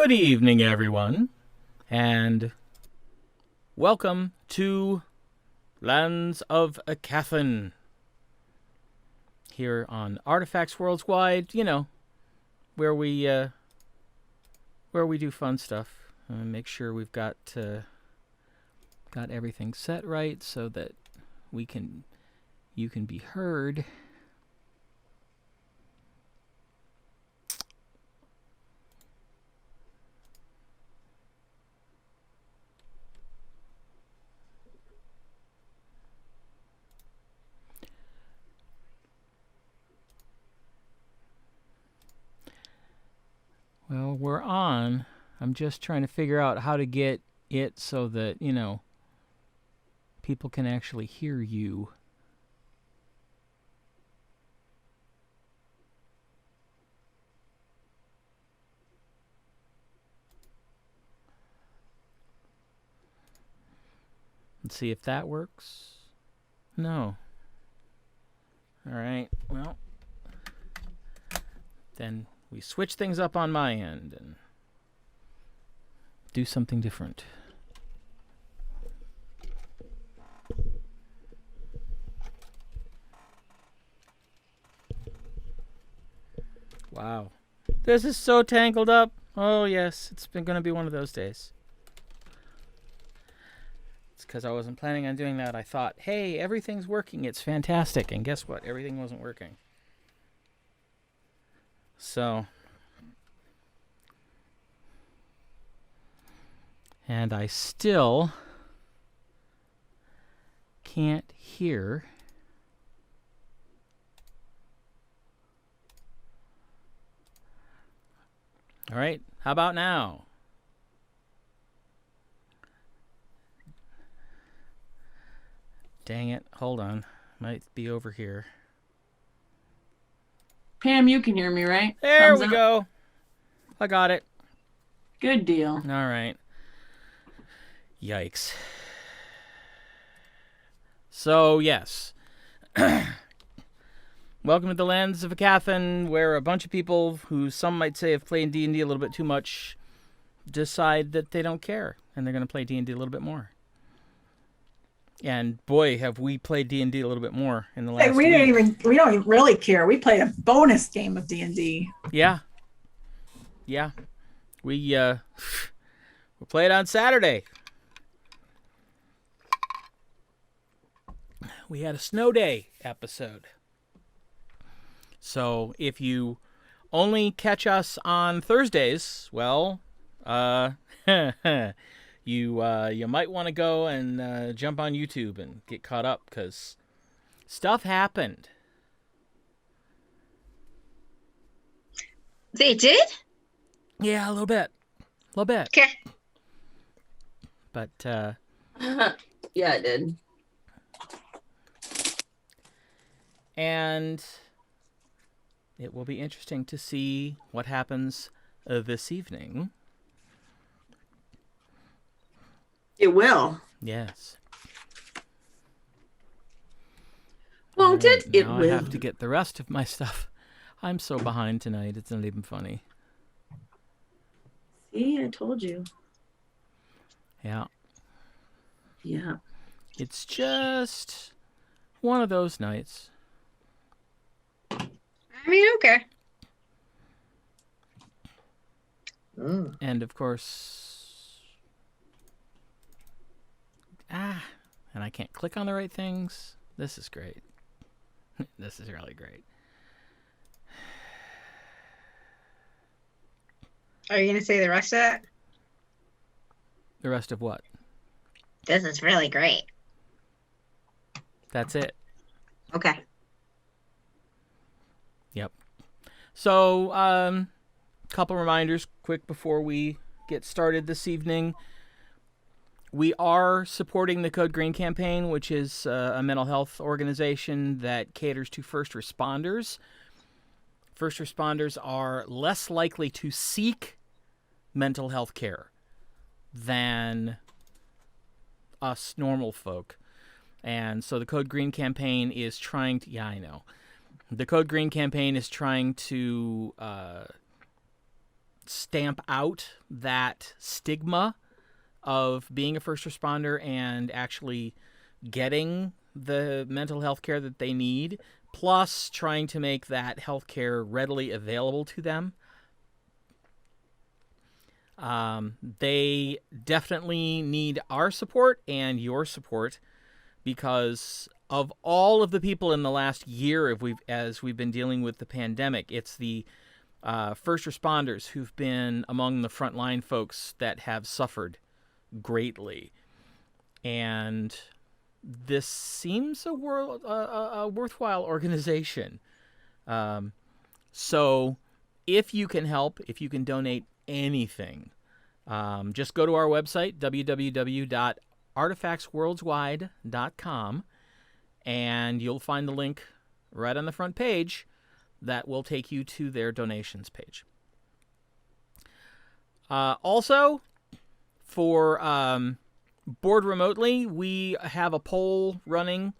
Good evening, everyone, and welcome to Lands of Aecathan. Here on Artifacts Worldswide, where we do fun stuff. Make sure we've got everything set right so that you can be heard. Well, we're on. I'm just trying to figure out how to get it so that, people can actually hear you. Let's see if that works. No. All right. Well, then we switch things up on my end and do something different. Wow. This is so tangled up. Oh, yes. It's going to be one of those days. It's because I wasn't planning on doing that. I thought, hey, everything's working. It's fantastic. And guess what? Everything wasn't working. So, and I still can't hear all right, how about now? Dang it, hold on, might be over here. Pam, you can hear me, right? There we go. I got it. Good deal. All right. Yikes. So, yes. Welcome to the Lands of Aecathan, where a bunch of people who some might say have played D&D a little bit too much decide that they don't care, and they're going to play D&D a little bit more. And boy, have we played D&D a little bit more in the last week. We don't even really care. We played a bonus game of D&D. Yeah. We played on Saturday. We had a snow day episode. So if you only catch us on Thursdays, well, you might want to go and jump on YouTube and get caught up, because stuff happened. They did? Yeah, a little bit. Okay. But, Yeah, it did. And it will be interesting to see what happens this evening. It will. Yes. Won't it? It now will. I have to get the rest of my stuff. I'm so behind tonight, it's not even funny. See, I told you. Yeah. Yeah. It's just one of those nights. I mean, okay. And of course... and I can't click on the right things. This is great. This is really great. Are you going to say the rest of that? The rest of what? This is really great. That's it. Okay. Yep. So, couple reminders quick before we get started this evening. We are supporting the Code Green campaign, which is a mental health organization that caters to first responders. First responders are less likely to seek mental health care than us normal folk. And so the Code Green campaign is trying to... Yeah, I know. The Code Green campaign is trying to stamp out that stigma of being a first responder and actually getting the mental health care that they need, plus trying to make that health care readily available to them. They definitely need our support and your support, because of all of the people in the last year as we've been dealing with the pandemic, it's the first responders who've been among the frontline folks that have suffered greatly. And this seems a worthwhile organization. So if you can help, if you can donate anything, just go to our website, www.artifactsworldswide.com, and you'll find the link right on the front page that will take you to their donations page. Also, for Board Remotely, we have a poll running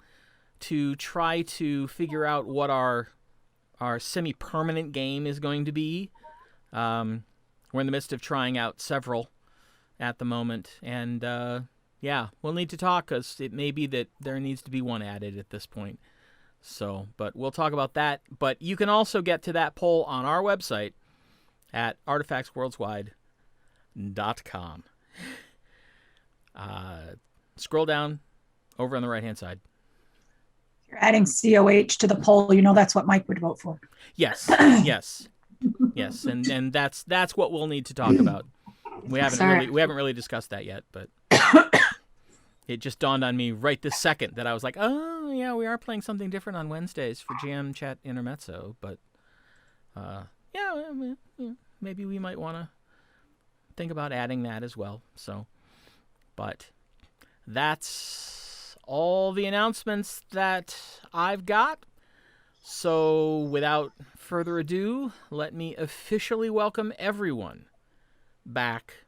to try to figure out what our semi-permanent game is going to be. We're in the midst of trying out several at the moment, and we'll need to talk, because it may be that there needs to be one added at this point. So, but we'll talk about that. But you can also get to that poll on our website at artifactsworldswide.com. Scroll down over on the right-hand side. If you're adding COH to the poll, you know that's what Mike would vote for. Yes, yes, yes, and that's what we'll need to talk about. We haven't really discussed that yet, but it just dawned on me right this second that I was like, oh yeah, we are playing something different on Wednesdays for Jam Chat Intermezzo, but maybe we might want to think about adding that as well. So, but that's all the announcements that I've got. So without further ado, let me officially welcome everyone back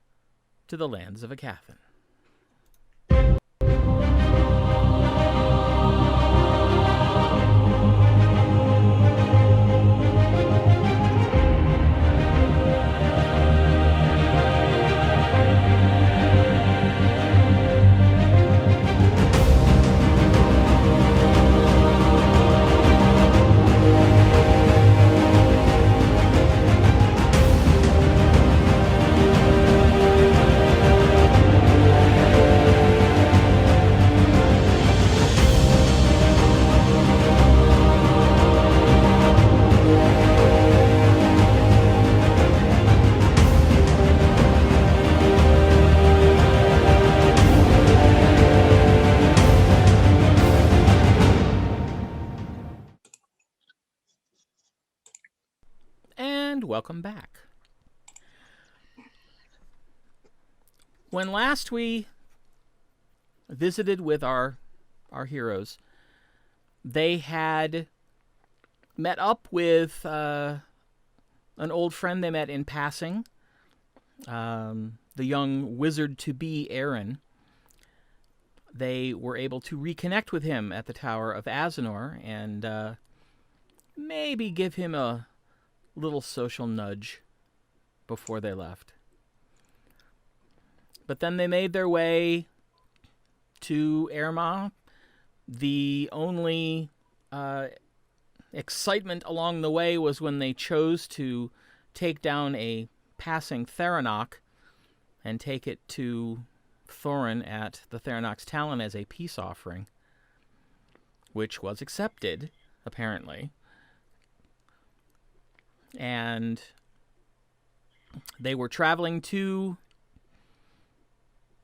to the lands of Aecathan. Welcome back. When last we visited with our heroes, they had met up with an old friend they met in passing, the young wizard-to-be Aaron. They were able to reconnect with him at the Tower of Azenor and maybe give him a little social nudge before they left. But then they made their way to Erma. The only excitement along the way was when they chose to take down a passing Theranok and take it to Thorin at the Theranok's Talon as a peace offering, which was accepted, apparently. And they were traveling to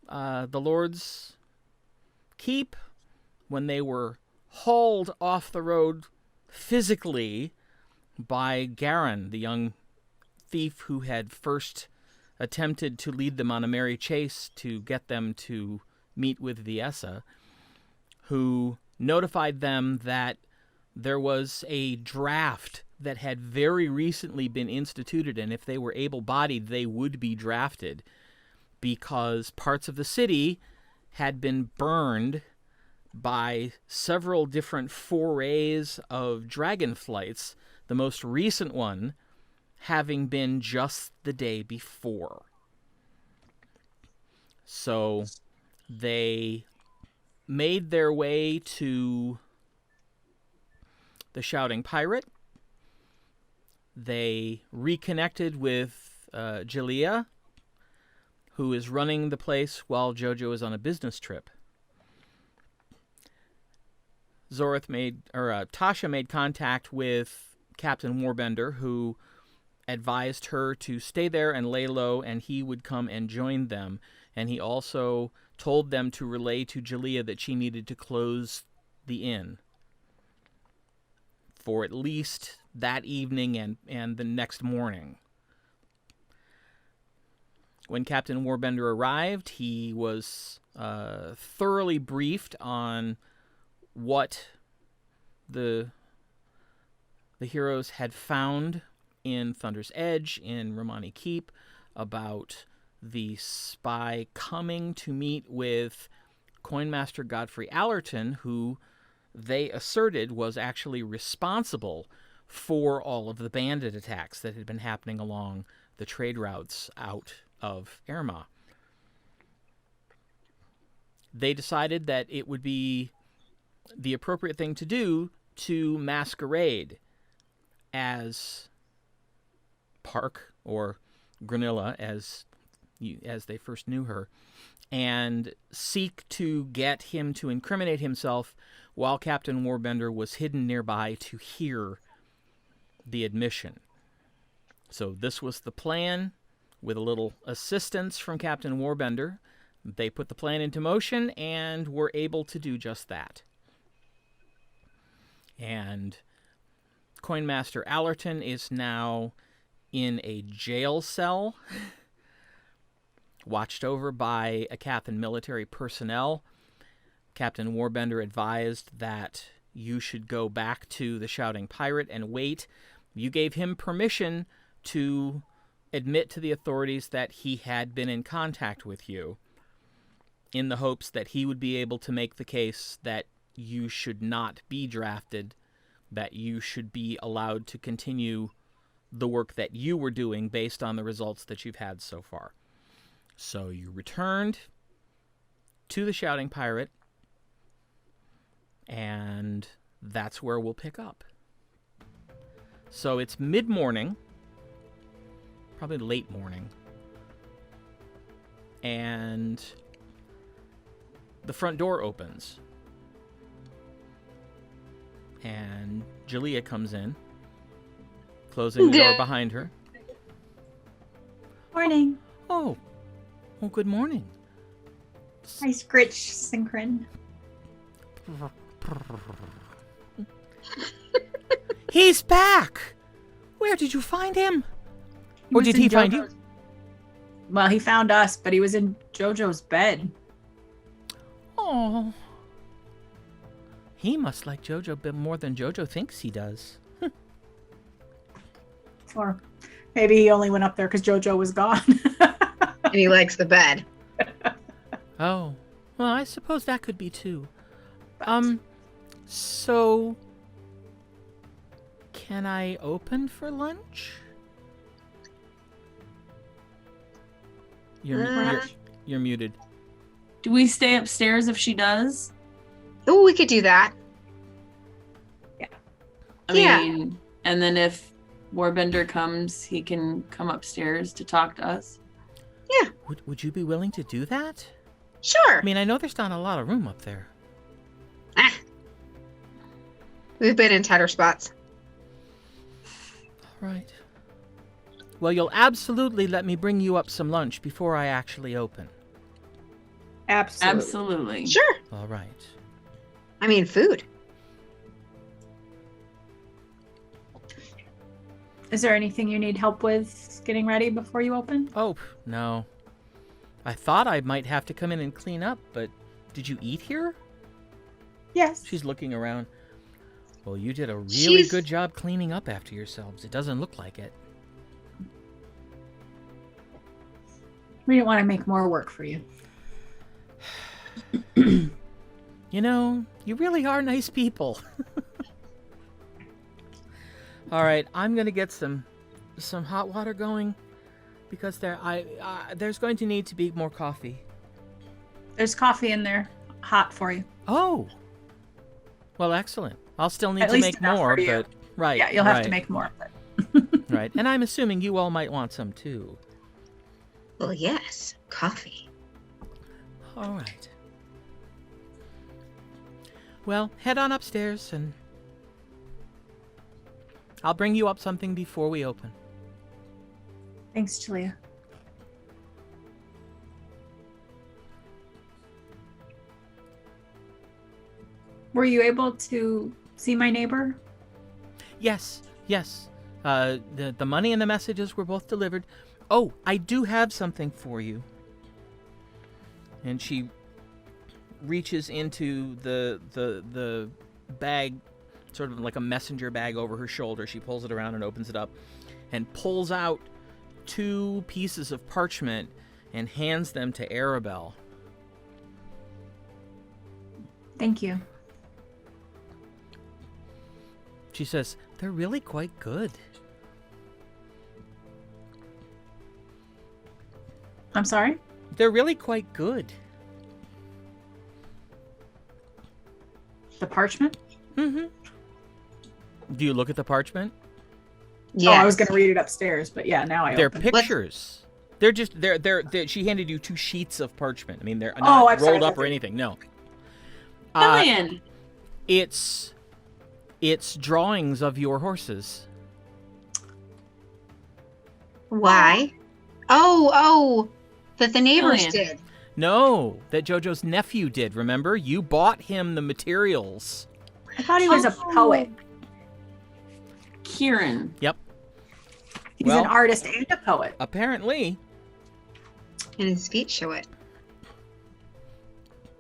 the Lord's Keep when they were hauled off the road physically by Garin, the young thief who had first attempted to lead them on a merry chase to get them to meet with Viessa, who notified them that there was a draft that had very recently been instituted, and if they were able-bodied, they would be drafted, because parts of the city had been burned by several different forays of dragon flights, the most recent one having been just the day before. So they made their way to the Shouting Pirate. They reconnected with Jalea, who is running the place while Jojo is on a business trip. Tasha made contact with Captain Warbender, who advised her to stay there and lay low, and he would come and join them. And he also told them to relay to Jalea that she needed to close the inn for at least that evening and the next morning. When Captain Warbender arrived, he was thoroughly briefed on what the heroes had found in Thunder's Edge, in Romani Keep, about the spy coming to meet with Coinmaster Godfrey Allerton, who they asserted was actually responsible for all of the bandit attacks that had been happening along the trade routes out of Erma. They decided that it would be the appropriate thing to do to masquerade as Park, or Granilla as they first knew her, and seek to get him to incriminate himself while Captain Warbender was hidden nearby to hear the admission. So this was the plan. With a little assistance from Captain Warbender, they put the plan into motion and were able to do just that. And Coinmaster Allerton is now in a jail cell, watched over by Aecathan military personnel. Captain Warbender advised that you should go back to the Shouting Pirate and wait. You gave him permission to admit to the authorities that he had been in contact with you, in the hopes that he would be able to make the case that you should not be drafted, that you should be allowed to continue the work that you were doing based on the results that you've had so far. So you returned to the Shouting Pirate, and that's where we'll pick up. So it's mid-morning, probably late morning, and the front door opens, and Jalea comes in, closing the door behind her. Morning. Oh, well, good morning. Hi, Scritch Synchron. He's back! Where did you find him? Or did he find you? Well, he found us, but he was in Jojo's bed. Oh. He must like Jojo a bit more than Jojo thinks he does. Or maybe he only went up there because Jojo was gone. And he likes the bed. Oh. Well, I suppose that could be too. So... can I open for lunch? You're muted. Do we stay upstairs if she does? Oh, we could do that. I Yeah. mean, and then if Warbender comes, he can come upstairs to talk to us. Would you be willing to do that? Sure. I mean, I know there's not a lot of room up there. We've been in tighter spots. All right. Well, you'll absolutely let me bring you up some lunch before I actually open. Absolutely. Absolutely. Sure. All right. I mean, food. Is there anything you need help with getting ready before you open? Oh, no. I thought I might have to come in and clean up, but did you eat here? Yes. She's looking around. Well, you did a really good job cleaning up after yourselves. It doesn't look like it. We didn't want to make more work for you. You know, you really are nice people. All right, I'm going to get some some hot water going? Because there's going to need to be more coffee. There's coffee in there, hot for you. Oh. Well, excellent. I'll still need At to least make enough more, for you. but right. Yeah, you'll have right, to make more. But right. And I'm assuming you all might want some too. Well, yes, coffee. All right. Well, head on upstairs and I'll bring you up something before we open. Thanks, Julia. Were you able to see my neighbor? Yes, yes. The money and the messages were both delivered. Oh, I do have something for you. And she reaches into the bag, sort of like a messenger bag over her shoulder. She pulls it around and opens it up and pulls out 2 pieces of parchment and hands them to Aribelle. Thank you. She says, they're really quite good. I'm sorry? They're really quite good. The parchment? Mm-hmm. Do you look at the parchment? Yeah. Oh, I was going to read it upstairs, but yeah, now I They're open. pictures. They're just they're she handed you 2 sheets of parchment. I mean, they're Oh, not I'm sorry, rolled up that's or it. anything. No. Killian. It's drawings of your horses. Why? Oh, that the neighbors Killian. did. No, that Jojo's nephew did. Remember, you bought him the materials. I thought he was a Oh. poet. Kieran. He's Well- an artist and a poet. Apparently, And his feet show it.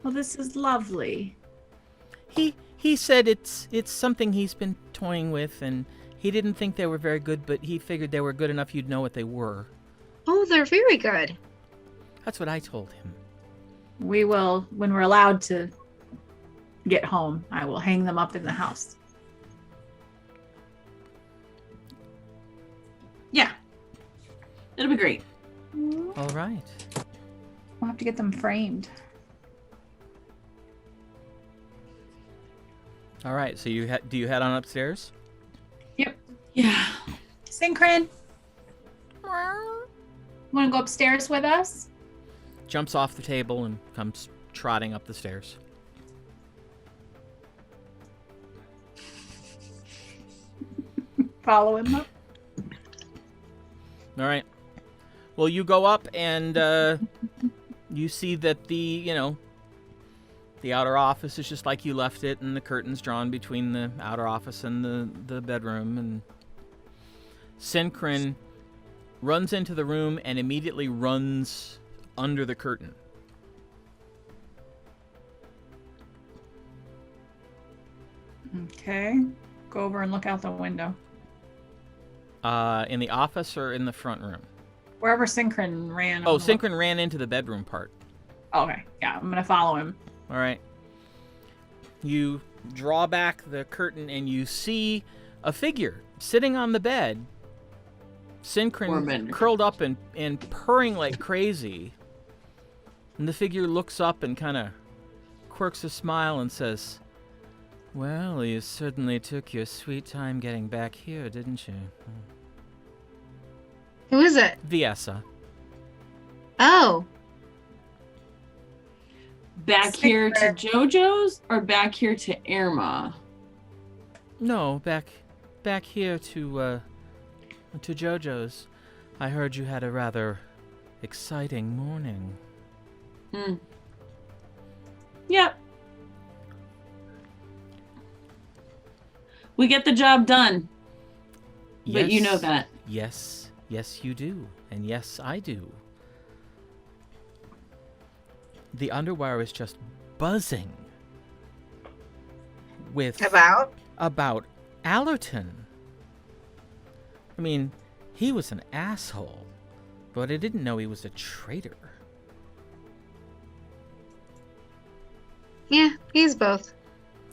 Well, this is lovely. he said it's something he's been toying with, and he didn't think they were very good, but he figured they were good enough you'd know what they were. Oh, they're very good. That's what I told him. We will, when we're allowed to get home, I will hang them up in the house. Yeah. It'll be great. All right. We'll have to get them framed. All right. So do you head on upstairs? Yeah. Synchron, want to go upstairs with us? Jumps off the table and comes trotting up the stairs. Follow him up. All right. Well, you go up and you see that the outer office is just like you left it, and the curtains drawn between the outer office and the bedroom. And Synchron runs into the room and immediately runs under the curtain. Okay. Go over and look out the window. In the office or in the front room? Wherever Synchron ran. Oh, I'm gonna look. Synchron ran into the bedroom part. Okay. Yeah, I'm going to follow him. All right. You draw back the curtain and you see a figure sitting on the bed. Synchron Warbender. curled up and purring like crazy. And the figure looks up and kind of quirks a smile and says, "Well, you certainly took your sweet time getting back here, didn't you?" Who is it? Viessa. Oh, Back here to Jojo's or back here to Irma? No, back here to Jojo's. I heard you had a rather exciting morning. Yep. We get the job done. But you know that. Yes, you do. And yes, I do. The underwire is just buzzing with about Allerton. I mean, he was an asshole, but I didn't know he was a traitor. yeah, he's both.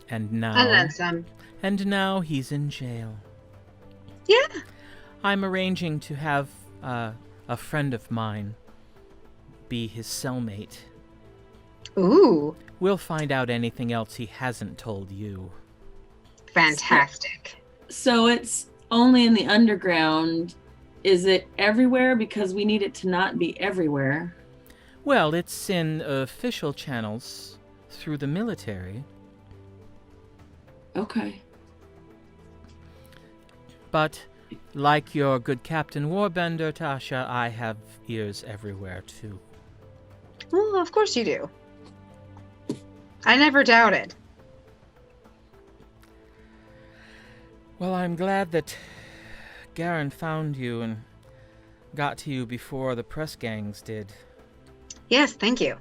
And now, And then some. and now he's in jail. Yeah. I'm arranging to have a friend of mine be his cellmate. Ooh, We'll find out anything else he hasn't told you. fantastic. So it's only in the underground. Is it everywhere? Because we need it to not be everywhere. Well, it's in official channels through the military, Okay. but like your good Captain Warbender, Tasha, I have ears everywhere too. Well, of course you do. I never doubted. Well, I'm glad that Garen found you and got to you before the press gangs did. Yes, thank you.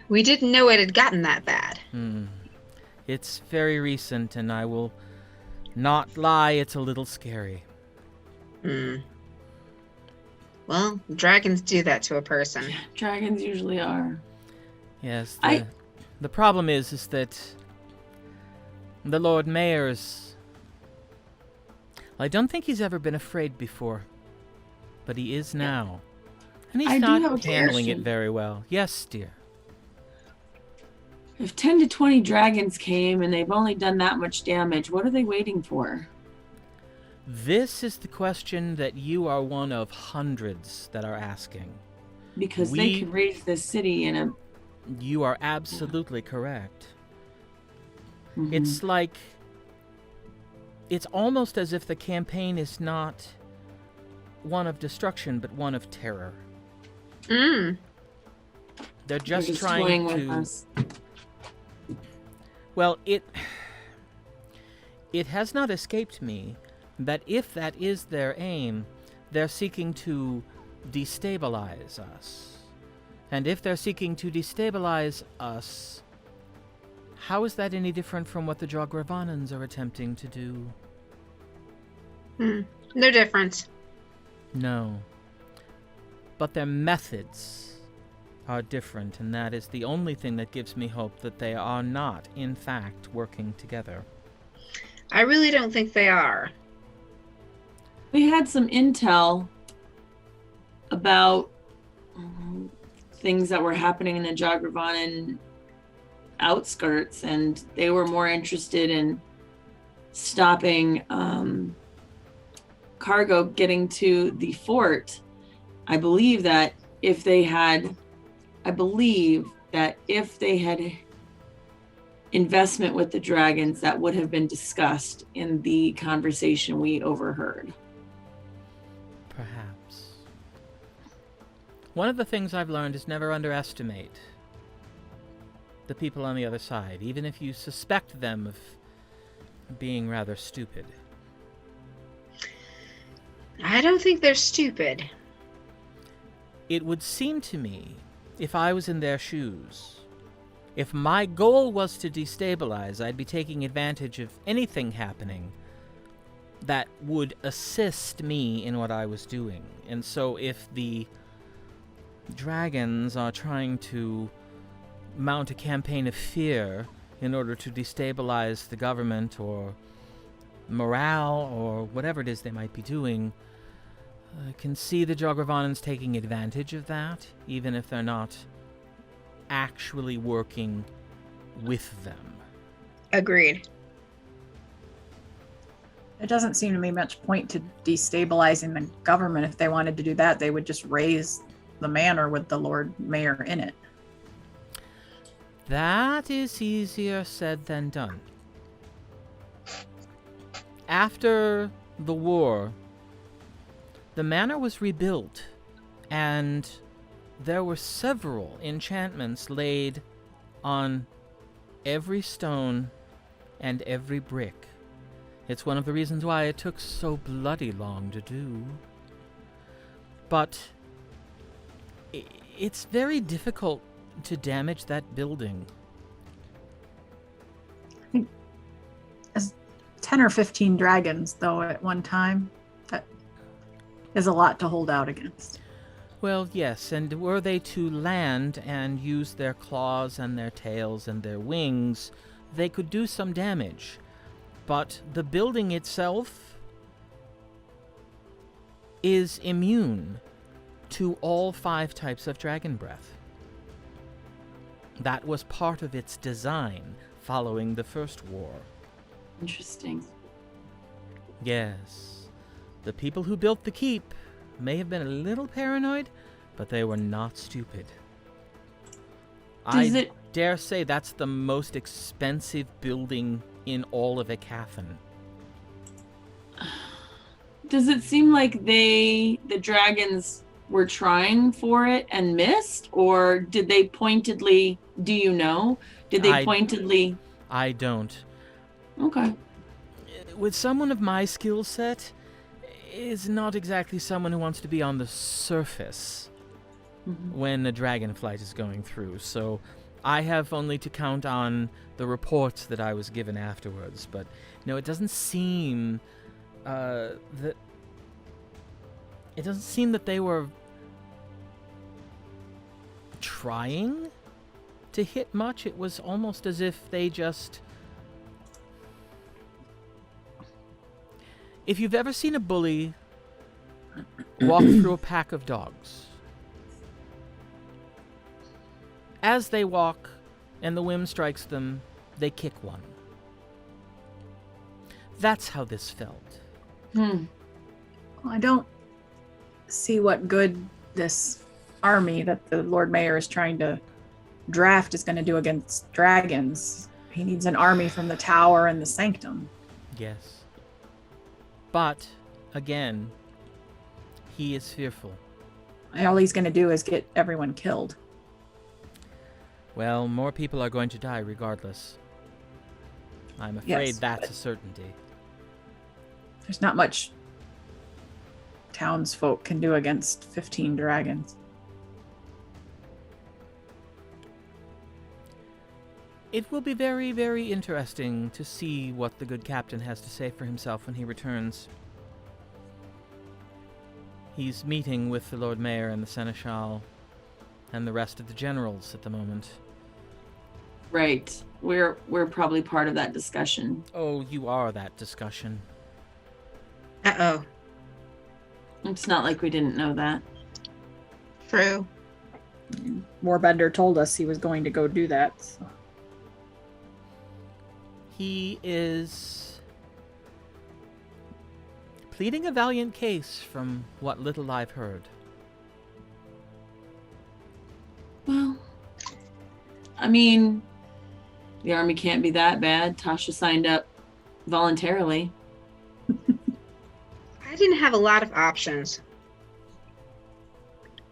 We didn't know it had gotten that bad. It's very recent, and I will not lie, it's a little scary. Well, dragons do that to a person. Dragons usually are. Yes, I- the problem is that the Lord Mayor's... I don't think he's ever been afraid before, but he is now. And he's I do not have a handling it question. very well. Yes, dear. If 10 to 20 dragons came and they've only done that much damage, what are they waiting for? This is the question that you are one of hundreds that are asking. Because We- they could raise this city in a... You are absolutely correct. Mhm. It's like... It's almost as if the campaign is not one of destruction, but one of terror. Mm. They're They're just toying trying with to... us. Well, it has not escaped me that if that is their aim, they're seeking to destabilize us. And if they're seeking to destabilize us, how is that any different from what the Jogravanans are attempting to do? They're different. No. But their methods are different, and that is the only thing that gives me hope that they are not, in fact, working together. I really don't think they are. We had some intel about things that were happening in the Jagravanan outskirts, and they were more interested in stopping cargo getting to the fort. I believe that if they had investment with the dragons, that would have been discussed in the conversation we overheard. Perhaps. One of the things I've learned is never underestimate the people on the other side, even if you suspect them of being rather stupid. I don't think they're stupid. It would seem to me, if I was in their shoes, if my goal was to destabilize, I'd be taking advantage of anything happening that would assist me in what I was doing. And so if the dragons are trying to mount a campaign of fear in order to destabilize the government or morale or whatever it is they might be doing, I can see the Jogravanans taking advantage of that, even if they're not actually working with them. Agreed. It doesn't seem to me much point to destabilizing the government. If they wanted to do that, they would just raise the manor with the Lord Mayor in it. That is easier said than done. After the war, the manor was rebuilt, and there were several enchantments laid on every stone and every brick. It's one of the reasons why it took so bloody long to do. But it's very difficult to damage that building. 10 or 15 dragons, though, at one time. That is a lot to hold out against. Well, yes, and were they to land and use their claws and their tails and their wings, they could do some damage. But the building itself is immune to all 5 types of dragon breath. That was part of its design following the First War. Interesting. Yes. The people who built the keep may have been a little paranoid, but they were not stupid. Does I it dare say that's the most expensive building in all of Aecathan. Does it seem like the dragons were trying for it and missed, or did they pointedly? Do you know? Did they pointedly? I don't. Okay. With someone of my skill set, is not exactly someone who wants to be on the surface when a dragon flight is going through. So I have only to count on the reports that I was given afterwards. But no, it doesn't seem that they were trying to hit much. It was almost as if they just... If you've ever seen a bully walk through a pack of dogs, as they walk and the whim strikes them, they kick one. That's how this felt. Well, I don't see what good this army that the Lord Mayor is trying to draft is going to do against dragons. He needs an army from the Tower and the Sanctum. Yes. But, again, he is fearful. All he's going to do is get everyone killed. Well, more people are going to die regardless. I'm afraid Yes, that's but a certainty. there's not much townsfolk can do against 15 dragons. It will be very, very interesting to see what the good captain has to say for himself when he returns. He's meeting with the Lord Mayor and the Seneschal and the rest of the generals at the moment. Right. We're probably part of that discussion. Oh, you are that discussion. Uh-oh. It's not like we didn't know that. True. Warbender told us he was going to go do that. So. He is pleading a valiant case from what little I've heard. Well, I mean, the army can't be that bad. Tasha signed up voluntarily. I didn't have a lot of options.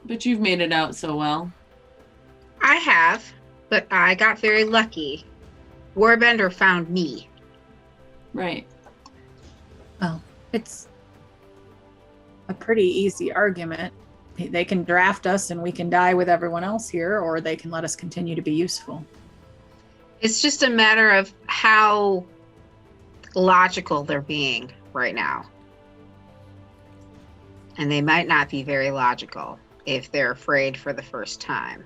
But you've made it out so well. I have, but I got very lucky. Warbender found me. Right. Well, it's a pretty easy argument. They can draft us and we can die with everyone else here, or they can let us continue to be useful. It's just a matter of how logical they're being right now. And they might not be very logical if they're afraid for the first time.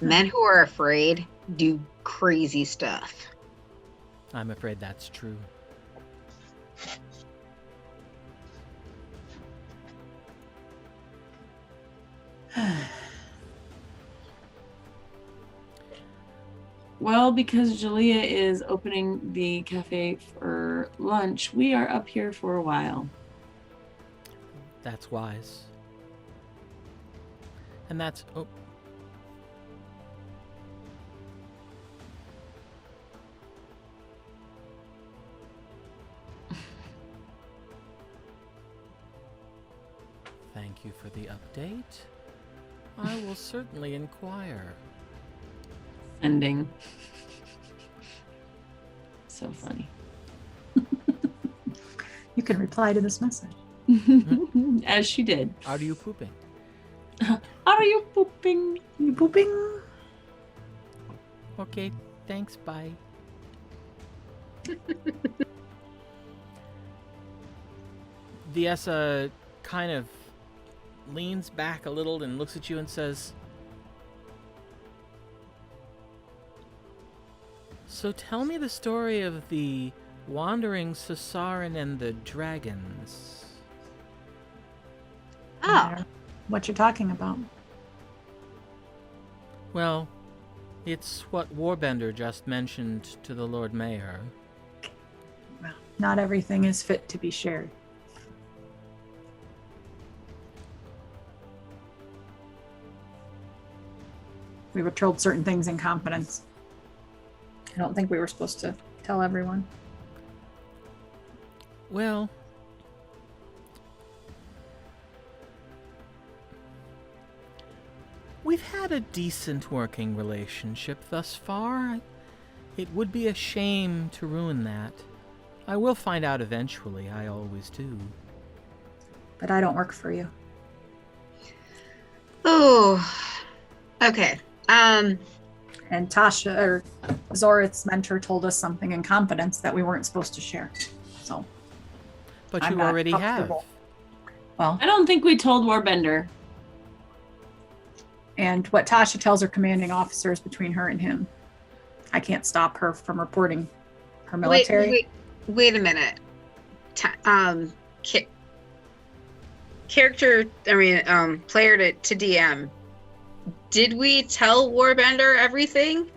Men who are afraid do crazy stuff. I'm afraid that's true. Well, because Julia is opening the cafe for lunch, we are up here for a while. That's wise. And that's... Oh. Thank you for the update. I will certainly inquire. Ending. So funny. You can reply to this message. As she did. Are you pooping? Are you pooping? You pooping? Okay, thanks, bye. Viessa kind of leans back a little and looks at you and says, "So tell me the story of the Wandering Cesaren and the Dragons. Oh, What you're talking about? Well, it's what Warbender just mentioned to the Lord Mayor. Well, not everything is fit to be shared. We were told certain things in confidence. I don't think we were supposed to tell everyone. Well, we've had a decent working relationship thus far. It would be a shame to ruin that. I will find out eventually, I always do. But I don't work for you. oh, okay. And Tasha, or Zorith's mentor, told us something in confidence that we weren't supposed to share. So, But I'm you not already have. comfortable. Well, I don't think we told Warbender. and what Tasha tells her commanding officers between her and him. I can't stop her from reporting her military. Wait a minute. Character, player to DM. Did we tell Warbender everything?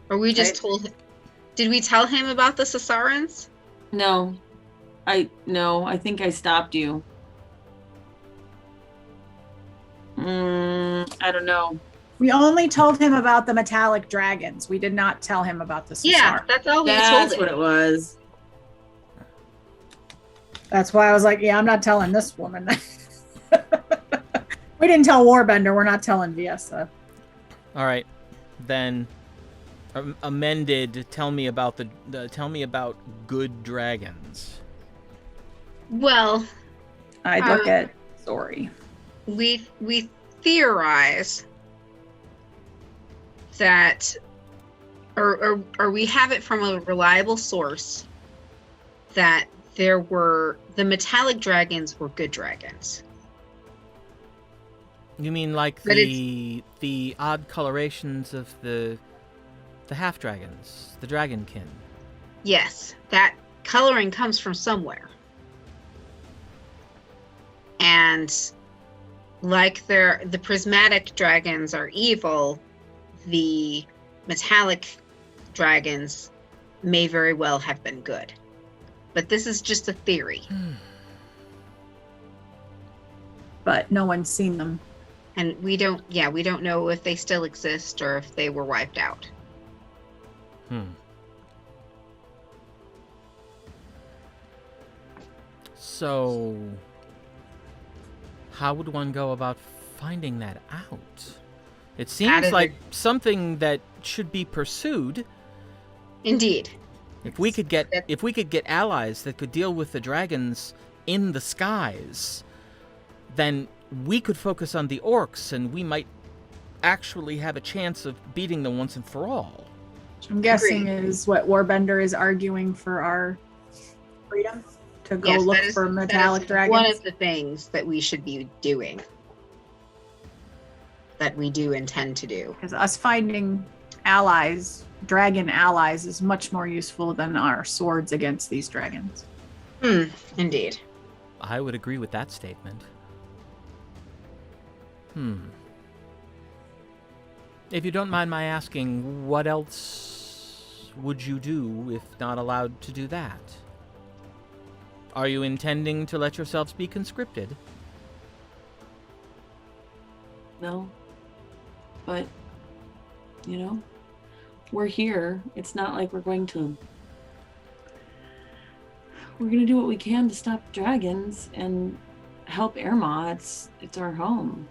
Or we just told him? Did we tell him about the Cesarens? No. I think I stopped you. I don't know. We only told him about the metallic dragons. We did not tell him about the Cesar. Yeah, that's all we told That's him. what it was. That's why I was like, yeah, I'm not telling this woman. We didn't tell Warbender. We're not telling Viessa. All right, then amended. Tell me about tell me about good dragons. Well, I look at Zori. we theorize that, or we have it from a reliable source that the metallic dragons were good dragons. You mean like But the odd colorations of the half dragons, the dragonkin? Yes, that coloring comes from somewhere. And like the prismatic dragons are evil, the metallic dragons may very well have been good. But this is just a theory. But no one's seen them. And we don't know if they still exist or if they were wiped out. So, how would one go about finding that out? It seems like something that should be pursued. Indeed. If we could get allies that could deal with the dragons in the skies, then we could focus on the orcs, and we might actually have a chance of beating them once and for all. Which I'm guessing is what Warbender is arguing for our freedom to go look for metallic dragons. One of the things that we should be doing, that we do intend to do. Because us finding allies, dragon allies, is much more useful than our swords against these dragons. Indeed. I would agree with that statement. If you don't mind my asking, what else would you do if not allowed to do that? Are you intending to let yourselves be conscripted? No. But, we're here. It's not like we're going to do what we can to stop dragons and help Erma. It's our home.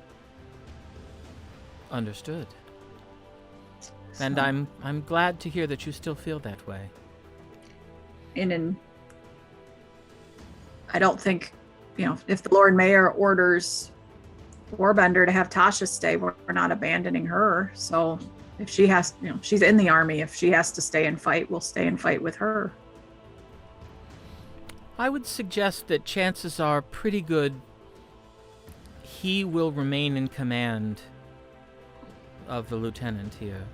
Understood. And I'm glad to hear that you still feel that way. I don't think, if the Lord Mayor orders Warbender to have Tasha stay, we're not abandoning her. So if she has, she's in the army. If she has to stay and fight, we'll stay and fight with her. I would suggest that chances are pretty good he will remain in command of the lieutenant here.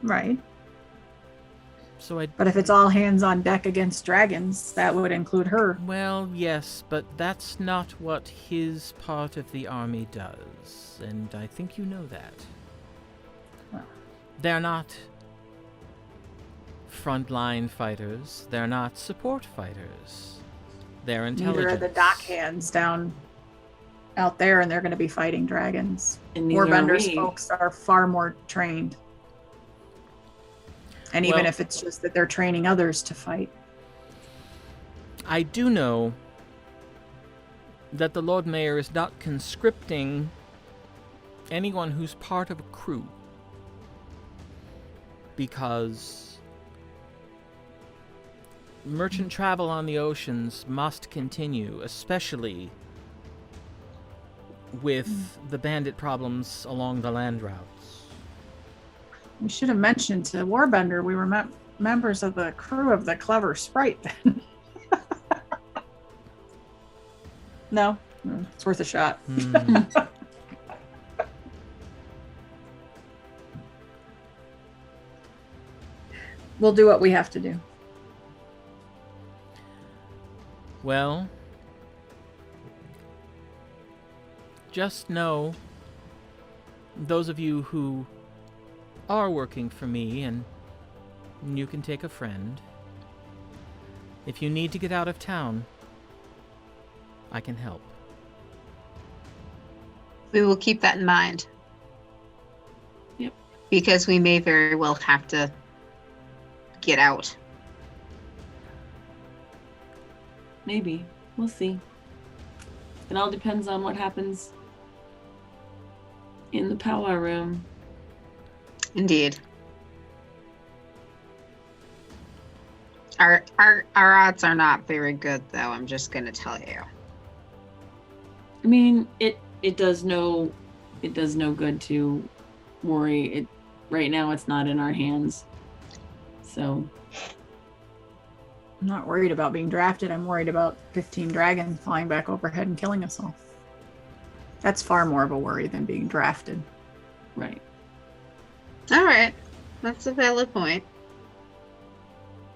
Right. But if it's all hands on deck against dragons, that would include her. Well, yes, but that's not what his part of the army does, and I think you know that. Well. They're not frontline fighters. They're not support fighters. They're intelligence. Neither are the dock hands down out there, and they're going to be fighting dragons. And neither are Warbender's we. folks are far more trained. And even Well- if it's just that they're training others to fight. I do know that the Lord Mayor is not conscripting anyone who's part of a crew, because merchant travel on the oceans must continue, especially with the bandit problems along the land routes. We should have mentioned to Warbender we were members of the crew of the Clever Sprite. No? It's worth a shot. Hmm. We'll do what we have to do. Well, just know, those of you who are working for me, and you can take a friend, if you need to get out of town, I can help. We will keep that in mind. Yep. Because we may very well have to get out. Maybe. We'll see. It all depends on what happens in the powwow room. Indeed. Our odds are not very good, though. I'm just going to tell you. I mean, it does no good to worry. It right now it's not in our hands. So I'm not worried about being drafted. I'm worried about 15 dragons flying back overhead and killing us all. That's far more of a worry than being drafted. right. All right. That's a valid point.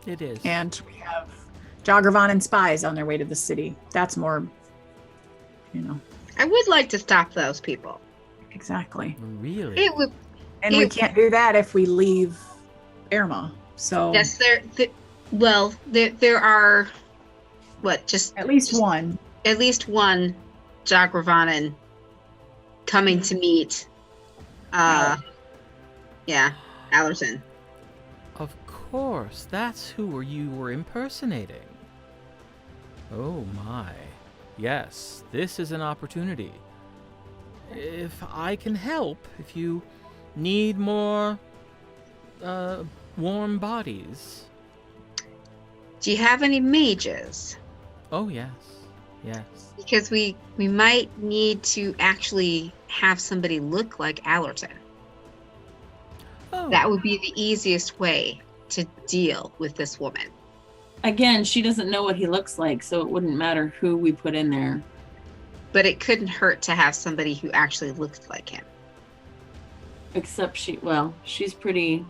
It is. And we have Joggervon and spies on their way to the city. That's more, I would like to stop those people. exactly. Really? It would. And we can't do that if we leave Irma. So Yes, there are, just at least one. at least one Jagravanan coming to meet, Allerton. Of course, that's who you were impersonating. Oh my. Yes, this is an opportunity. If I can help, if you need more warm bodies. Do you have any mages? Oh yes. Yes. Because we might need to actually have somebody look like Allerton. Oh. That would be the easiest way to deal with this woman. Again, she doesn't know what he looks like, so it wouldn't matter who we put in there. But it couldn't hurt to have somebody who actually looked like him. Except she's pretty.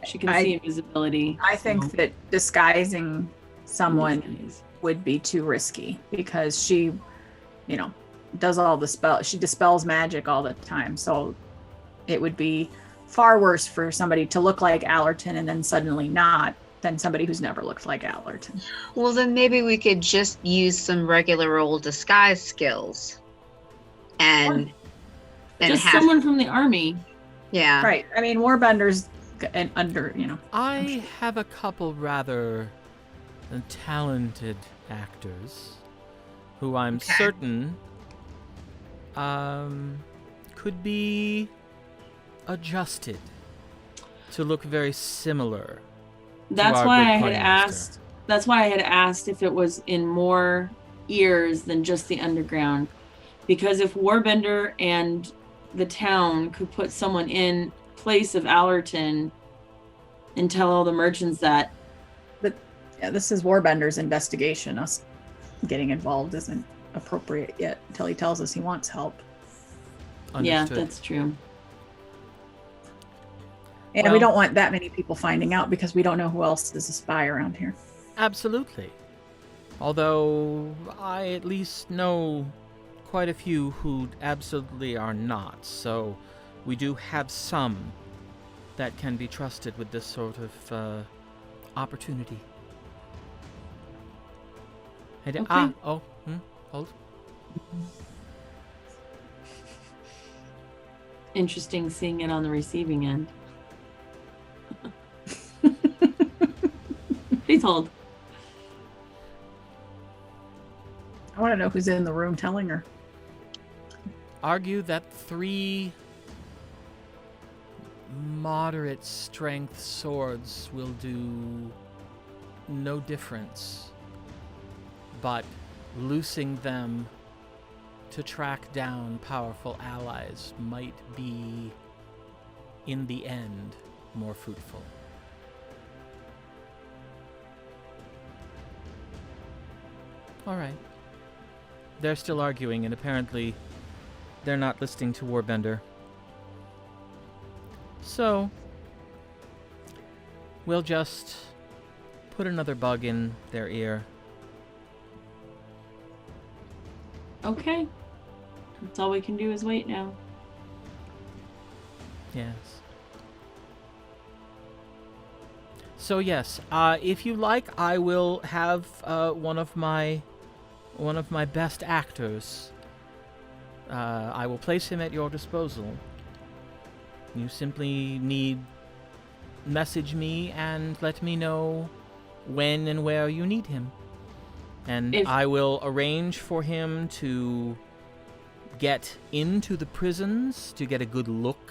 She can see invisibility. I think so- that disguising someone would be too risky because she, does all the spell. She dispels magic all the time. So it would be far worse for somebody to look like Allerton and then suddenly not than somebody who's never looked like Allerton. Well, then maybe we could just use some regular old disguise skills. And just have someone from the army. Yeah. Right. I mean, Warbender's under, I have a couple rather talented actors who I'm Okay. certain could be adjusted to look very similar. That's our why good I had Portmaster. asked. That's why I had asked if it was in more ears than just the underground, because if Warbender and the town could put someone in place of Allerton and tell all the merchants that. Yeah, this is Warbender's investigation. Us getting involved isn't appropriate yet until he tells us he wants help. Yeah, Understood. that's true. And Well- we don't want that many people finding out because we don't know who else is a spy around here. Absolutely. Although I at least know quite a few who absolutely are not, so we do have some that can be trusted with this sort of opportunity. Okay. Hold. Interesting seeing it on the receiving end. Please hold. I want to know who's in the room telling her. Argue that 3 moderate strength swords will do no difference, but loosing them to track down powerful allies might be, in the end, more fruitful. All right. They're still arguing, and apparently they're not listening to Warbender. So, we'll just put another bug in their ear. Okay. That's all we can do is wait now. Yes. So yes, if you like, I will have one of my best actors. I will place him at your disposal. You simply need message me and let me know when and where you need him. And I will arrange for him to get into the prisons to get a good look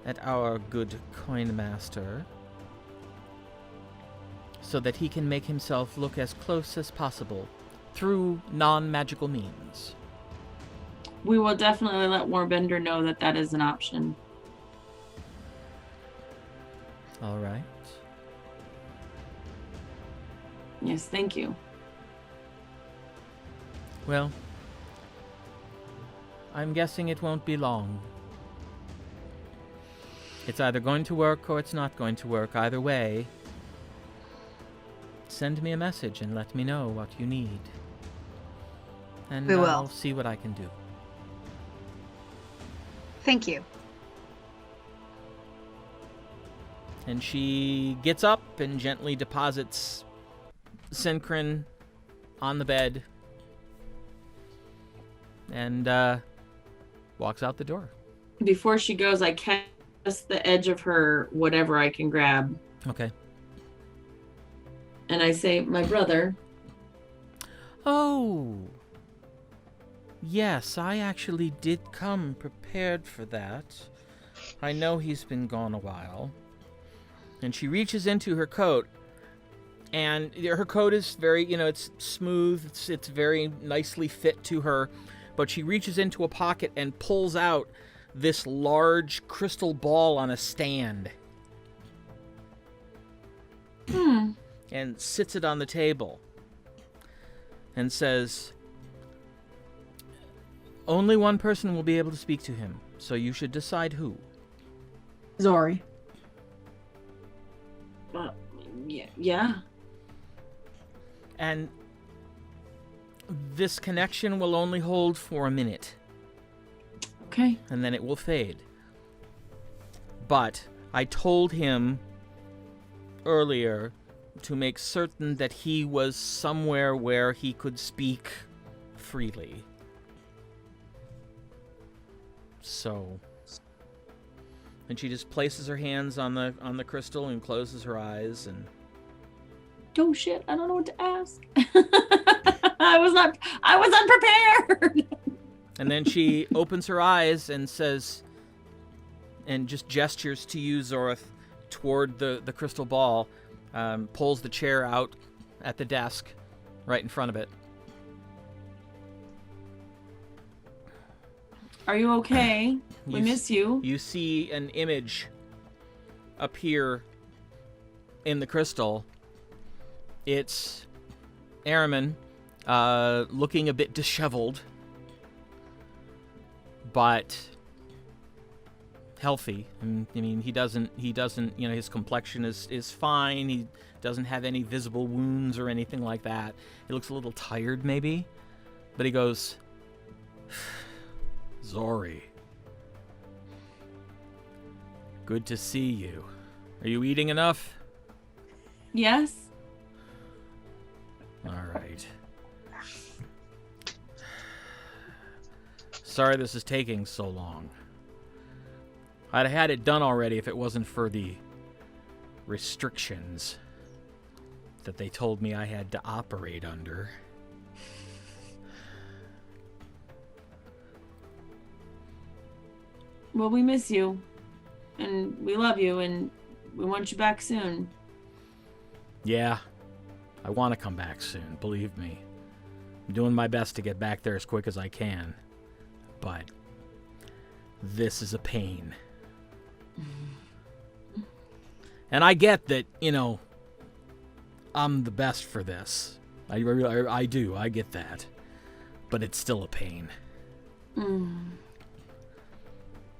at our good coinmaster, so that he can make himself look as close as possible through non-magical means. We will definitely let Warbender know that that is an option. All right. Yes, thank you. Well, I'm guessing it won't be long. It's either going to work or it's not going to work. Either way, send me a message and let me know what you need. And We will. I'll see what I can do. Thank you. And she gets up and gently deposits Synchron on the bed and walks out the door. Before she goes, I catch the edge of her whatever I can grab, Okay. and I say, "My brother." Oh. Yes, I actually did come prepared for that. I know he's been gone a while. And she reaches into her coat, and her coat is very, it's smooth, it's very nicely fit to her, but she reaches into a pocket and pulls out this large crystal ball on a stand and sits it on the table and says, "Only one person will be able to speak to him, so you should decide who." Zori. Yeah. And this connection will only hold for a minute, Okay. and then it will fade. But I told him earlier to make certain that he was somewhere where he could speak freely. So, and she just places her hands on the crystal and closes her eyes, and Oh shit! I don't know what to ask. I was unprepared. and then she opens her eyes and says, and just gestures to you, Zorith, toward the crystal ball, pulls the chair out at the desk right in front of it. Are you okay? We miss you. You see an image appear in the crystal. It's Arimynn, looking a bit disheveled, but healthy. And, I mean, he doesn't, you know, his complexion is fine. He doesn't have any visible wounds or anything like that. He looks a little tired, maybe. But he goes, Zori, good to see you. Are you eating enough? Yes. All right. Sorry this is taking so long. I'd have had it done already if it wasn't for the restrictions that they told me I had to operate under. Well, we miss you. And we love you, and we want you back soon. Yeah, I want to come back soon, believe me. I'm doing my best to get back there as quick as I can. But this is a pain. And I get that, you know, I'm the best for this. I do, I get that. But it's still a pain.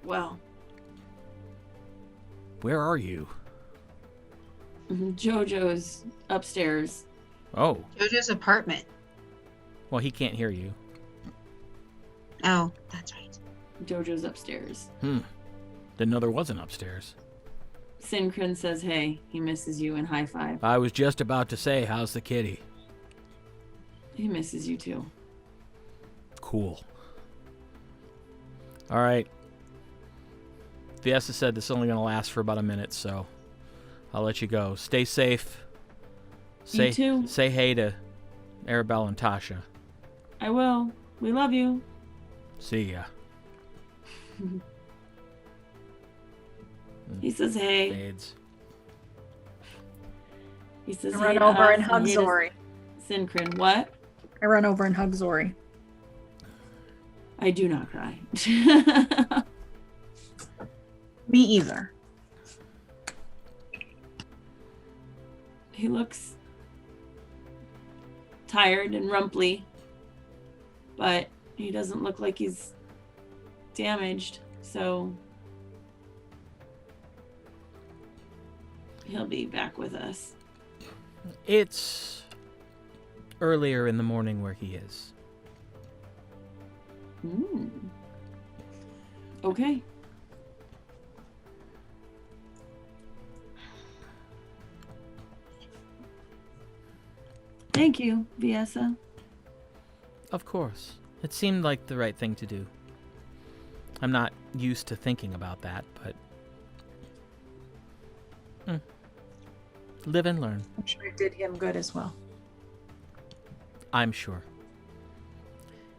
Well. Where are you? Jojo's upstairs. Oh, Jojo's apartment. well, he can't hear you. Oh, that's right. Jojo's upstairs. Didn't know there was an upstairs. Sincrin says, hey, he misses you, and high five. I was just about to say, how's the kitty? He misses you too. Cool. All right. Viessa said this is only going to last for about a minute, so I'll let you go. Stay safe. You too. Say hey to Aribelle and Tasha. I will. We love you. See ya. He says, hey. Fades. He says, I hey. run to over us, and hug hey to Zori. Sincrin, what? I run over and hug Zori. I do not cry. Me either. He looks tired and rumply, but he doesn't look like he's damaged, so he'll be back with us. It's earlier in the morning where he is. Okay. Thank you, Viessa. Of course. It seemed like the right thing to do. I'm not used to thinking about that, but... Live and learn. I'm sure it did him good as well. I'm sure.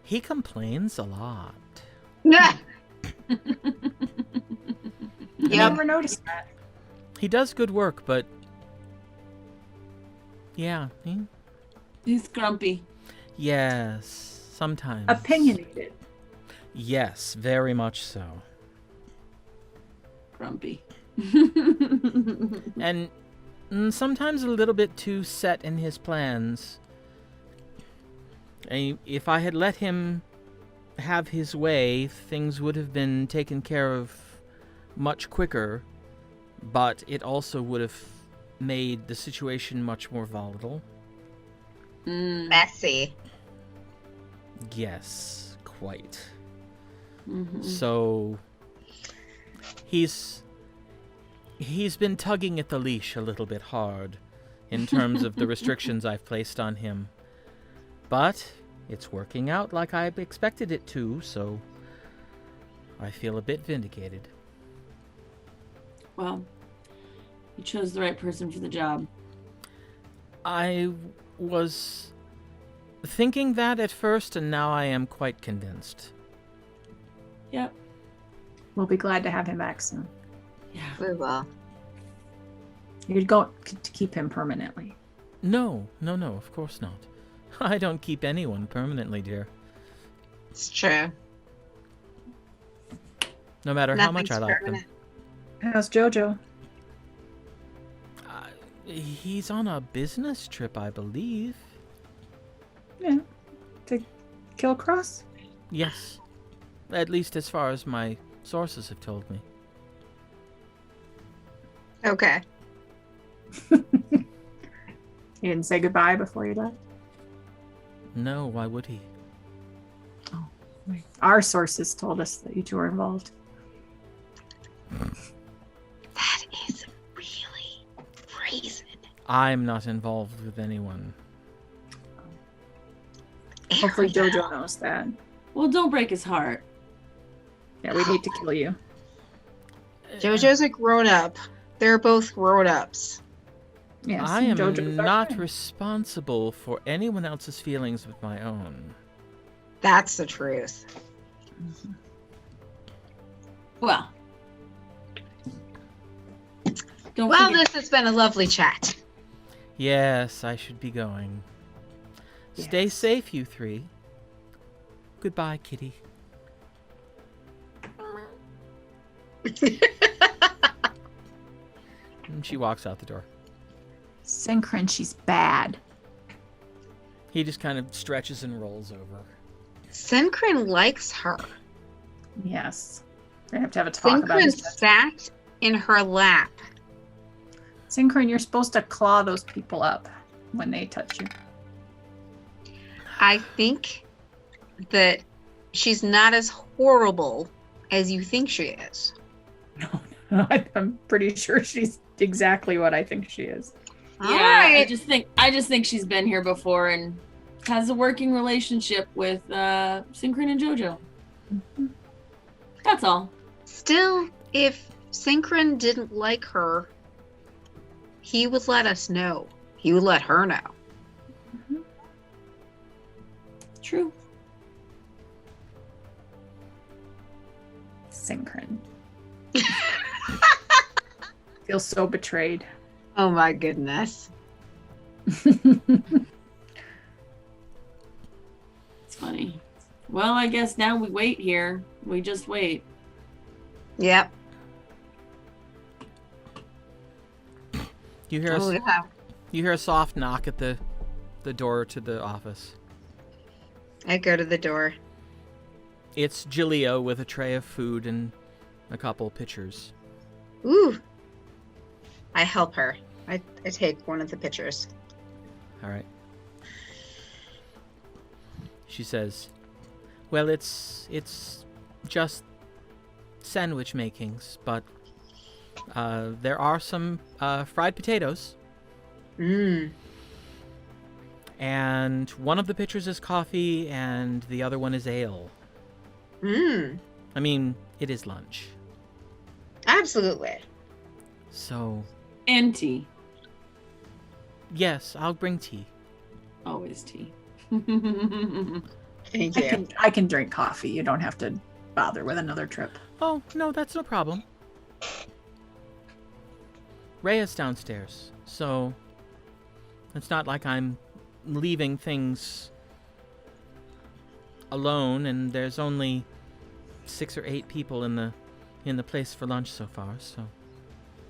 He complains a lot. Yeah. I Yep. never noticed that. He does good work, but... Yeah. He's grumpy. Yes. Sometimes. Opinionated. Yes, very much so. Grumpy. And sometimes a little bit too set in his plans. If I had let him have his way, things would have been taken care of much quicker, but it also would have made the situation much more volatile. Messy. Yes, quite. Mhm. So he's been tugging at the leash a little bit hard in terms of the restrictions I've placed on him. But it's working out like I expected it to, so I feel a bit vindicated. Well, you chose the right person for the job. I was thinking that at first, and now I am quite convinced. Yep. We'll be glad to have him back soon. Yeah. We will. You're going to keep him permanently. No, of course not. I don't keep anyone permanently, dear. It's true. No matter how much I Nothing's like them. permanent. How's Jojo? He's on a business trip, I believe. Yeah. To Kilcross? Yes. At least as far as my sources have told me. Okay. You didn't say goodbye before you left? No, why would he? Our sources told us that you two were involved. That is really brazen. I'm not involved with anyone. Hopefully Aribelle. Jojo knows that. Well, don't break his heart. Yeah, we'd hate to kill you. Jojo's a grown-up. They're both grown-ups. Yes, I am Jojo's our not friend. responsible for anyone else's feelings with my own. That's the truth. Well. Don't Well, forget- this has been a lovely chat. Yes, I should be going. Stay Yes. safe, you three. Goodbye, kitty. And she walks out the door. Synchron, she's bad. He just kind of stretches and rolls over. Synchron likes her. Yes. We're gonna have to talk about Synchron this. sat in her lap. Synchron, you're supposed to claw those people up when they touch you. I think that she's not as horrible as you think she is. I'm pretty sure she's exactly what I think she is. Yeah, All I right. just think she's been here before and has a working relationship with Synchron and Jojo. That's all. Still, if Synchron didn't like her, he would let us know. He would let her know. True. Synchron. Feel so betrayed. Oh my goodness. It's funny. Well, I guess now we wait here. We just wait. Yep. You hear a, Oh, yeah. you hear a soft knock at the door to the office. I go to the door. It's Gilio with a tray of food and a couple pitchers. Ooh. I help her. I take one of the pictures. All right. She says, "Well, it's just sandwich makings, but there are some fried potatoes, Mmm. and one of the pitchers is coffee, and the other one is ale. Mmm. I mean, it is lunch, Absolutely. so And tea. yes, I'll bring tea." Always tea. Thank I you. can drink coffee. You don't have to bother with another trip. "Oh, no, that's no problem. Rhea's downstairs, so it's not like I'm leaving things alone, and there's only 6 or 8 people in the place for lunch so far, so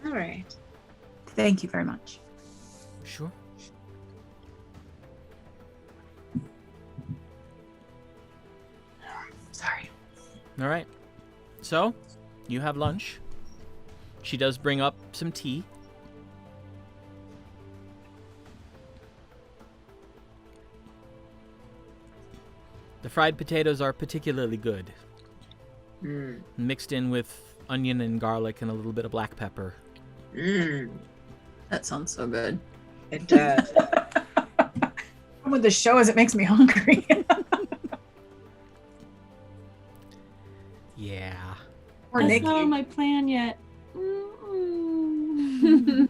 All right. Thank you very much. sure." Sorry. All right. So, you have lunch. She does bring up some tea. The fried potatoes are particularly good, Mmm. mixed in with onion and garlic and a little bit of black pepper. Mmm. That sounds so good. It does. With the show is it makes me hungry. Yeah. Or That's Nikki. not on my plan yet. Mm-mm.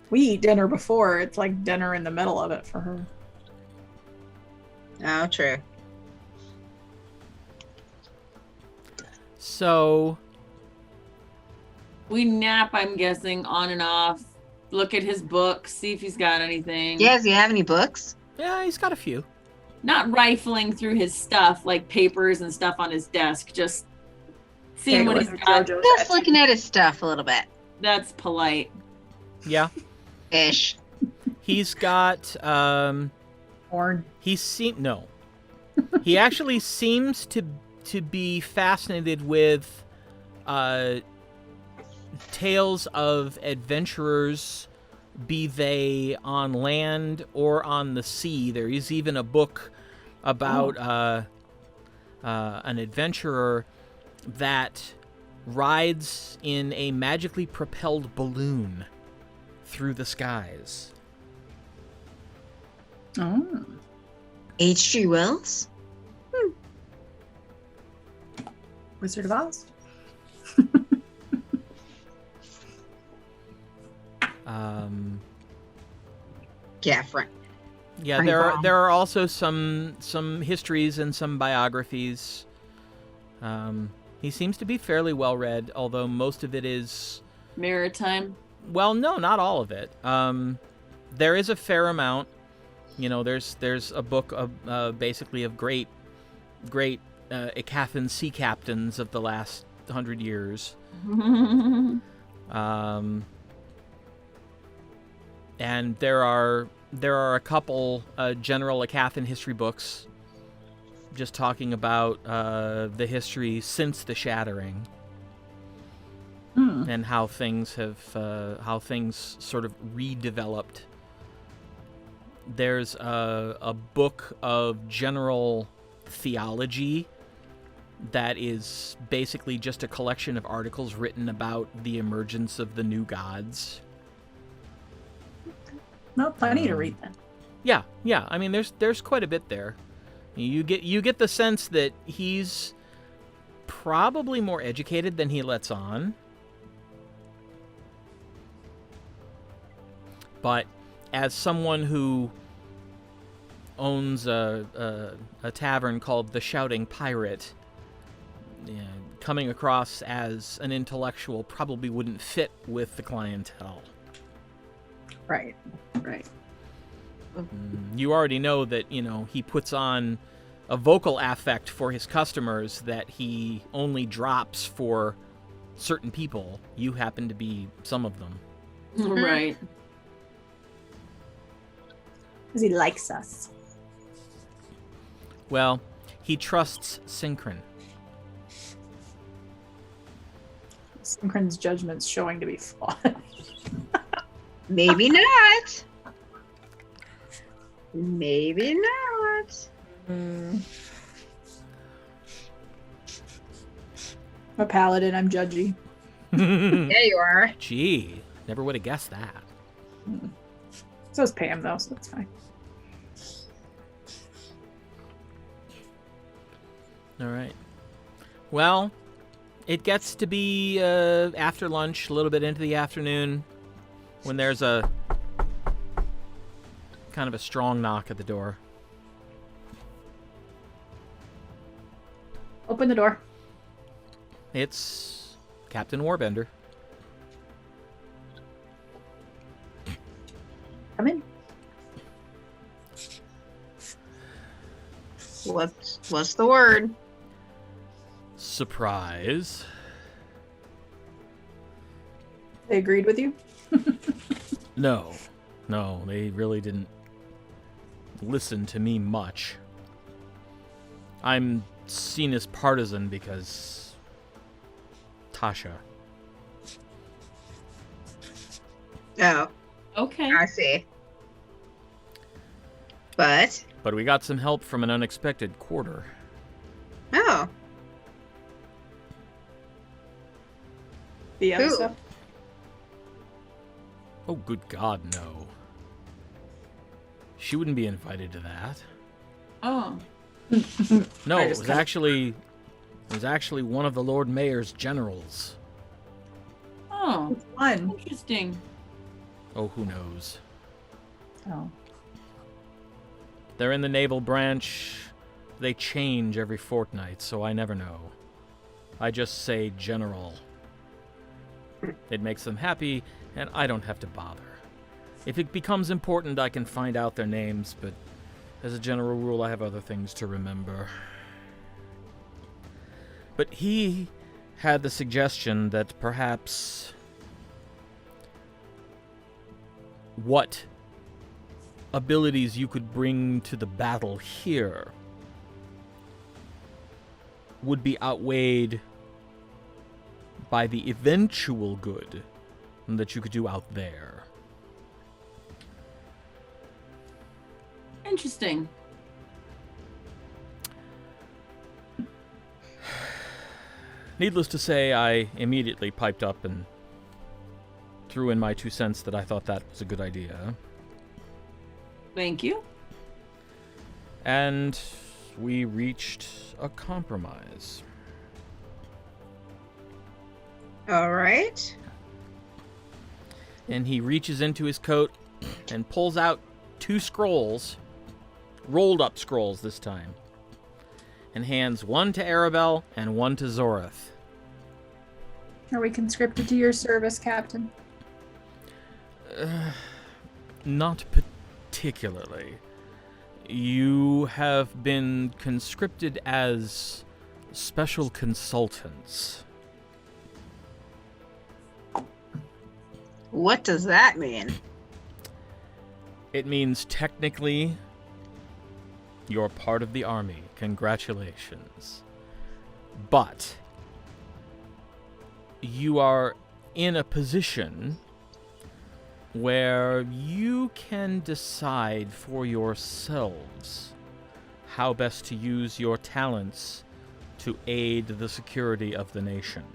We eat dinner before. It's like dinner in the middle of it for her. Oh, true. So, We nap, I'm guessing, on and off. Look at his books, see if he's got anything. Yeah, do you have any books? yeah, he's got a few. Not rifling through his stuff, like papers and stuff on his desk. Just seeing what he's got. Just looking at his stuff a little bit. That's polite. Yeah. Ish. He's got Porn. no. He actually seems to be fascinated with tales of adventurers, be they on land or on the sea. There is even a book about an adventurer that rides in a magically propelled balloon through the skies. Oh. H.G. Wells? Wizard of Oz. Gaffron. Yeah, Pretty bomb. there are also some histories and some biographies. He seems to be fairly well read, although most of it is, Maritime. well, no, not all of it. There is a fair amount. You know, there's a book of basically of great Aecathan sea captains of the last 100 years. And there are a couple general Aecathan history books just talking about the history since the Shattering and how things sort of redeveloped. There's a book of general theology that is basically just a collection of articles written about the emergence of the new gods. Well, plenty to read then. Yeah. I mean, there's quite a bit there. You get the sense that he's probably more educated than he lets on. But as someone who owns a tavern called the Shouting Pirate, coming across as an intellectual probably wouldn't fit with the clientele. Right. You already know that, he puts on a vocal affect for his customers that he only drops for certain people. You happen to be some of them. Right. Because he likes us. Well, he trusts Synchron. Synchron's judgment's showing to be flawed. Maybe not. Maybe not. I'm a paladin, I'm judgy. Yeah, you are. Gee, never would have guessed that. So is Pam, though, so that's fine. All right. Well, it gets to be after lunch, a little bit into the afternoon, when there's a kind of a strong knock at the door. Open the door. It's Captain Warbender. Come in. What's the word? Surprise. They agreed with you? No, they really didn't listen to me much. I'm seen as partisan because Tasha. Oh, Okay. I see. But But we got some help from an unexpected quarter. oh, Viessa? Who? Oh, good God, no. She wouldn't be invited to that. Oh. No, I it just was kinda- actually one of the Lord Mayor's generals. Oh. One. Interesting. Oh, who knows? Oh. They're in the naval branch. They change every fortnight, so I never know. I just say general. It makes them happy, and I don't have to bother. If it becomes important, I can find out their names, but as a general rule, I have other things to remember. But he had the suggestion that perhaps what abilities you could bring to the battle here would be outweighed by the eventual good that you could do out there. Interesting. Needless to say, I immediately piped up and threw in my 2 cents that I thought that was a good idea. Thank you. And we reached a compromise. All right. And he reaches into his coat and pulls out 2 scrolls, rolled up scrolls this time, and hands one to Aribelle and one to Zorith. Are we conscripted to your service, Captain? Not particularly. You have been conscripted as special consultants. What does that mean? It means technically you're part of the army. Congratulations. But you are in a position where you can decide for yourselves how best to use your talents to aid the security of the nation.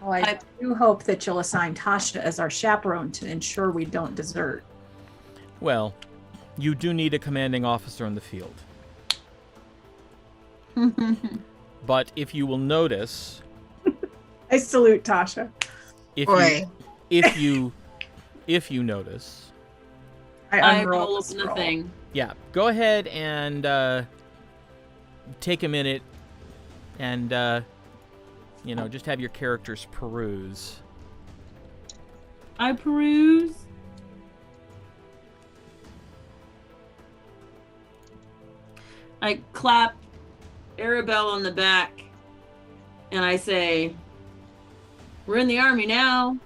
Well, I do hope that you'll assign Tasha as our chaperone to ensure we don't desert. Well, you do need a commanding officer in the field. But if you will notice, I salute Tasha. if you notice, I will unroll open the thing. yeah, go ahead and take a minute and just have your characters peruse. I peruse. I clap Aribelle on the back and I say, "We're in the army now.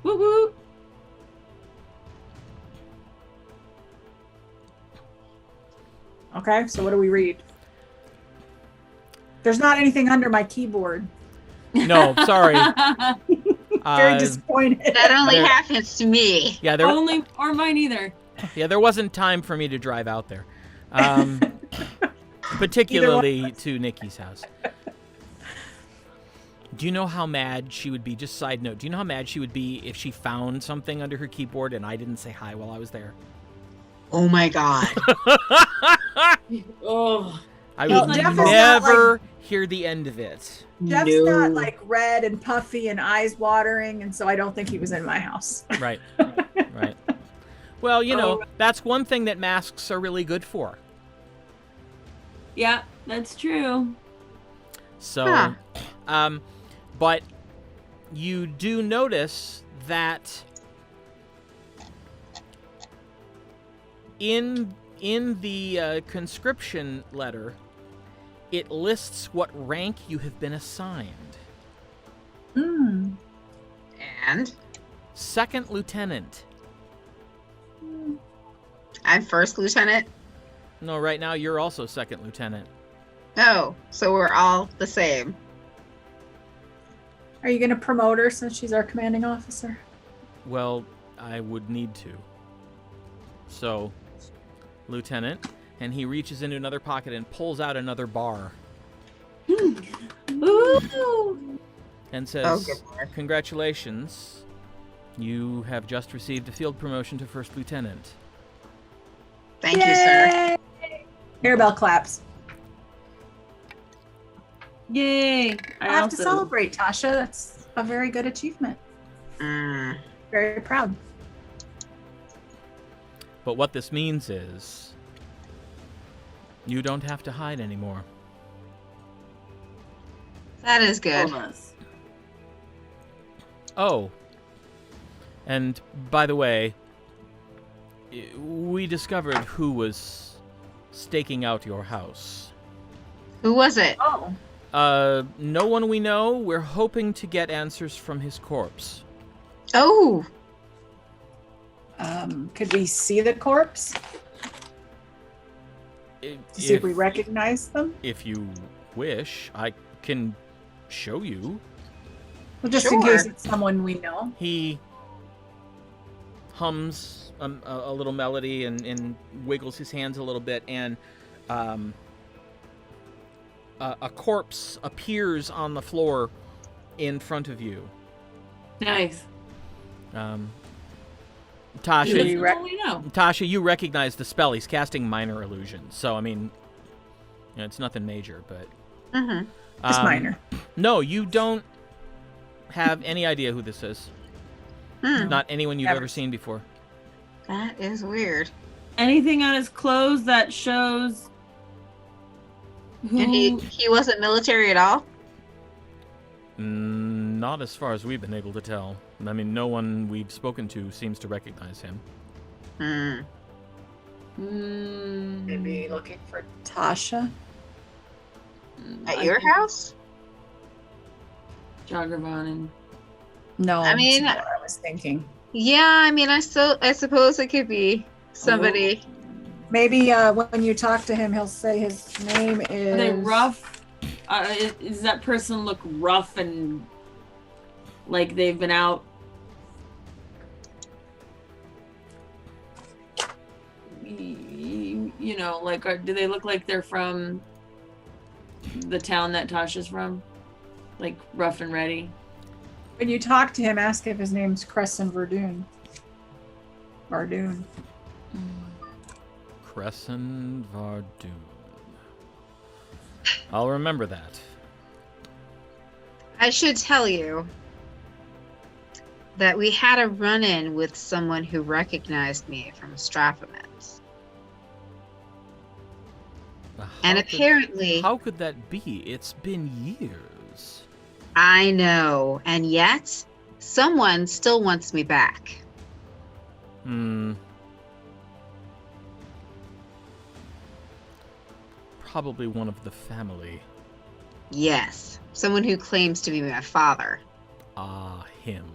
Woo woo." Okay, so what do we read? There's not anything under my keyboard. No, sorry. Very disappointed. That only There- happens to me. Yeah, there Only or mine either. wasn't time for me to drive out there. Particularly to Nikki's house. Do you know how mad she would be? Just side note, do you know how mad she would be if she found something under her keyboard and I didn't say hi while I was there? Oh my god. Oh, I Well, would Jeff is not never hear the end of it. Jeff's No. not like red and puffy and eyes watering, and so I don't think he was in my house. Right. Right. Well, that's one thing that masks are really good for. yeah, that's true. So, but you do notice that in the conscription letter, it lists what rank you have been assigned. Mm. And 2nd lieutenant. I'm first lieutenant. No, right now you're also 2nd lieutenant. Oh, so we're all the same. Are you going to promote her since she's our commanding officer? Well, I would need to. So, lieutenant, and he reaches into another pocket and pulls out another bar Ooh. and Oh, says, good lord. "Congratulations. You have just received a field promotion to 1st lieutenant." Thank you, sir. Aribelle claps. Yay! I have to celebrate, Tasha. That's a very good achievement. Very proud. But what this means is you don't have to hide anymore. That is good. Bonus. Oh, and by the way, we discovered who was staking out your house. Who was it? Oh. No one we know. We're hoping to get answers from his corpse. Oh, Could we see the corpse? To see if we recognize them? If you wish, I can show you. Well, just in case Sure. it's someone we know. He hums a little melody and wiggles his hands a little bit, and a corpse appears on the floor in front of you. Nice. Tasha, Do That's you all we know. Tasha, you recognize the spell. He's casting minor illusions, so I mean, it's nothing major, but Mm-hmm. Just minor. No, you don't have any idea who this is. Not anyone you've Never. ever seen before. That is weird. Anything on his clothes that shows who? And he wasn't military at all? Not as far as we've been able to tell. I mean, no one we've spoken to seems to recognize him. Maybe looking for Tasha. At your house? Jagravan and No, I mean- that's not what I was thinking. Yeah, I mean, I suppose it could be somebody. Maybe when you talk to him, he'll say his name is. are they rough? Does that person look rough and like they've been out? You know, like, do they look like they're from the town that Tasha's from? Like rough and ready? When you talk to him, ask if his name's Crescent Verdun. Vardoon. Crescent Vardoon. I'll remember that. I should tell you that we had a run-in with someone who recognized me from Strathament. And apparently, How could that be? It's been years. I know, and yet someone still wants me back. Probably one of the family. Yes, someone who claims to be my father. Ah, him.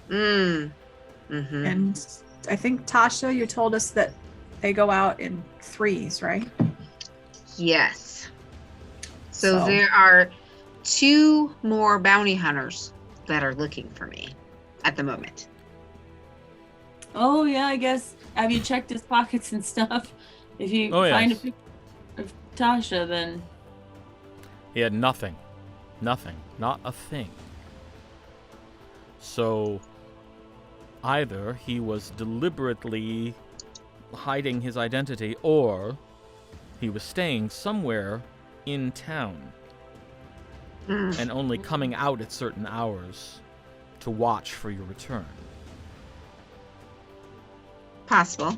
Mm-hmm. And I think, Tasha, you told us that they go out in threes, right? Yes. So So- there are 2 more bounty hunters that are looking for me at the moment. Oh yeah, I guess. Have you checked his pockets and stuff? If you Oh, find yes. a picture of Tasha, then He had nothing. Nothing. Not a thing. So, either he was deliberately hiding his identity, or he was staying somewhere in town and only coming out at certain hours to watch for your return. Possible.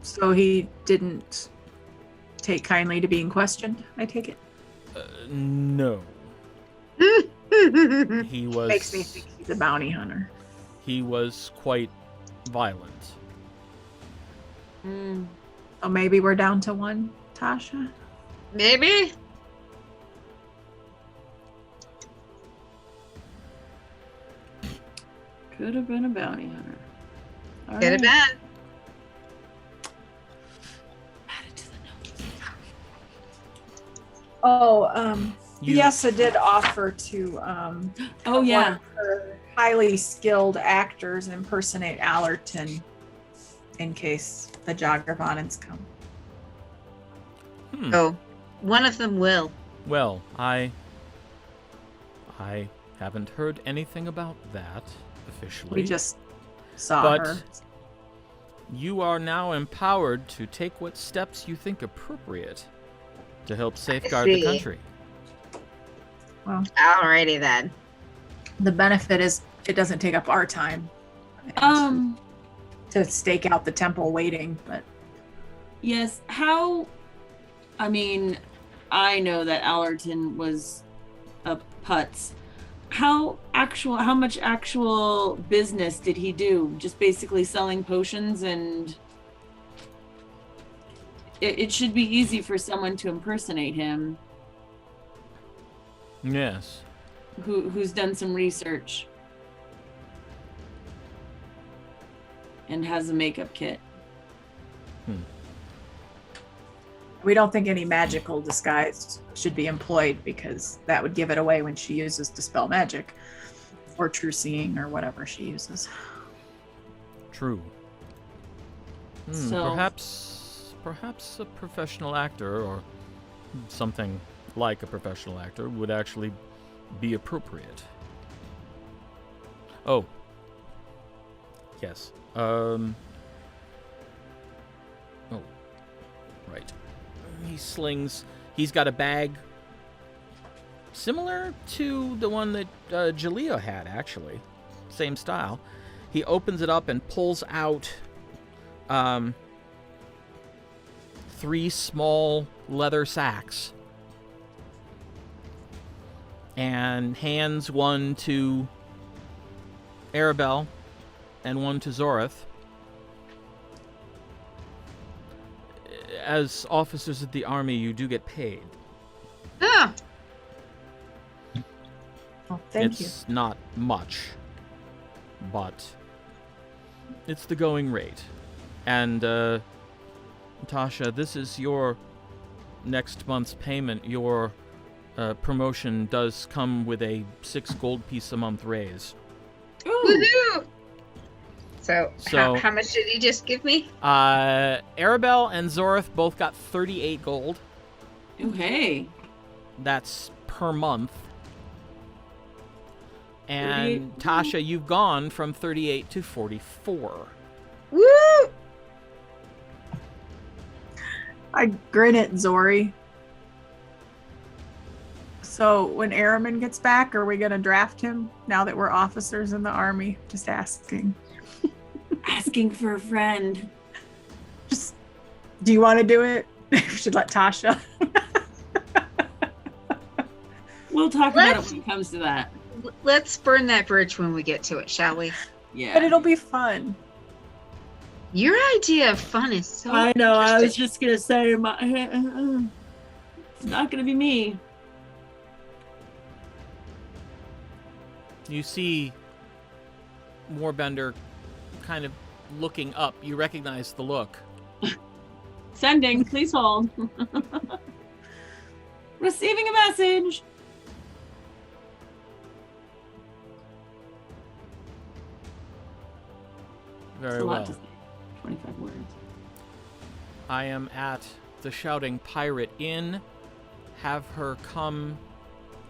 So he didn't take kindly to being questioned, I take it? No. He was Makes me think he's a bounty hunter. he was quite violent. So maybe we're down to 1, Tasha? Maybe. could have been a bounty hunter. All Could have right. been. Add it to the notes. Oh, You- Viessa did offer to Oh yeah. one of her highly skilled actors impersonate Allerton in case the Jagravanans come. Oh, one of them will. Well, I haven't heard anything about that officially. We just saw But- her. You are now empowered to take what steps you think appropriate to help safeguard the see. country. Well, Alrighty then. the benefit is it doesn't take up our time and to stake out the temple waiting, but Yes. How? I mean, I know that Allerton was a putz. How much actual business did he do? Just basically selling potions, and it should be easy for someone to impersonate him Yes. who's done some research and has a makeup kit. We don't think any magical disguise should be employed because that would give it away when she uses dispel magic or true seeing or whatever she uses. True. So- Perhaps a professional actor or something like a professional actor would actually be appropriate. Oh. Yes. Oh. Right. He's got a bag similar to the one that Jalea had, actually. Same style. He opens it up and pulls out 3 small leather sacks and hands one to Aribelle and one to Zorith. As officers of the army, you do get paid. Ah, Oh, thank you. It's not much, but it's the going rate. And, Tasha, this is your next month's payment. Your promotion does come with a 6 gold piece a month raise. Ooh. woohoo! So, So- how much did he just give me? Aribelle and Zorith both got 38 gold. Ooh, hey. That's per month. 38 And Tasha, you've gone from 38 to 44. Woo! I grin at Zori. So when Arimynn gets back, are we going to draft him now that we're officers in the army? Just asking. Asking for a friend. Just, do you want to do it? We should let Tasha. We'll talk about it Let's- when it comes to that. Let's burn that bridge when we get to it, shall we? Yeah. But it'll be fun. Your idea of fun is so I know. I was interesting. just gonna say, it's not gonna be me. You see Warbender kind of looking up. You recognize the look. Sending. Please hold. Receiving a message. Very It's a lot well. to say. 25 words. I am at the Shouting Pirate Inn. Have her come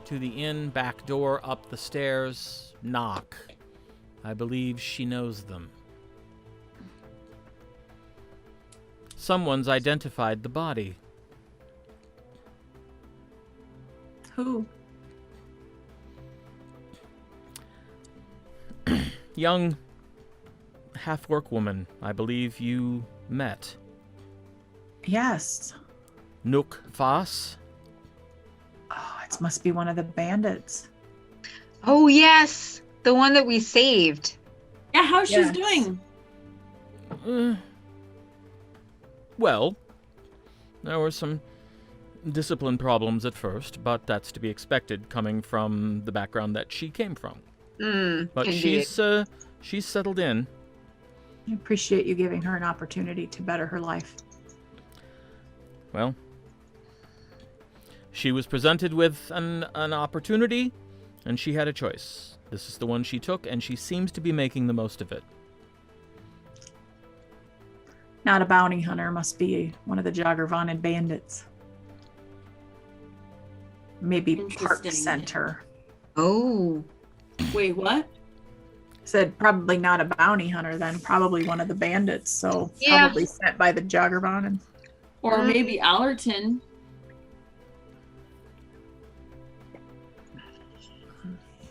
to the inn back door, up the stairs, knock. I believe she knows them. Someone's identified the body. Who? Young half-orc woman, I believe you met. Yes. Nook Voss. Oh, it must be one of the bandits. Oh yes, the one that we saved. Yeah, how's she's Yes. doing? Well, there were some discipline problems at first, but that's to be expected coming from the background that she came from. But Indeed. she's settled in. I appreciate you giving her an opportunity to better her life. Well, she was presented with an opportunity, and she had a choice. This is the one she took, and she seems to be making the most of it. Not a bounty hunter, must be one of the Jaggervanen bandits. Maybe park Interesting. center. Oh, Wait, what? Said probably not a bounty hunter then, probably one of the bandits. So Yeah. probably sent by the Jaggervanen. Or Mm. maybe Allerton.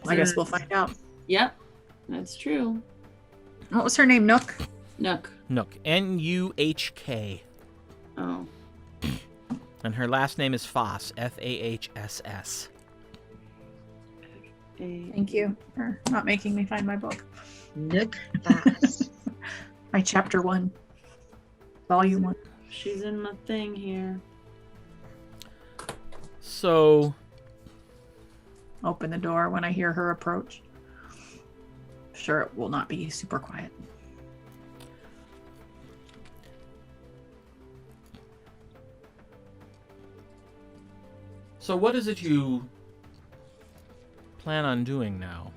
I guess we'll find out. Yep, that's true. What was her name? Nook? Nook. Nook. Nuhk. Oh. And her last name is Foss. Fahss. Thank you for not making me find my book. Nook Voss. My chapter 1. Volume 1. She's in my thing here. So, Open the door when I hear her approach. Sure, it will not be super quiet. So what is it you plan on doing now?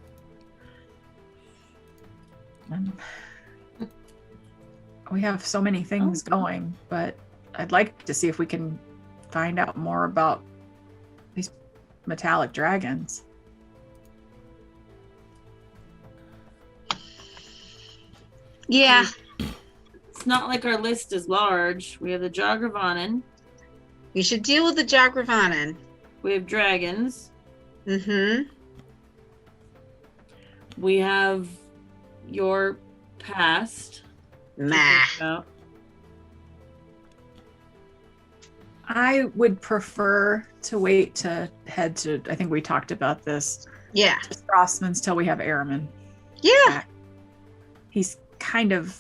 We have so many things going, but I'd like to see if we can find out more about these metallic dragons. Yeah. It's not like our list is large. We have the Jagravanen. We should deal with the Jagravanen. We have dragons. Mm-hmm. We have your past. to Nah. think about. I would prefer to wait to head to, I think we talked about this, Yeah. to Strassman's till we have Arimynn Yeah. back. He's kind of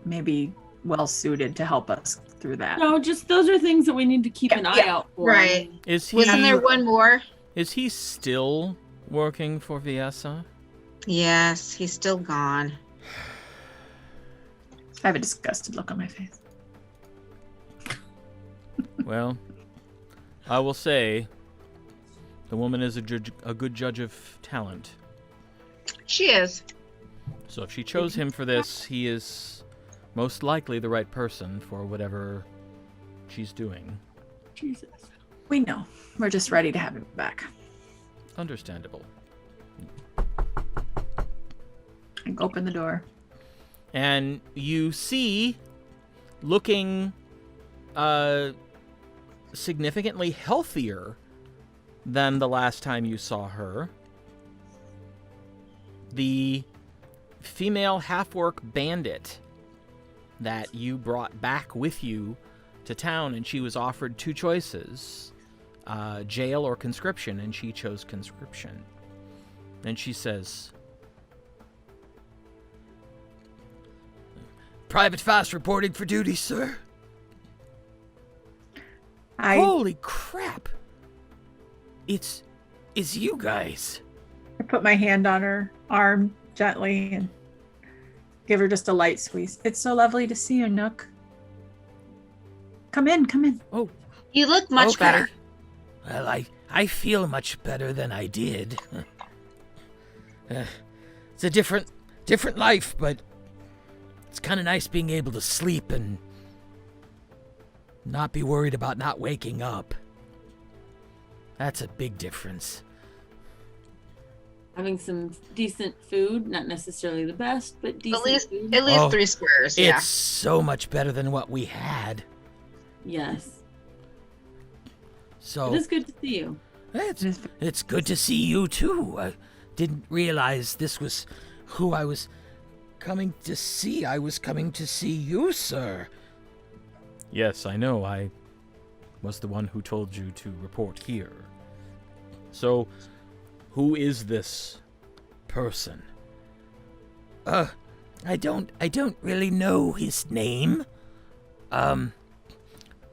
maybe well suited to help us through that. No, just those are things that we need to keep an eye Yeah, out for. right. Is he Wasn't there one more? is he still working for Viessa? Yes, he's still gone. I have a disgusted look on my face. Well, I will say the woman is a good judge of talent. She is. So if she chose him for this, he is most likely the right person for whatever she's doing. Jesus. We know. We're just ready to have him back. Understandable. I open the door. And you see, looking significantly healthier than the last time you saw her, the female half-orc bandit that you brought back with you to town, and she was offered two choices, jail or conscription, and she chose conscription. And she says, "Private Fast reporting for duty, sir." Holy crap! It's you guys. I put my hand on her arm gently and give her just a light squeeze. It's so lovely to see you, Nook. Come in, come in. Oh, You look much okay. better. Well, I feel much better than I did. It's a different life, but it's kind of nice being able to sleep and not be worried about not waking up. That's a big difference. Having some decent food, not necessarily the best, but decent food. At least Oh, 3 squares. Yeah. It's so much better than what we had. Yes. So It is good to see you. it's good to see you too. I didn't realize this was who I was coming to see. I was coming to see you, sir. Yes, I know. I was the one who told you to report here. So, who is this person? I don't really know his name.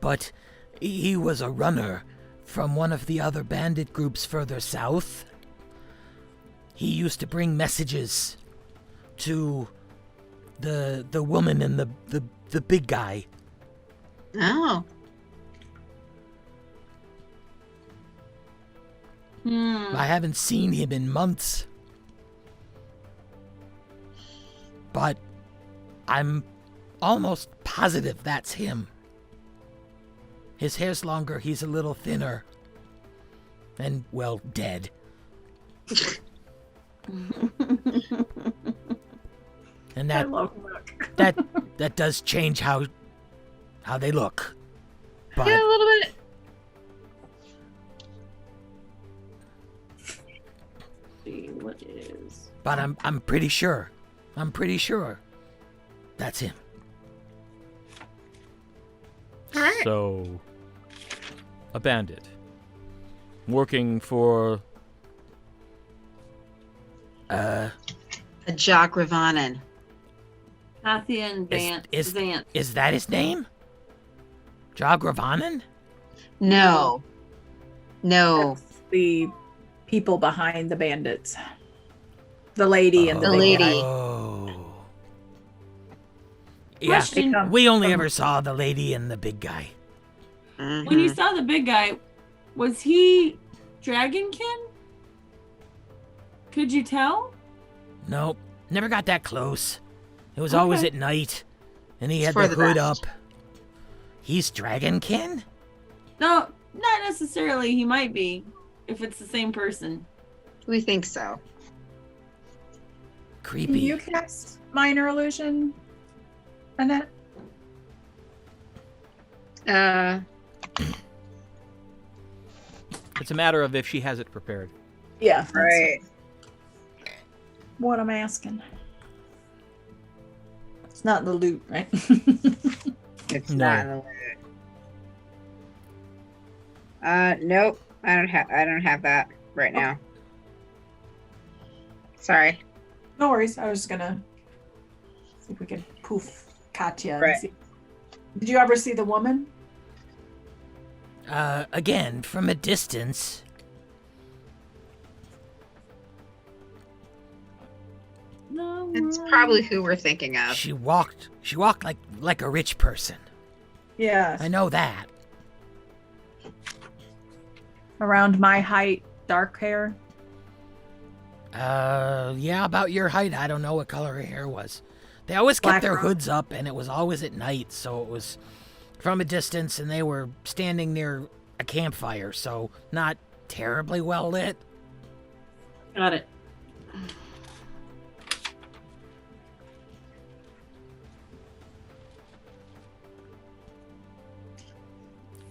But he was a runner from one of the other bandit groups further south. He used to bring messages to the woman and the big guy. Oh. I haven't seen him in months. But I'm almost positive that's him. His hair's longer, he's a little thinner. And, well, dead. And I that love Nook. that does change how they look. But Yeah, a little bit. See what is. but I'm pretty sure. I'm pretty sure that's him. All right. So, a bandit working for A Jagravanen. Pathian Vance. is that his name? Jagravanen? No. No. That's the people behind the bandits. The lady and the The big lady. guy. Oh. Yeah, Question. come we only from- ever saw the lady and the big guy. When you saw the big guy, Was he dragonkin? Could you tell? Nope, never got that close. It was always Okay. at night, and he had For the the hood best. up. He's dragonkin? No, not necessarily. He might be, if it's the same person. We think so. Creepy. Can you cast minor illusion, Annette? It's a matter of if she has it prepared. Yeah. that's Right. what I'm asking. It's not the loot, right? It's No. not in the loot. Nope. I don't have that right now. Sorry. No worries. I was just gonna see if we could poof Katya. And Right. see. Did you ever see the woman? Again, from a distance. No. It's probably who we're thinking of. She walked like a rich person. Yeah. I know that. Around my height, dark hair. Yeah, about your height. I don't know what color her hair was. They always kept Black their rock. hoods up, and it was always at night, so it was from a distance, and they were standing near a campfire, so not terribly well lit. Got it.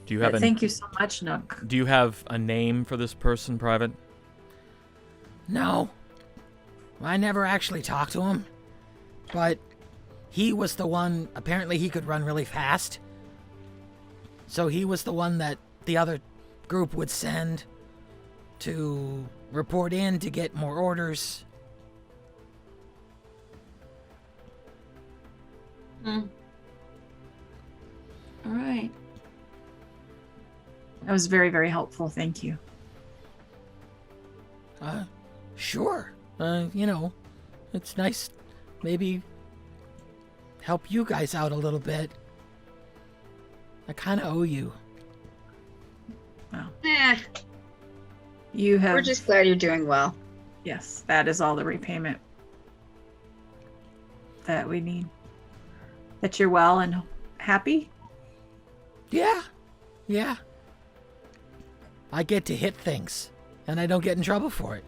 Do you have Thank you so much, Nook. Do you have a name for this person, Private? No. I never actually talked to him. But he was the one, apparently he could run really fast. So he was the one that the other group would send to report in to get more orders. All right. That was very, very helpful. Thank you. Sure. It's nice. Maybe help you guys out a little bit. I kind of owe you. Eh, You have. we're just glad you're doing well. Yes, that is all the repayment that we need. That you're well and happy. Yeah. Yeah. I get to hit things, and I don't get in trouble for it.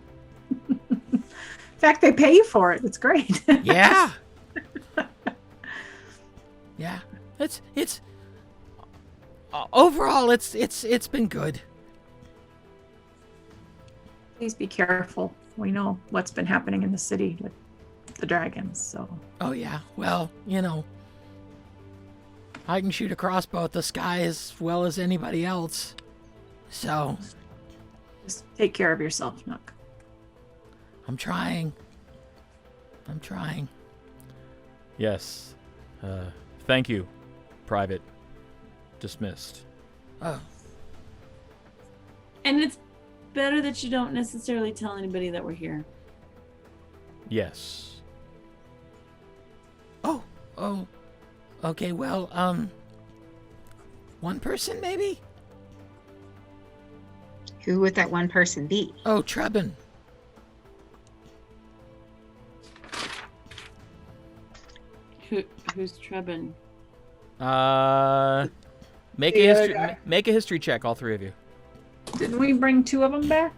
In fact, they pay you for it. It's great. Yeah. Yeah. It's overall it's been good. Please be careful. We know what's been happening in the city with the dragons, so Oh yeah. Well, I can shoot a crossbow at the sky as well as anybody else. So, just take care of yourself, Nook. I'm trying. Yes. Thank you, Private. Dismissed. Oh, And it's better that you don't necessarily tell anybody that we're here. Yes. oh. Okay, well, one person maybe? Who would that one person be? Oh, Trebin. Who's Trebin? Make The a other history guy. make a history check, all three of you. Didn't we bring two of them back?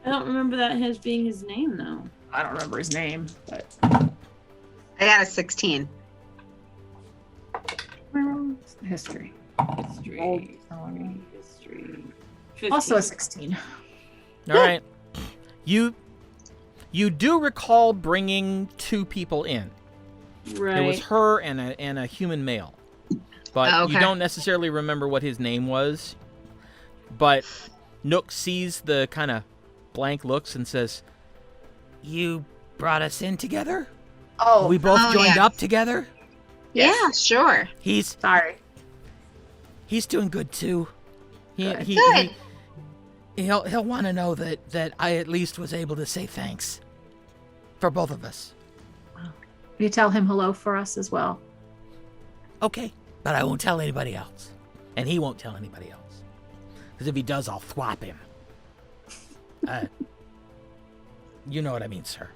I don't remember that as being his name though. I don't remember his name, but I got a 16. history. History. Old History. Also a 15. 16. All right. You do recall bringing two people in. Right. It was her and a human male. But Oh, you okay. don't necessarily remember what his name was. But Nook sees the kind of blank looks and says, "You brought us in together? Oh, We both Oh, joined yeah. up together?" Yes. Yeah, sure. He's sorry. doing good too. Good. Good. He'll want to know that I at least was able to say thanks for both of us. You tell him hello for us as well. Okay, but I won't tell anybody else, and he won't tell anybody else. Because if he does, I'll thwap him. You know what I mean, sir.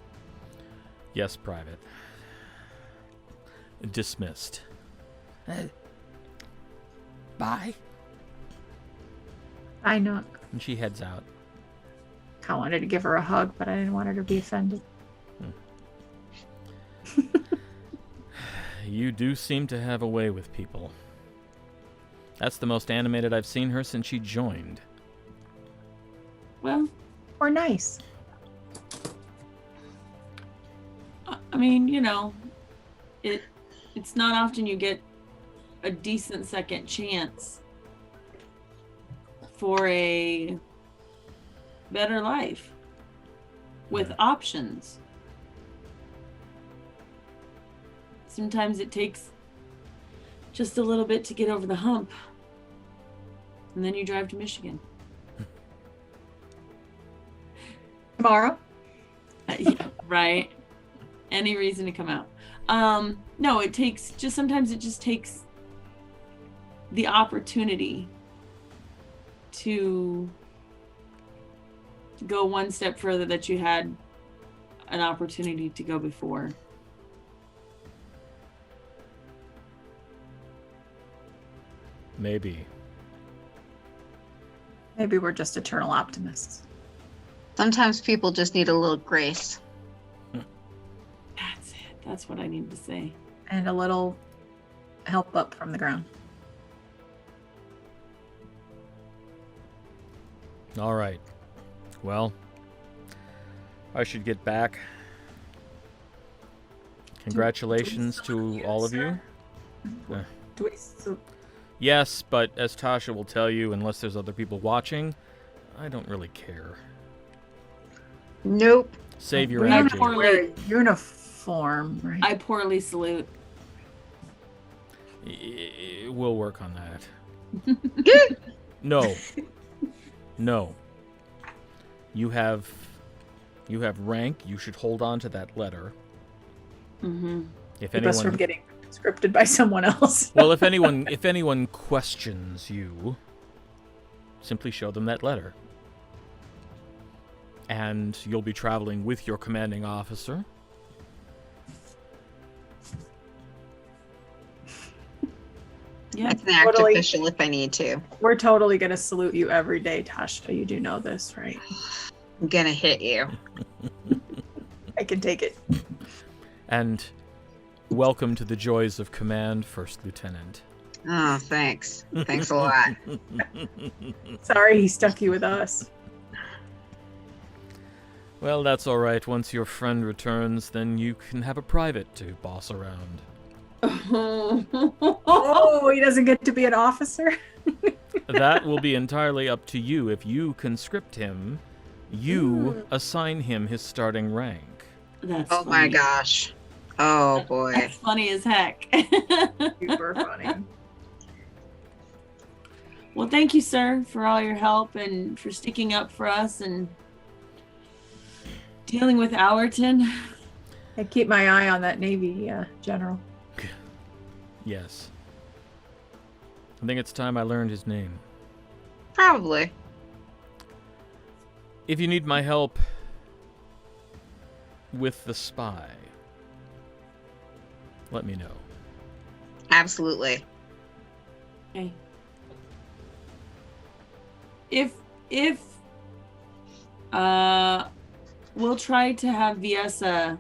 Yes, Private. Dismissed. Bye. I know. And she heads out. I wanted to give her a hug, but I didn't want her to be offended. You do seem to have a way with people. That's the most animated I've seen her since she joined. Well, Or nice. I mean, you know, it's not often you get a decent second chance for a better life with options. Sometimes it takes just a little bit to get over the hump, and then you drive to Michigan. Tomorrow? Yeah, right. Any reason to come out. No, it takes sometimes it just takes the opportunity to go one step further that you had an opportunity to go before. Maybe. Maybe we're just eternal optimists. Sometimes people just need a little grace. That's it. That's what I need to say. And a little help up from the ground. All right. Well, I should get back. Congratulations to all of you. Do we so Yes, but as Tasha will tell you, unless there's other people watching, I don't really care. Nope. Save your We don't energy. wear- wear a uniform, right? I poorly salute. We'll work on that. No. No. You have rank. You should hold on to that letter. Mm-hmm. If Keep us from anyone, getting scripted by someone else. well, if anyone questions you, simply show them that letter. And you'll be traveling with your commanding officer. Yeah. I can act Totally. official if I need to. We're totally gonna salute you every day, Tasha. You do know this, right? I'm gonna hit you. I can take it. And welcome to the joys of command, First Lieutenant. Oh, thanks. Thanks a lot. Sorry he stuck you with us. Well, that's all right. Once your friend returns, then you can have a private to boss around. Oh, he doesn't get to be an officer? That will be entirely up to you. If you conscript him, you assign him his starting rank. That's Oh my funny. gosh. Oh boy. That's funny as heck. Super funny. Well, thank you, sir, for all your help and for sticking up for us and dealing with Allerton. I keep my eye on that Navy general. Yes. I think it's time I learned his name. Probably. If you need my help with the spy, let me know. Absolutely. Okay. If we'll try to have Viessa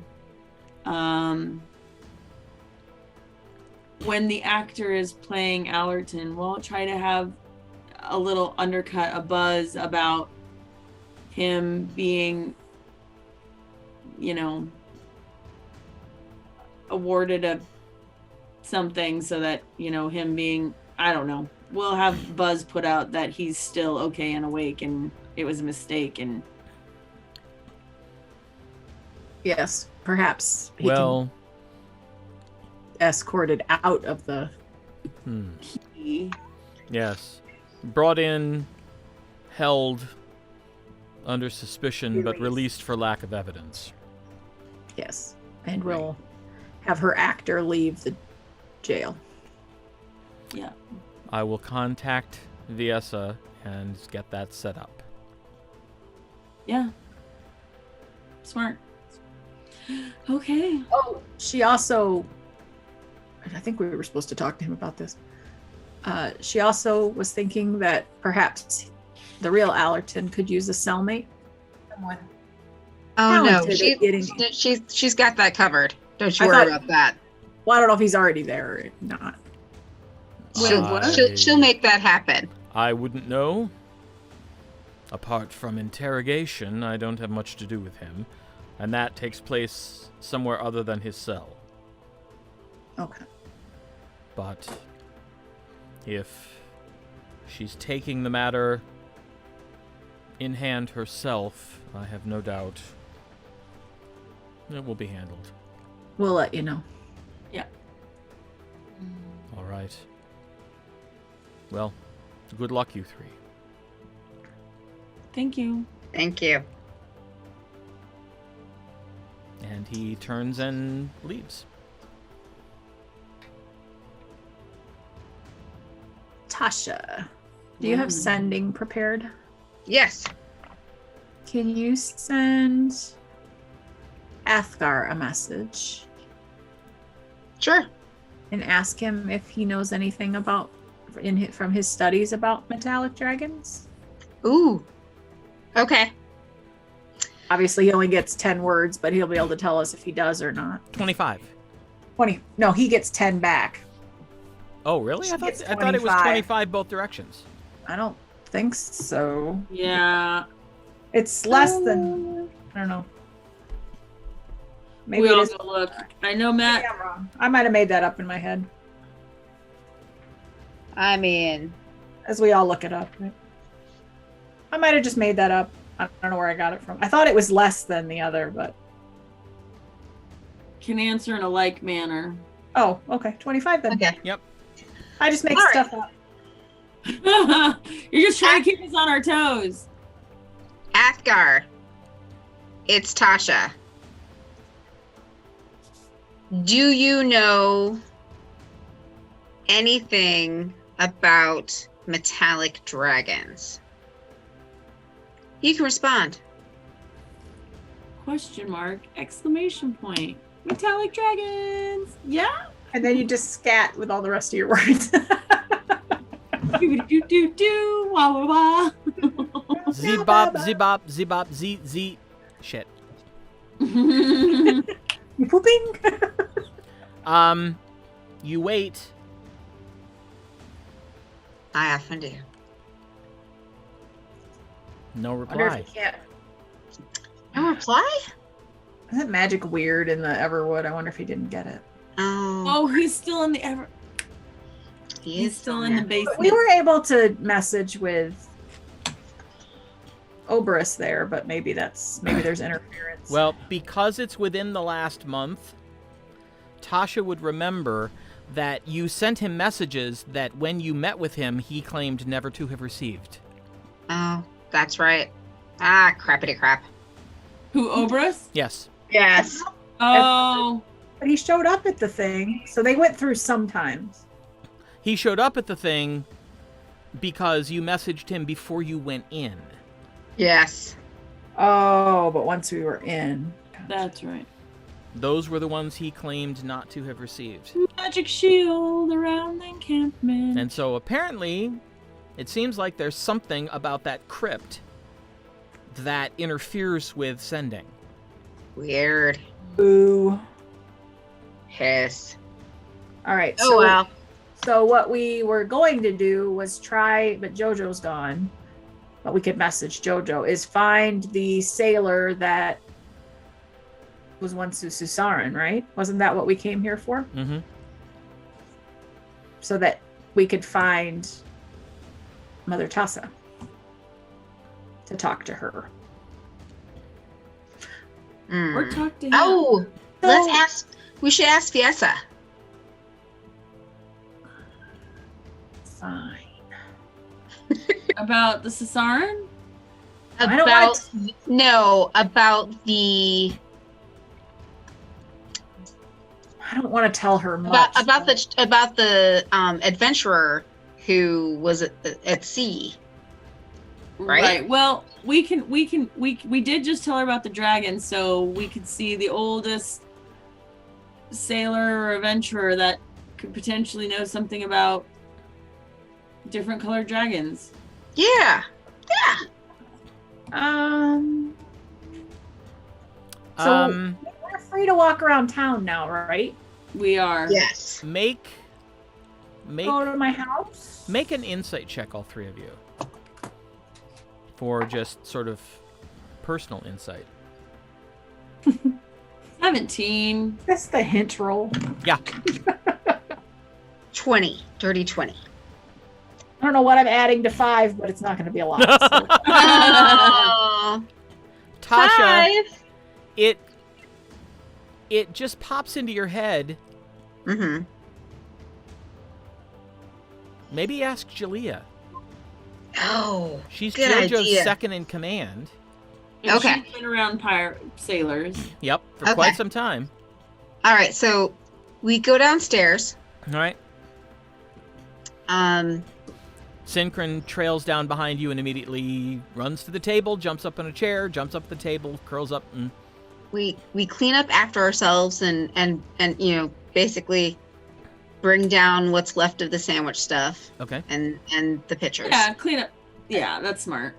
when the actor is playing Allerton, we'll try to have a little undercut, a buzz about him being, you know, awarded a something so that, you know, him being, I don't know, we'll have buzz put out that he's still okay and awake and it was a mistake. And Yes, perhaps he Well, can escorted out of the. he, yes. Brought in, held under suspicion, but released for lack of evidence. Yes, and we'll have her actor leave the jail. yeah. I will contact Viessa and get that set up. Yeah. Smart. Okay. Oh, she also. I think we were supposed to talk to him about this. She also was thinking that perhaps the real Allerton could use a cellmate. Someone. Oh no, talented at she's got that covered. Don't you I worry thought- about that. Well, I don't know if he's already there or not. She'll make that happen. I wouldn't know. Apart from interrogation, I don't have much to do with him, and that takes place somewhere other than his cell. Okay. But if she's taking the matter in hand herself, I have no doubt it will be handled. We'll let you know. All right. Well, good luck, you three. Thank you. Thank you. And he turns and leaves. Tasha, do you have sending prepared? Yes. Can you send Athgar a message Sure. and ask him if he knows anything about from his studies about metallic dragons? Ooh. Okay. Obviously, he only gets 10 words, but he'll be able to tell us if he does or not. 25. 20. No, he gets 10 back. Oh, really? She I gets thought it was 25. 25 both directions. I don't think so. Yeah. It's less than, I don't know. Maybe We it all is. go look. I know Maybe Matt. I'm wrong. I might have made that up in my head I mean, as we all look it up. Right? I might have just made that up. I don't know where I got it from. I thought it was less than the other, but Can answer in a like manner. oh, okay, 25 then. okay. Yep. I just make All right. stuff up. You're just trying to keep us on our toes. Athgar. It's Tasha. Do you know anything about metallic dragons? You can respond. Question mark, exclamation point. Metallic dragons. Yeah? And then you just scat with all the rest of your words. Do wah wah wah. Zebop, zebop, zebop, z. Shit. You pooping? You wait. I often do. No Wonder if reply. you can't. No reply? Isn't magic weird in the Everwood? I wonder if he didn't get it. Oh, Oh, he's still in the he he's is still in the there. basement. We were able to message with Oberus there, but maybe there's interference. Well, because it's within the last month, Tasha would remember that you sent him messages that when you met with him, he claimed never to have received. Oh, that's right. Ah, crappity crap. Who, Oberus? Yes. Yes. Oh. But he showed up at the thing, so they went through sometimes. He showed up at the thing because you messaged him before you went in. Yes. Oh, but once we were in. That's right. Those were the ones he claimed not to have received. Magic shield around the encampment. And so apparently, it seems like there's something about that crypt that interferes with sending. Weird. Boo. Piss. All right. Oh, so, well. So what we were going to do was try, but Jojo's gone. But we could message Jojo, is find the sailor that was once a Cesaren, right? Wasn't that what we came here for? Mm-hmm. So that we could find Mother Tasha to talk to her. Or talk to him. Oh, let's ask. We should ask Viessa. Fine. About the Cesaren? I don't About want no, about the I don't want to tell her much. about the adventurer who was at sea. Right? Well, we did just tell her about the dragon, so we could see the oldest sailor or adventurer that could potentially know something about different colored dragons. Yeah. So we're free to walk around town now, right? We are. Yes. Make Go to my house. make an insight check, all three of you, for just sort of personal insight. 17. That's the hint roll. Yeah. 20. Dirty 20. I don't know what I'm adding to 5, but it's not going to be a lot. So. Oh, Tasha, 5. it just pops into your head. Mm-hmm. Maybe ask Jalea. Oh, She's good Jojo's idea. second in command. And Okay. She's been around pirate sailors. Yep, for Okay. quite some time. All right, so we go downstairs. All right. Synchron trails down behind you and immediately runs to the table, jumps up on a chair, jumps up the table, curls up, and we clean up after ourselves and you know, basically bring down what's left of the sandwich stuff okay. and the pitchers. Yeah, clean up. Yeah, that's smart.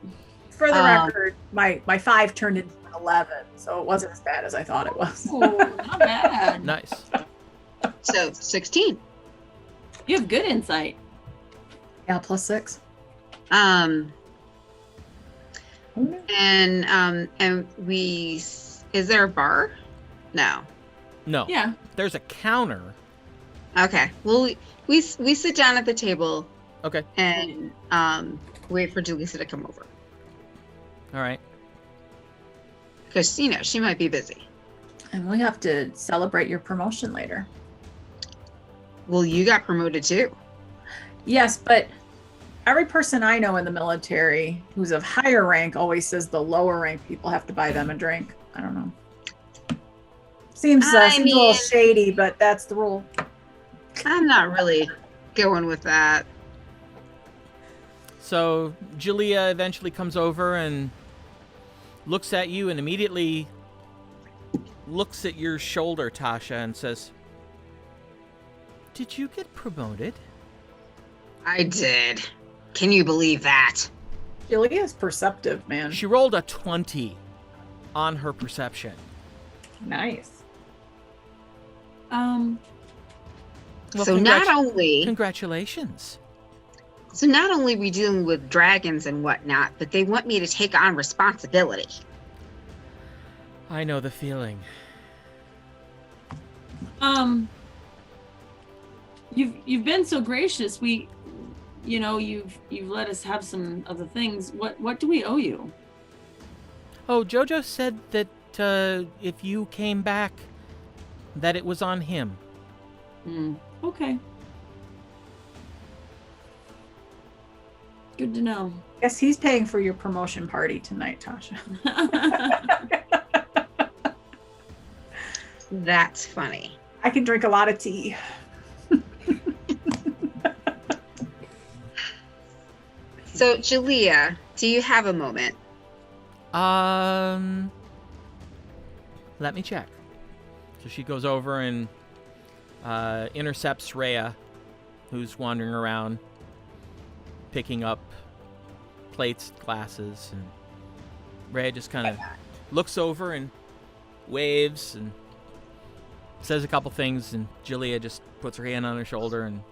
For the record, my 5 turned into an 11, so it wasn't as bad as I thought it was. Oh, not bad. Nice. So 16. You have good insight. Yeah, plus 6. And we is there a bar? No. No. Yeah. There's a counter. Okay. Well, we sit down at the table Okay. and wait for Julissa to come over All right. because you know she might be busy. And we have to celebrate your promotion later. Well, you got promoted too. Yes, but every person I know in the military who's of higher rank always says the lower rank people have to buy them a drink. I don't know. Seems a little shady, but that's the rule. I'm not really going with that. So Jalea eventually comes over and looks at you and immediately looks at your shoulder, Tasha, and says, "Did you get promoted?" I did. Can you believe that? Julia's perceptive, man. She rolled a 20 on her perception. Nice. Well, So not only Congratulations. we dealing with dragons and whatnot, but they want me to take on responsibility. I know the feeling. You've been so gracious. You've let us have some of the things. What do we owe you? Oh, Jojo said that if you came back, that it was on him. Okay. Good to know. Guess he's paying for your promotion party tonight, Tasha. That's funny. I can drink a lot of tea. So, Jalea, do you have a moment? Let me check. So she goes over and intercepts Rhea, who's wandering around, picking up plates, glasses, and Rhea just kind of looks over and waves and says a couple things, and Jalea just puts her hand on her shoulder and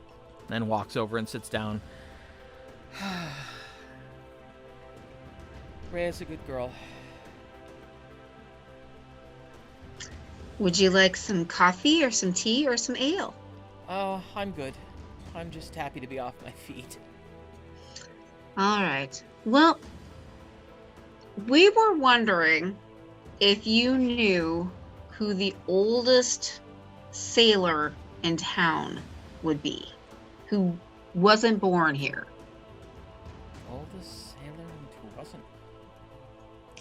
then walks over and sits down. Rhea's a good girl. Would you like some coffee or some tea or some ale? Oh, I'm good. I'm just happy to be off my feet. All right. Well, we were wondering if you knew who the oldest sailor in town would be, who wasn't born here. Oldest sailor who wasn't.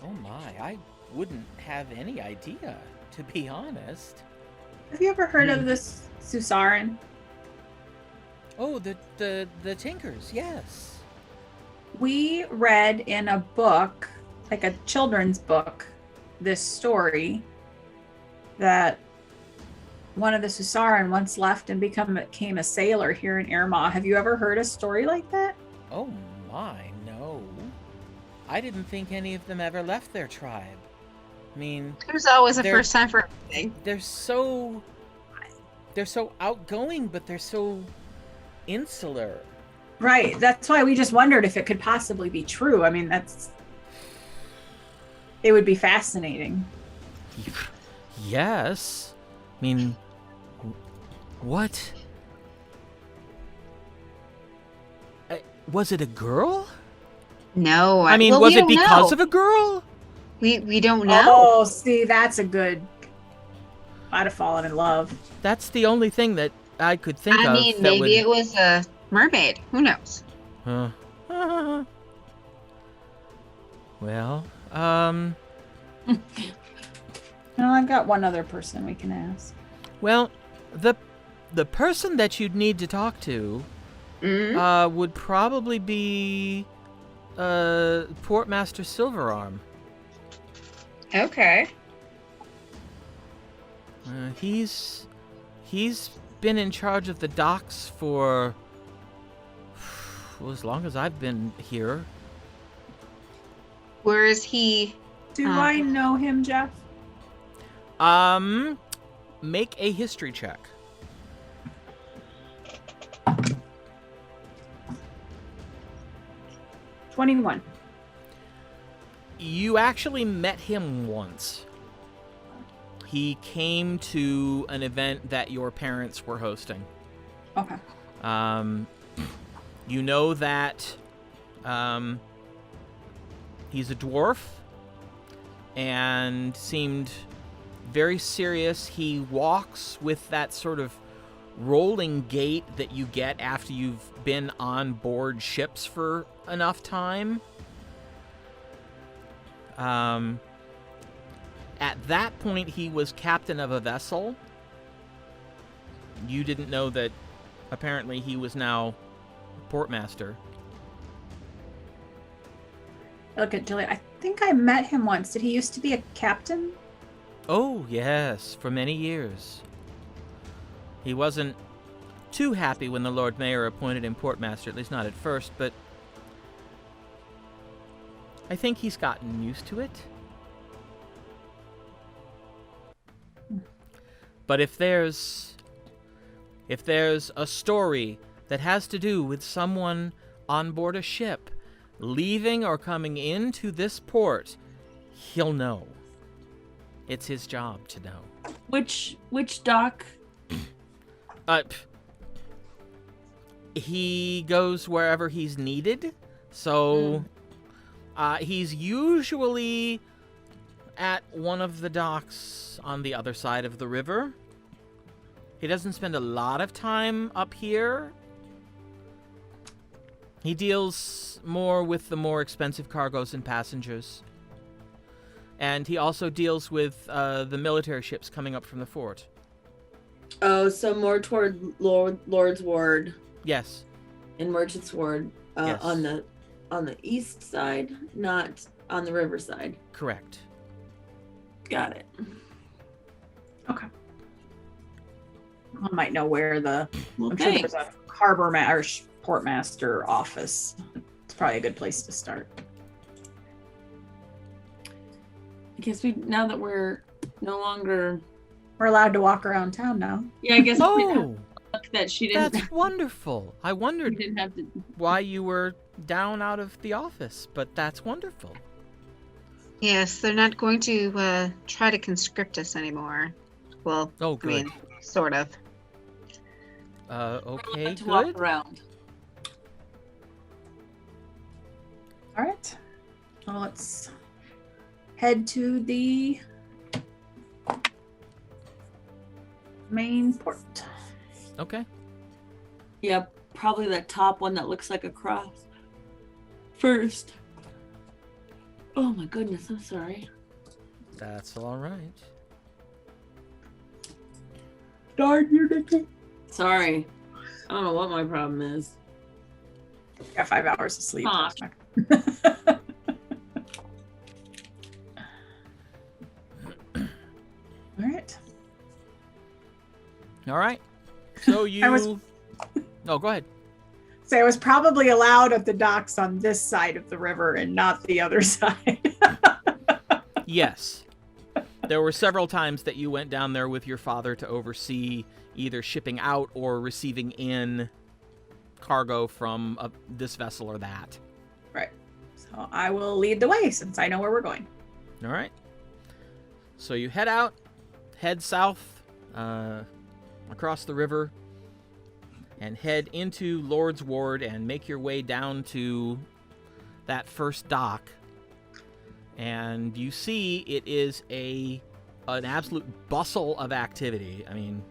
Oh my, I wouldn't have any idea, to be honest. Have you ever heard of this Cesaren? Oh, the Tinkers, yes. We read in a book, like a children's book, this story that one of the Cesaren once left and became a sailor here in Irma. Have you ever heard a story like that? Oh my, no. I didn't think any of them ever left their tribe. I mean, There's always a They're- first time for everything. they're so outgoing, but they're so insular. Right. That's why we just wondered if it could possibly be true. I mean, it would be fascinating. Yes. I mean, what? Was it a girl? No, I mean, well, was we it don't because know. of a girl? We don't know. Oh, see, that's a good. I'd have fallen in love. That's the only thing that I could think I of. mean, that maybe would... it was a mermaid. Who knows? Well, No, I've got one other person we can ask. well, the person that you'd need to talk to Mm-hmm. would probably be Portmaster Silverarm. Okay. He's been in charge of the docks for well, as long as I've been here. Where is he? Do I know him, Jeff? Make a history check. 21. You actually met him once. He came to an event that your parents were hosting. Okay. You know that he's a dwarf and seemed very serious. He walks with that sort of rolling gait that you get after you've been on board ships for enough time. At that point, he was captain of a vessel. You didn't know that apparently he was now Portmaster. Look at Julia. I think I met him once. Did he used to be a captain? Oh, yes, for many years. He wasn't too happy when the Lord Mayor appointed him Portmaster, at least not at first, but I think he's gotten used to it. But if there's a story that has to do with someone on board a ship leaving or coming into this port, he'll know. It's his job to know. Which dock? He goes wherever he's needed. So he's usually at one of the docks on the other side of the river. He doesn't spend a lot of time up here. He deals more with the more expensive cargoes and passengers. And he also deals with the military ships coming up from the fort. Oh, so more toward Lord's Ward Yes. and Merchant's Ward Yes. on the east side, not on the river side. Correct. Got it. Okay. I might know where the Well, I'm sure thanks. there's a harbor or portmaster office. It's probably a good place to start. I guess now that we're no longer. We're allowed to walk around town now. Yeah, I guess we didn't have Oh, to look that she didn't. that's wonderful. I We wondered didn't have to. why you were down out of the office, but that's wonderful. Yes, they're not going to try to conscript us anymore. Well, Oh, I good. mean, sort of. We're Okay, allowed to walk good. around. All right. Well, let's head to the main port. Okay. Yeah, probably that top one that looks like a cross. First. Oh my goodness, I'm sorry. That's all right. Darn you, Nikki. Sorry. I don't know what my problem is. Got 5 hours of sleep. Aw. All right. All right. So you. I was- No, go ahead. So I was probably allowed at the docks on this side of the river and not the other side. Yes. There were several times that you went down there with your father to oversee either shipping out or receiving in cargo from this vessel or that. Right. So I will lead the way since I know where we're going. All right. So you head out, head south across the river, and head into Lord's Ward and make your way down to that first dock. And you see it is an absolute bustle of activity. I mean,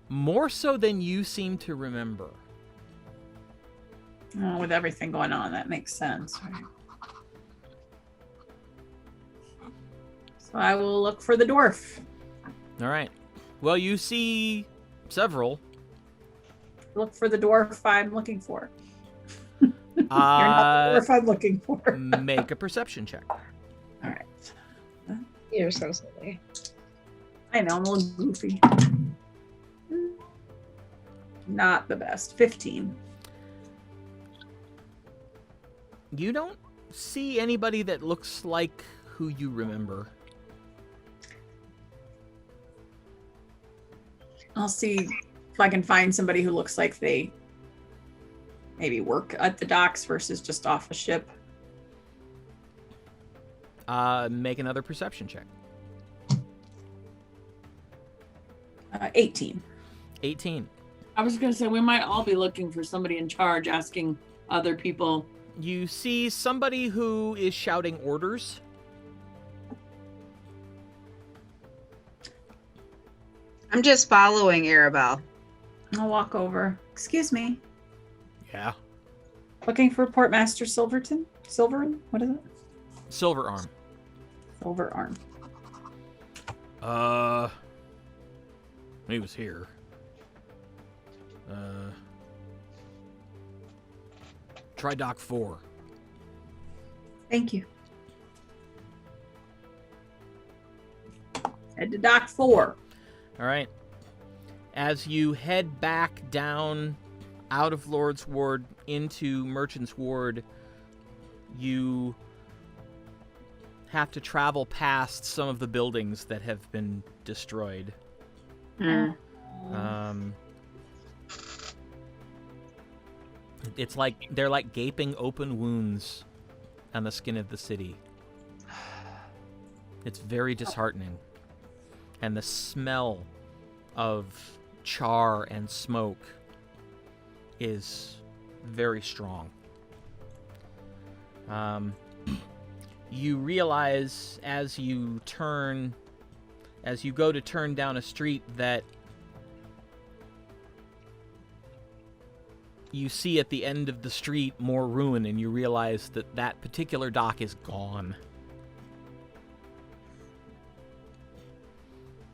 more so than you seem to remember. Oh, with everything going on, that makes sense. Right? So I will look for the dwarf. All right. Well, you see several. Look for the dwarf I'm looking for. You're not the dwarf I'm looking for. Make a perception check. All right. You're so silly. I know, I'm a little goofy. Not the best. 15. You don't see anybody that looks like who you remember. I'll see if I can find somebody who looks like they maybe work at the docks versus just off a ship. Make another perception check. 18. 18. I was gonna say we might all be looking for somebody in charge, asking other people. You see somebody who is shouting orders. I'm just following Aribelle. I'll walk over. Excuse me. Yeah. Looking for Portmaster Silverton? Silverin? What is it? Silver Arm. Silver Arm. He was here. Try Dock 4. Thank you. Head to Dock 4. All right. As you head back down out of Lord's Ward into Merchant's Ward, you have to travel past some of the buildings that have been destroyed. It's like they're like gaping open wounds on the skin of the city. It's very disheartening. And the smell of char and smoke is very strong. You realize as you go to turn down a street that you see at the end of the street more ruin, and you realize that that particular dock is gone.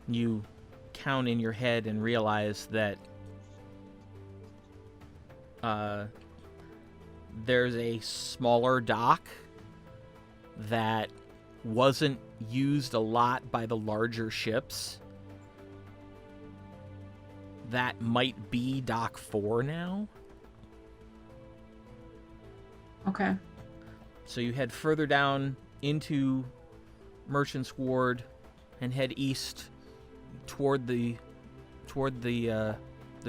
You count in your head and realize that there's a smaller dock that wasn't used a lot by the larger ships. That might be Dock 4 now. Okay. So you head further down into Merchant's Ward and head east toward the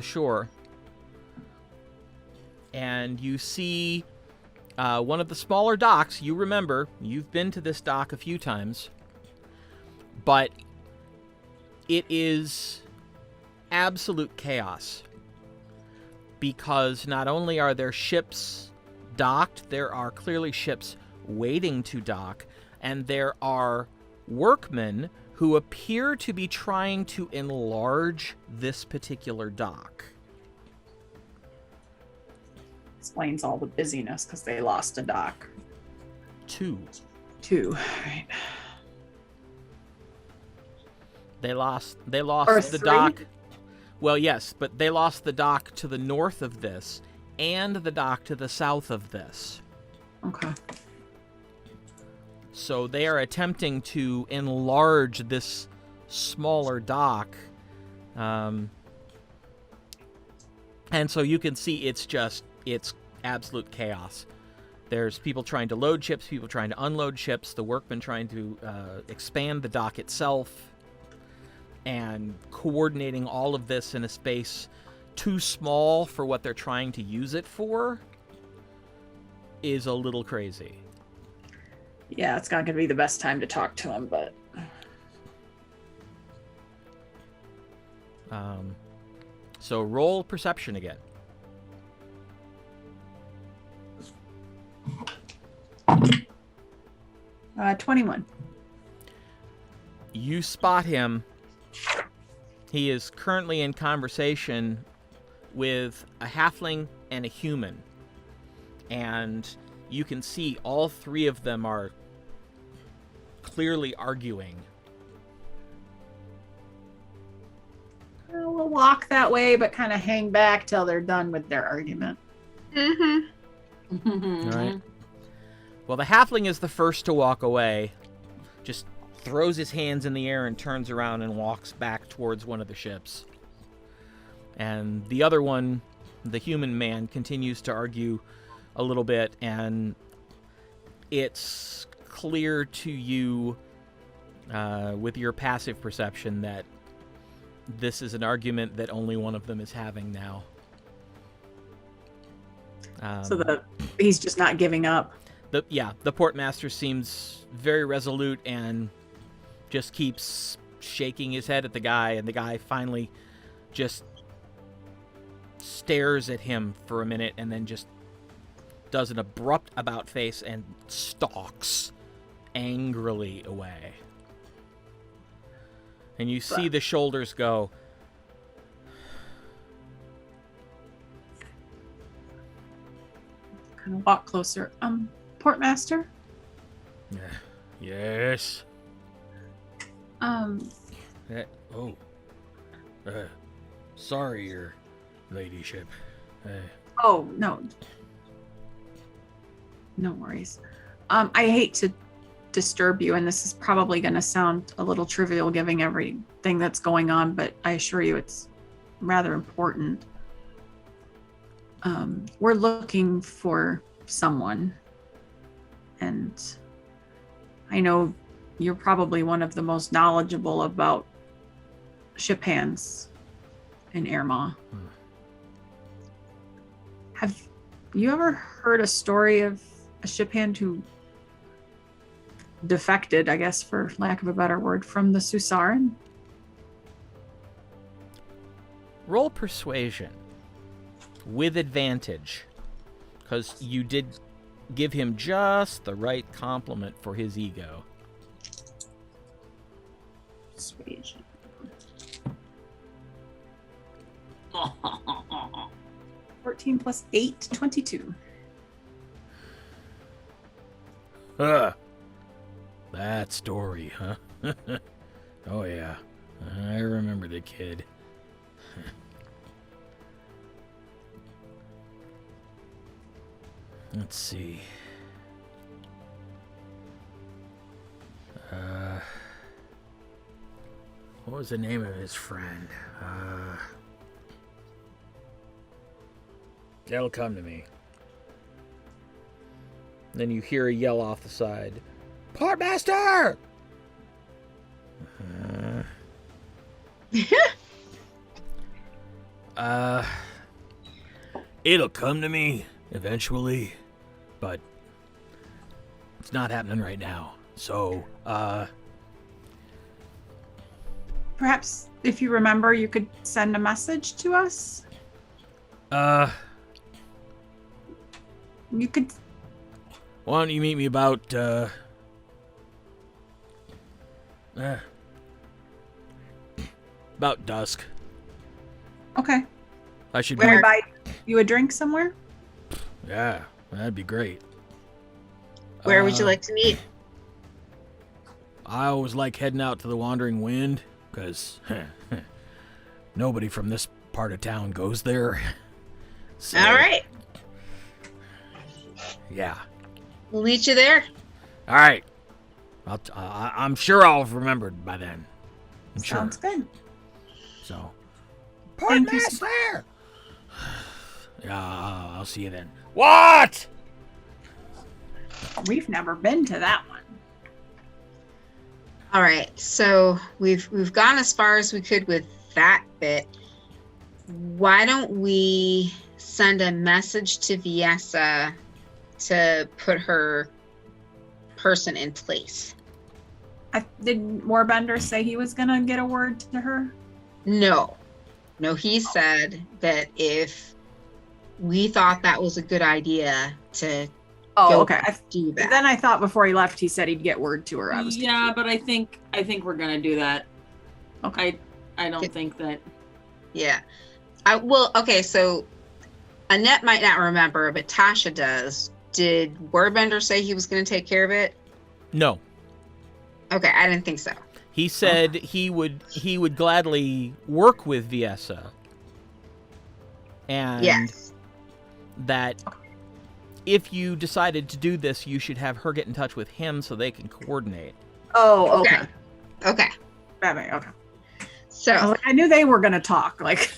shore. And you see one of the smaller docks. You remember, you've been to this dock a few times, but it is absolute chaos because not only are there ships docked, there are clearly ships waiting to dock, and there are workmen who appear to be trying to enlarge this particular dock. Explains all the busyness because they lost a dock. 2. Right. They lost Or the 3? dock. Well, yes, but they lost the dock to the north of this and the dock to the south of this. Okay. So they are attempting to enlarge this smaller dock. And so you can see it's absolute chaos. There's people trying to load ships, people trying to unload ships, the workmen trying to expand the dock itself, and coordinating all of this in a space too small for what they're trying to use it for is a little crazy. Yeah, it's not going to be the best time to talk to him, but... So roll perception again. 21. You spot him. He is currently in conversation with a halfling and a human. And you can see all three of them are clearly arguing. We'll walk that way, but kind of hang back till they're done with their argument. Mm-hmm. All right. Well, the halfling is the first to walk away. Just throws his hands in the air and turns around and walks back towards one of the ships. And the other one, the human man, continues to argue a little bit, and it's clear to you with your passive perception that this is an argument that only one of them is having now. So he's just not giving up. The Portmaster seems very resolute and just keeps shaking his head at the guy, and the guy finally just stares at him for a minute and then just does an abrupt about face and stalks angrily away. And you see the shoulders go. Kind of walk closer. Portmaster? Yes. Sorry, your ladyship. Oh, no. No worries. I hate to disturb you, and this is probably going to sound a little trivial given everything that's going on, but I assure you it's rather important. We're looking for someone, and I know you're probably one of the most knowledgeable about ship hands in Airmaw. Have you ever heard a story of a ship hand who defected, I guess for lack of a better word, from the Cesaren? Roll persuasion with advantage, because you did give him just the right compliment for his ego. Persuasion. 14 plus 8, 22. That story, huh? Oh, yeah. I remember the kid. Let's see. What was the name of his friend? That'll come to me. Then you hear a yell off the side. Portmaster! It'll come to me eventually, but it's not happening right now. So, Perhaps, if you remember, you could send a message to us? You could... Why don't you meet me about, about dusk? Okay. I should Can we buy you a drink somewhere? Yeah, that'd be great. Where would you like to meet? I always like heading out to the Wandering Wind, because nobody from this part of town goes there. So, All right. Yeah. We'll meet you there. All right. I'm sure I'll have remembered by then. I'm sure. Sounds good. So. Thank you. Portmaster! Yeah, I'll see you then. What? We've never been to that one. All right, so we've gone as far as we could with that bit. Why don't we send a message to Viessa to put her person in place? Did Warbender say he was gonna get a word to her? No, he said that if we thought that was a good idea to Oh, go okay. do that. Then I thought before he left, he said he'd get word to her. Yeah, but I think we're gonna do that. Okay. I don't think that. Yeah. Okay, so Annette might not remember, but Tasha does. Did Warbender say he was going to take care of it? No. Okay, I didn't think so. He said he would gladly work with Viessa. And Yes. that if you decided to do this, you should have her get in touch with him so they can coordinate. Oh, okay. Okay. Okay. So I knew they were gonna talk. Like,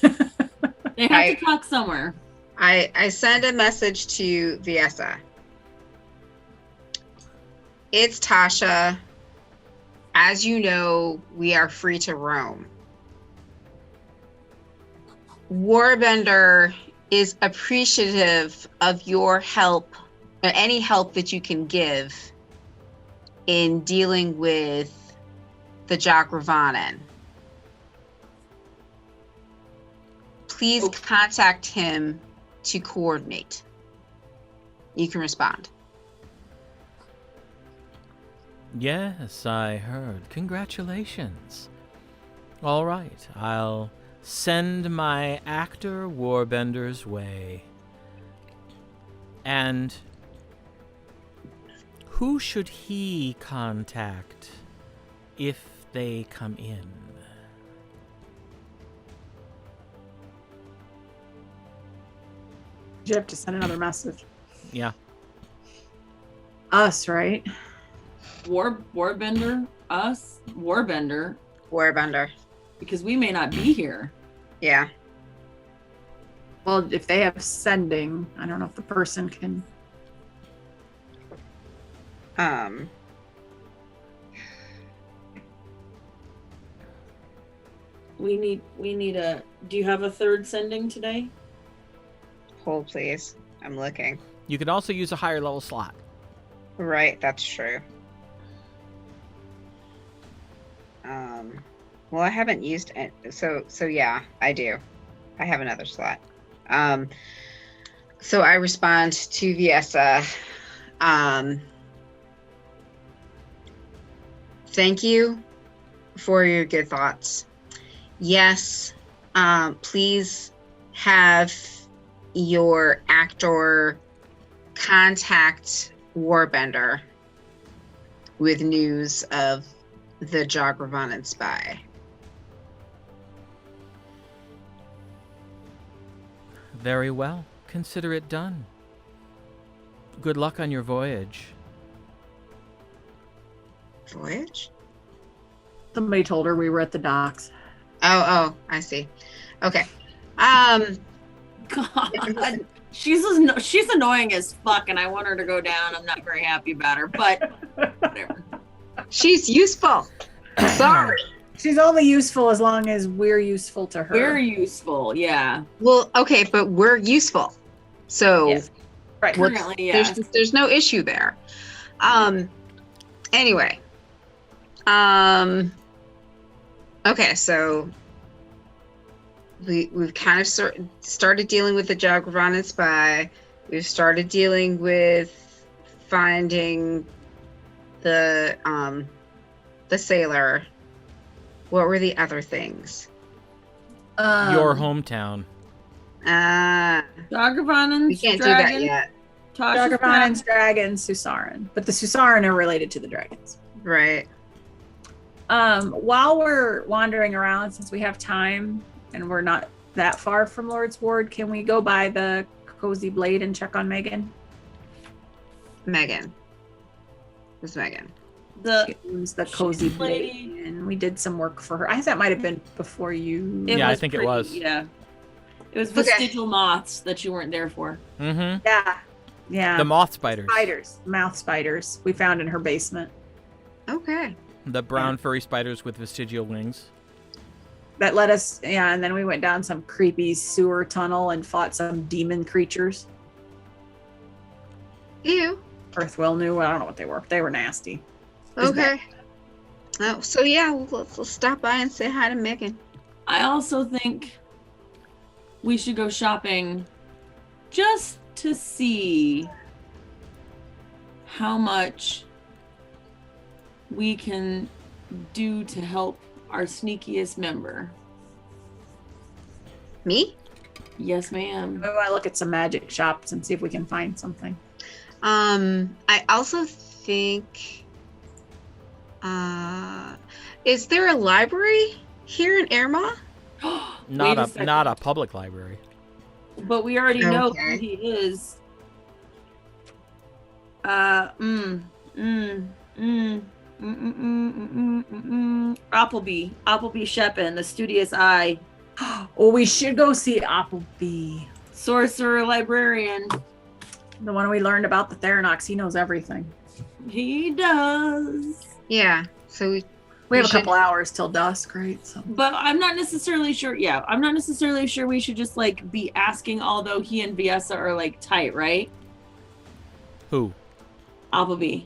They have to talk somewhere. I send a message to Viessa. It's Tasha. As you know, we are free to roam. Warbender is appreciative of your help, or any help that you can give in dealing with the Jagravanen. Please contact him to coordinate. You can respond. Yes, I heard. Congratulations. All right, I'll send my actor Warbender's way. And who should he contact if they come in? you have to send another message. Yeah. Us, right? Warbender, us, Warbender, Warbender. because we may not be here. Yeah. Well, if they have sending, I don't know if the person can. We need a. Do you have a third sending today? Hold please. I'm looking. You could also use a higher level slot. Right, that's true. Well, I haven't used it, so yeah, I do. I have another slot. So I respond to Viessa. Thank you for your good thoughts. Yes, please have your actor contact Warbender with news of the Jagravanen spy. Very well. Consider it done. Good luck on your voyage. Voyage? Somebody told her we were at the docks. Oh, I see. Okay. God, she's annoying as fuck, and I want her to go down. I'm not very happy about her, but whatever. She's useful. Sorry. She's only useful as long as we're useful to her. We're useful, yeah. Well, okay, but we're useful. So Yes. Right. Currently, yeah. there's no issue there. Anyway. Okay, so we've kind of started dealing with the Jagravanen spy. We've started dealing with finding the sailor. What were the other things? Your hometown. Jagravanen's We can't dragon, do that yet. Tasha's Jagravanen's dragons, Cesaren. But the Cesaren are related to the dragons. Right. While we're wandering around, since we have time and we're not that far from Lord's Ward, can we go by the Cozy Blade and check on Megan? Megan? Who's Megan? The It was the cozy lady. lady, and we did some work for her. I think that might have been before you. it Yeah, I was think it pretty- was. Yeah. It was Okay. vestigial moths that you weren't there for. Mm-hmm. Yeah. The moth spiders. spiders, mouth spiders, we found in her basement. Okay. The brown furry spiders with vestigial wings. That led us, yeah, and then we went down some creepy sewer tunnel and fought some demon creatures. Ew. Earthwell knew, I don't know what they were. They were nasty. Is Okay. Oh, so yeah, we'll stop by and say hi to Megan. I also think we should go shopping just to see how much we can do to help our sneakiest member. Me? Yes, ma'am. We want to look at some magic shops and see if we can find something. I also think, is there a library here in Airma? Wait a second. Not a public library. But we already know Okay. who he is. Appleby Shepin, the studious eye, Oh, we should go see Appleby. sorcerer librarian. The one we learned about the Theranox. He knows everything. He does. Yeah. So we We have a should- couple hours till dusk, right? So But I'm not necessarily sure. Yeah, I'm not necessarily sure we should just like be asking, although he and Viessa are like tight, right? Who? Appleby.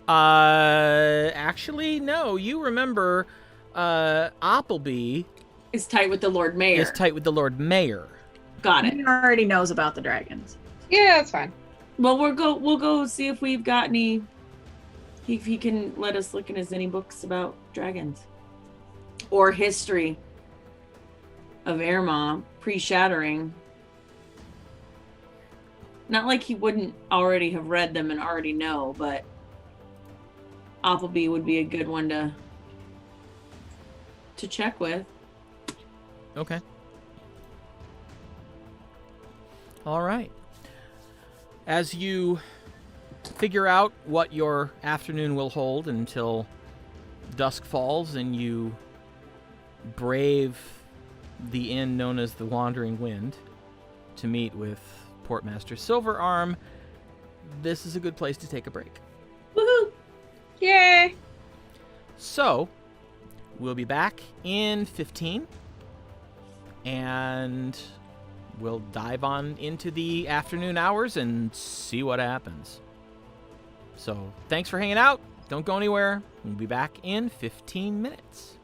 Actually, no. You remember, Appleby Is tight with the Lord Mayor. is tight with the Lord Mayor. Got it. he already knows about the dragons. Yeah, that's fine. Well, we'll go see if we've got any. If he can let us look in his any books about dragons or history of Airma pre-shattering. Not like he wouldn't already have read them and already know, but Appleby would be a good one to check with. Okay. All right. As you figure out what your afternoon will hold until dusk falls and you brave the inn known as the Wandering Wind to meet with Portmaster Silverarm, this is a good place to take a break. Woohoo! Yay! So, we'll be back in 15, and we'll dive on into the afternoon hours and see what happens. So, thanks for hanging out. Don't go anywhere. We'll be back in 15 minutes.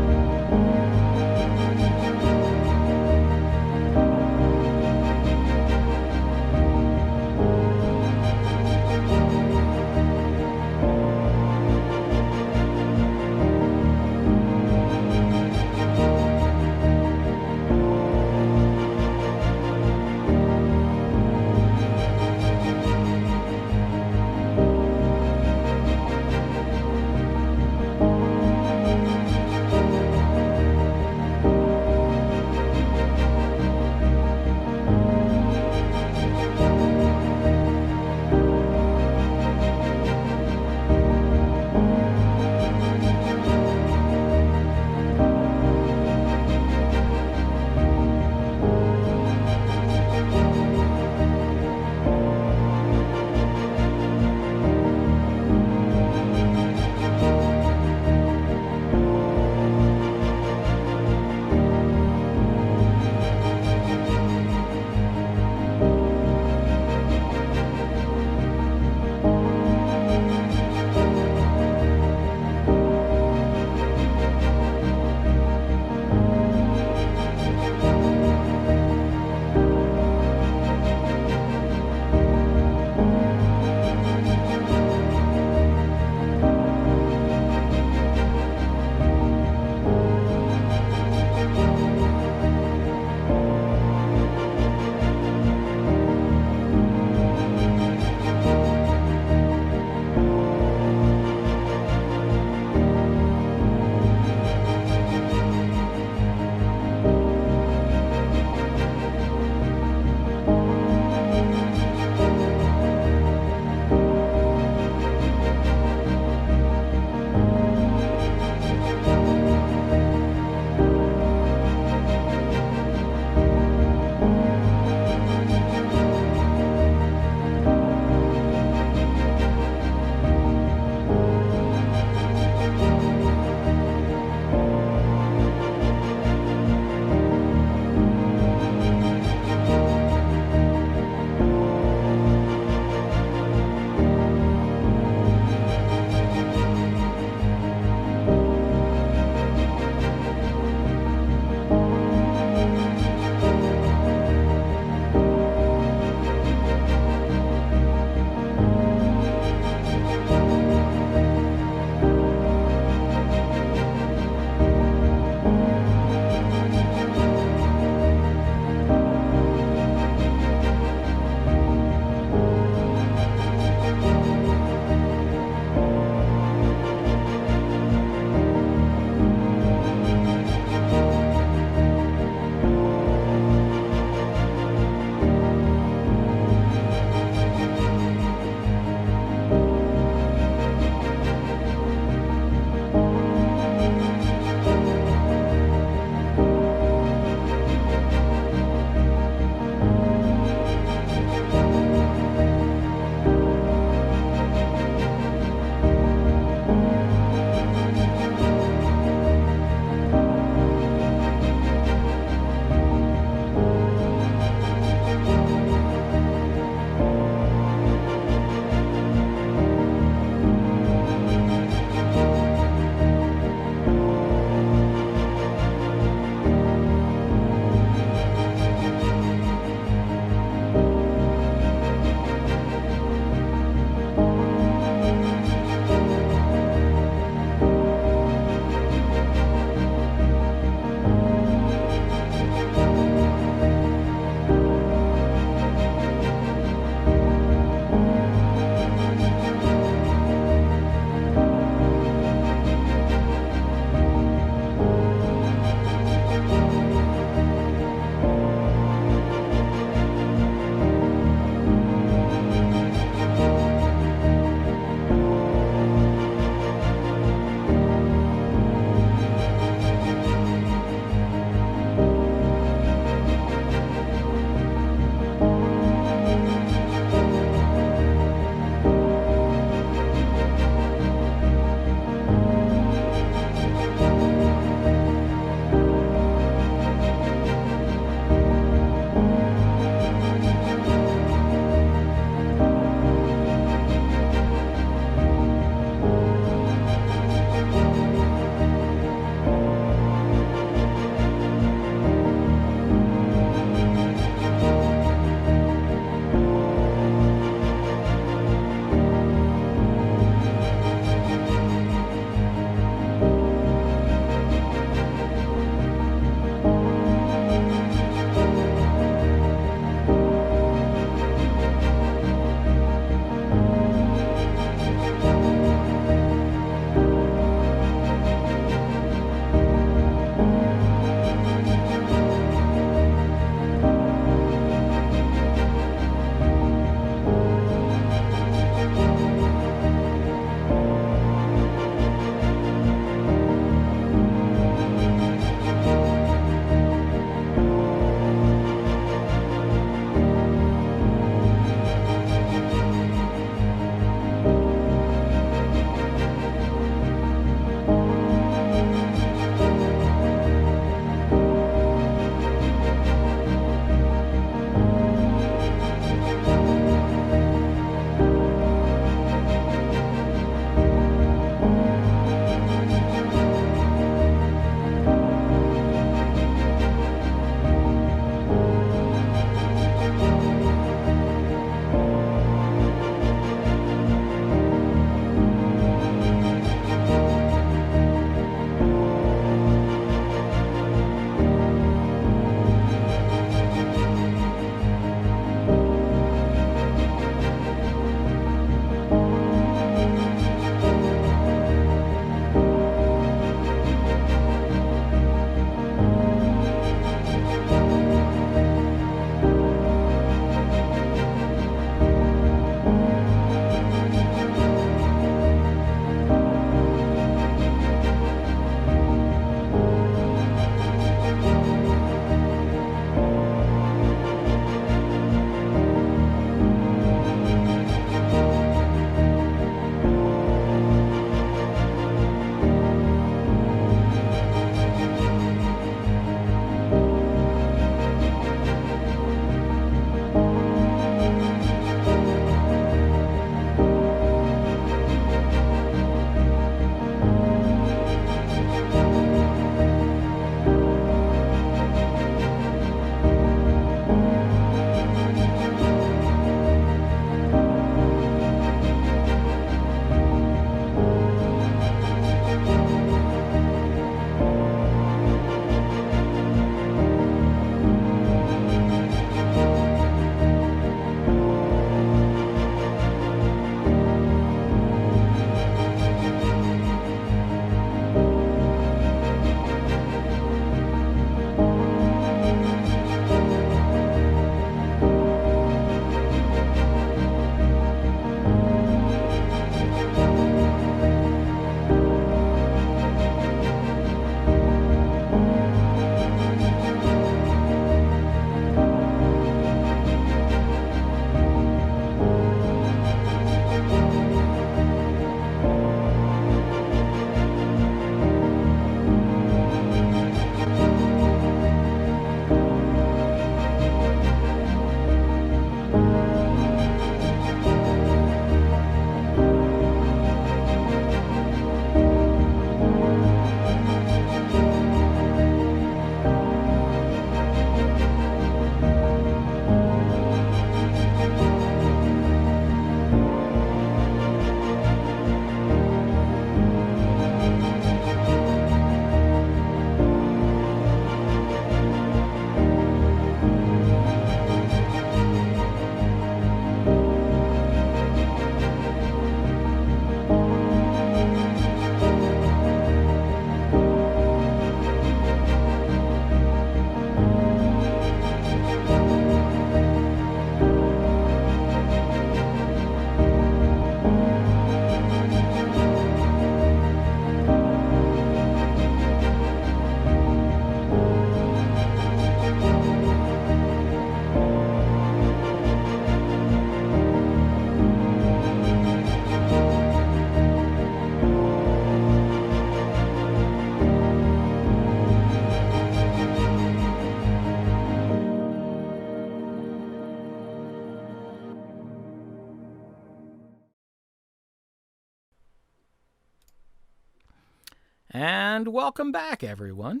And welcome back, everyone.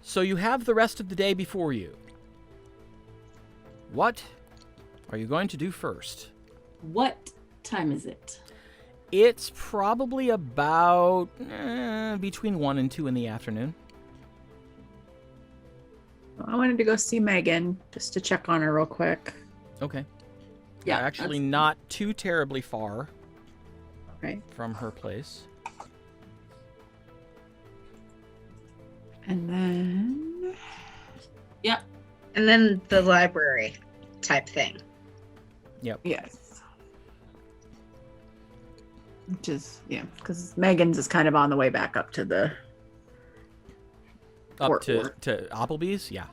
So you have the rest of the day before you. What are you going to do first? What time is it? It's probably about between 1 and 2 in the afternoon. I wanted to go see Megan just to check on her real quick. Okay. Yeah, Actually that's- not too terribly far Right. from her place. And then And then the library type thing. yes. Which is because Megan's is kind of on the way back up to the Up Port to Ward. Applebee's? Yeah.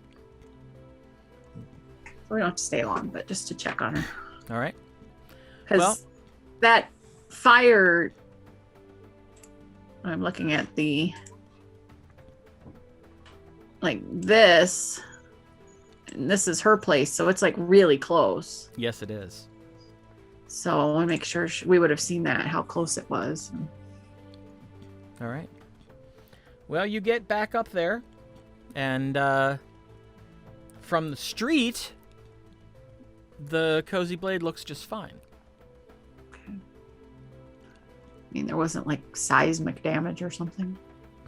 So we don't have to stay long, but just to check on her. All right. Because Well- that fire, I'm looking at the, like this, and this is her place, so it's like really close. Yes, it is. So I want to make sure we would have seen that, how close it was. All right. Well, you get back up there, and from the street, the Cozy Blade looks just fine. I mean, there wasn't like seismic damage or something.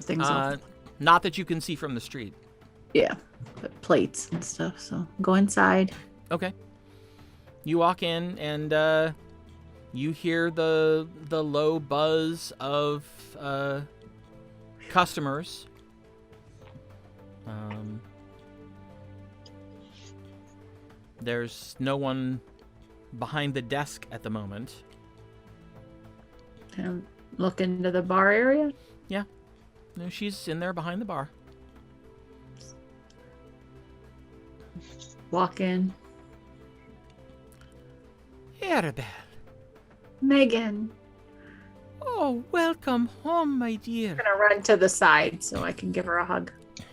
Things like Not that you can see from the street. yeah, but plates and stuff. So go inside. Okay. You walk in, and you hear the low buzz of customers. There's no one behind the desk at the moment. And look into the bar area. No, she's in there behind the bar. Walk in. Aribelle. Megan. Oh, welcome home, my dear. I'm gonna run to the side so I can give her a hug.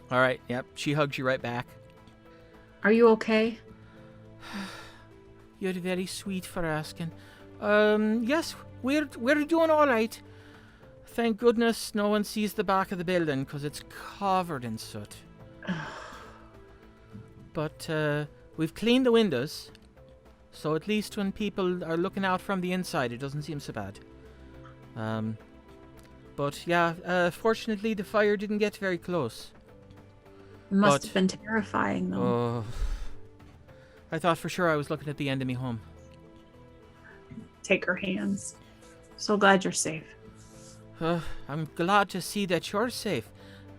All right, yep, she hugs you right back. Are you okay? You're very sweet for asking. Yes, we're doing all right. Thank goodness no one sees the back of the building because it's covered in soot. But we've cleaned the windows, so at least when people are looking out from the inside, it doesn't seem so bad. But yeah, fortunately the fire didn't get very close. It must But- have been terrifying though. Oh, I thought for sure I was looking at the end of me home. Take her hands. So glad you're safe. I'm glad to see that you're safe.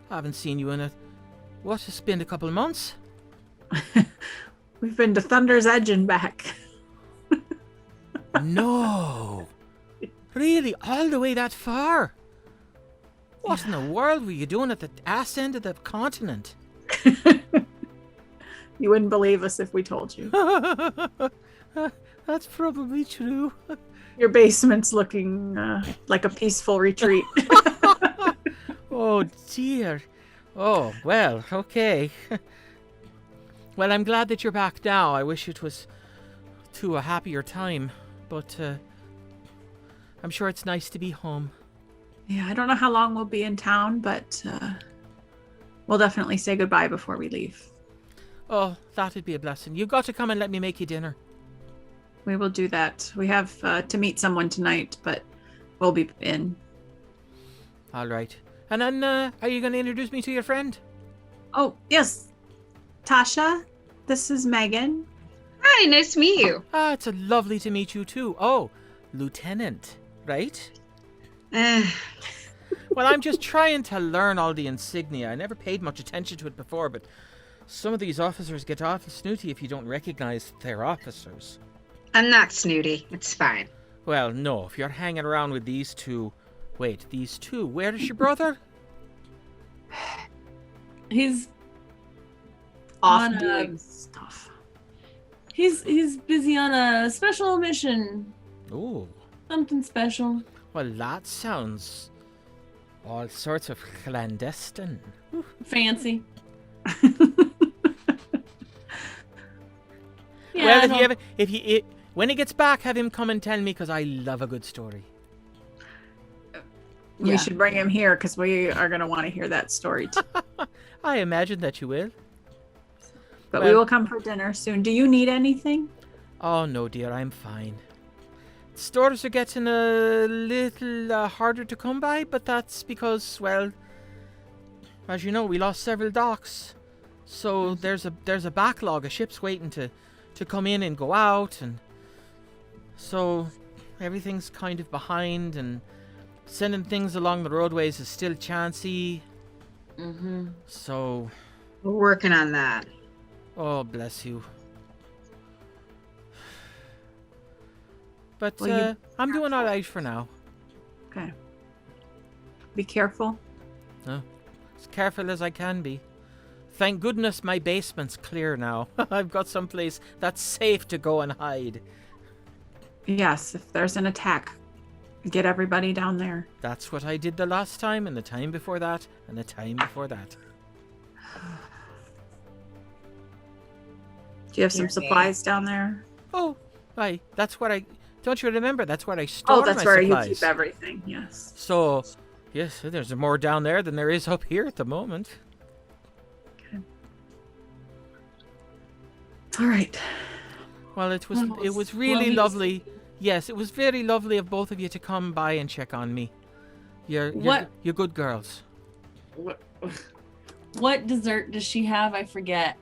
I haven't seen you in it's been a couple of months. We've been to Thunder's Edge and back. No. Really? All the way that far? What in the world were you doing at the ass end of the continent? You wouldn't believe us if we told you. That's probably true. Your basement's looking like a peaceful retreat. Oh, dear. Oh, well, okay. Well, I'm glad that you're back now. I wish it was to a happier time, but I'm sure it's nice to be home. Yeah, I don't know how long we'll be in town, but we'll definitely say goodbye before we leave. Oh, that'd be a blessing. You've got to come and let me make you dinner. We will do that. We have to meet someone tonight, but we'll be in. All right. And then, are you going to introduce me to your friend? Oh, yes. Tasha, this is Megan. Hi, nice to meet you. Ah, it's lovely to meet you too. Oh, Lieutenant, right? Well, I'm just trying to learn all the insignia. I never paid much attention to it before, but some of these officers get awful snooty if you don't recognize they're officers. I'm not snooty. It's fine. Well, no, if you're hanging around with these two... Wait, these two? Where is your brother? He's Off On a- doing stuff. he's busy on a special mission. Oh, Something special. well, that sounds all sorts of clandestine. Fancy. Yeah, Well, I if you don't- ever, when he gets back, have him come and tell me, because I love a good story. we Yeah. should bring him here because we are going to want to hear that story too. I imagine that you will. But we Well- will come for dinner soon. Do you need anything? Oh, no, dear, I'm fine. Stores are getting a little harder to come by, but that's because, well, as you know, we lost several docks. So there's a backlog of ships waiting to come in and go out, and so everything's kind of behind, and sending things along the roadways is still chancy. Mm-hmm. So, We're working on that. oh, bless you. But Well, I'm doing all right for now. Okay. Be careful. As careful as I can be. Thank goodness my basement's clear now. I've got someplace that's safe to go and hide. Yes, if there's an attack, get everybody down there. That's what I did the last time, and the time before that, and the time before that. Do you have some Hear me. supplies down there? Oh, aye, that's what I... Don't you remember? That's where I store Oh, that's my where supplies. you keep everything. Yes. So, yes, there's more down there than there is up here at the moment. All right. Well, it was Well, really we- lovely. Yes, it was very lovely of both of you to come by and check on me. You're good girls. What dessert does she have? I forget.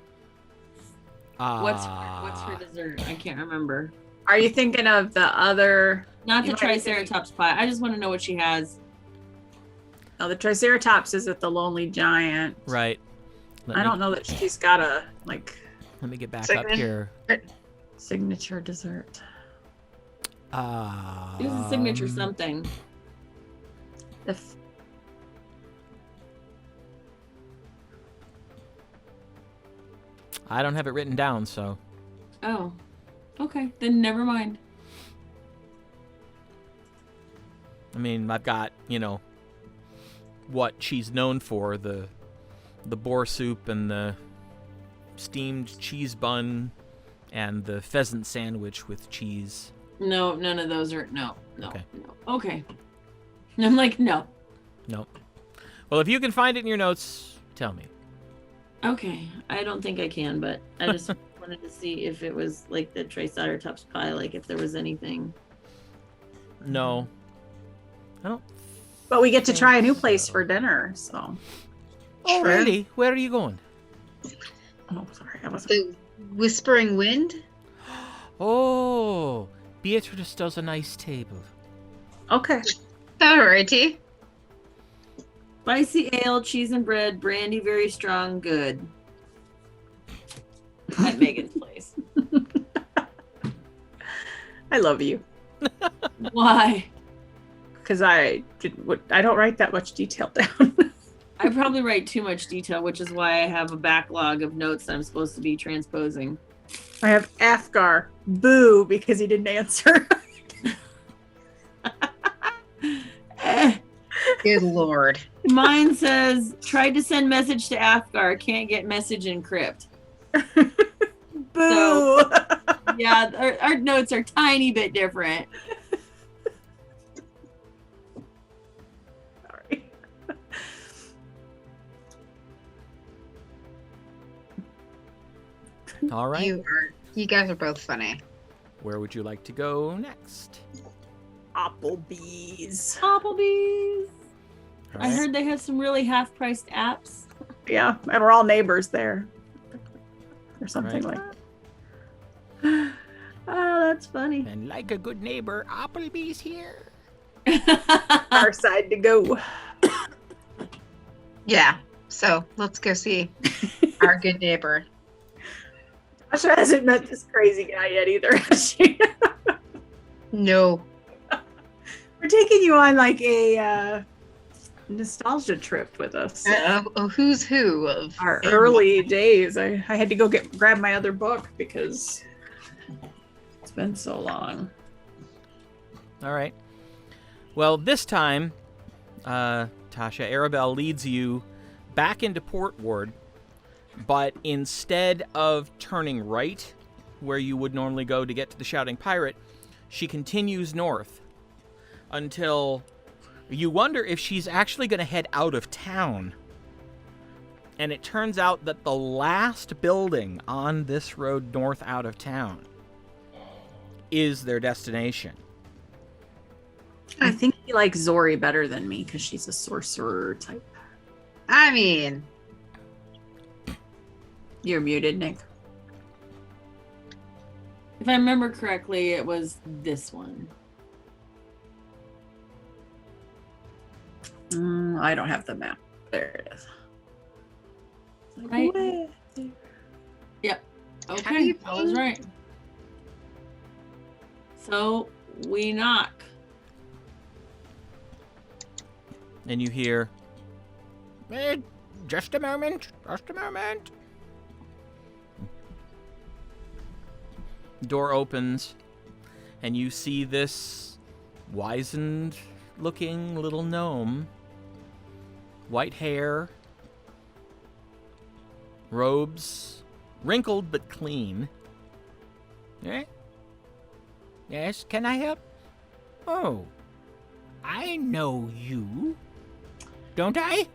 What's Ah. her dessert? I can't remember. Are you thinking of the other? Not the You might be thinking- Triceratops pie. I just want to know what she has. No, the Triceratops is at the Lonely Giant. Right. I don't know that she's got a Let me get back up Second. here. signature dessert. Ah. It was a signature something. If I don't have it written down, so. Oh. Okay. Then never mind. I mean, I've got, what she's known for, the boar soup and the steamed cheese bun and the pheasant sandwich with cheese. No, none of those are no. Okay. No. Okay. And I'm like, no. Nope. Well, if you can find it in your notes, tell me. Okay. I don't think I can, but I just wanted to see if it was like the Triceratops pie, like if there was anything. No. I don't. but we get to try a new place for dinner, so. Oh, True. really? Where are you going? Oh, sorry, I wasn't. The Whispering Wind? Oh, Beatrice does a nice table. Okay. Alrighty. Spicy ale, cheese and bread, brandy very strong, good. At Megan's place. I love you Why? because I don't write that much detail down. I probably write too much detail, which is why I have a backlog of notes I'm supposed to be transposing. I have Afgar. Boo, because he didn't answer. Good lord. Mine says, tried to send message to Afgar, can't get message encrypt. Boo. Yeah, our notes are tiny bit different. Sorry. All right. You guys are both funny. Where would you like to go next? Applebee's. Applebee's. All I right. heard they have some really half-priced apps. Yeah, and we're all neighbors there. Or something Right. like that. Oh, that's funny. And like a good neighbor, Applebee's here. Our side to go. Yeah. So let's go see our good neighbor. Tasha hasn't met this crazy guy yet either, has she? No. We're taking you on like a nostalgia trip with us. Who's who of Our early days. I had to go grab my other book because it's been so long. All right. Well, this time, Tasha, Aribelle leads you back into Port Ward, but instead of turning right, where you would normally go to get to the Shouting Pirate, she continues north until You wonder if she's actually going to head out of town. And it turns out that the last building on this road north out of town is their destination. I think he likes Zori better than me because she's a sorcerer type. I mean, You're muted, Nick. If I remember correctly, it was this one. I don't have the map. There it is. Right. Yep. How do Okay, you I was ping? right. So we knock. And you hear, just a moment, just a moment. Door opens, and you see this wizened-looking little gnome. White hair, robes, wrinkled but clean. Eh? Yes, can I help? Oh, I know you. Don't I?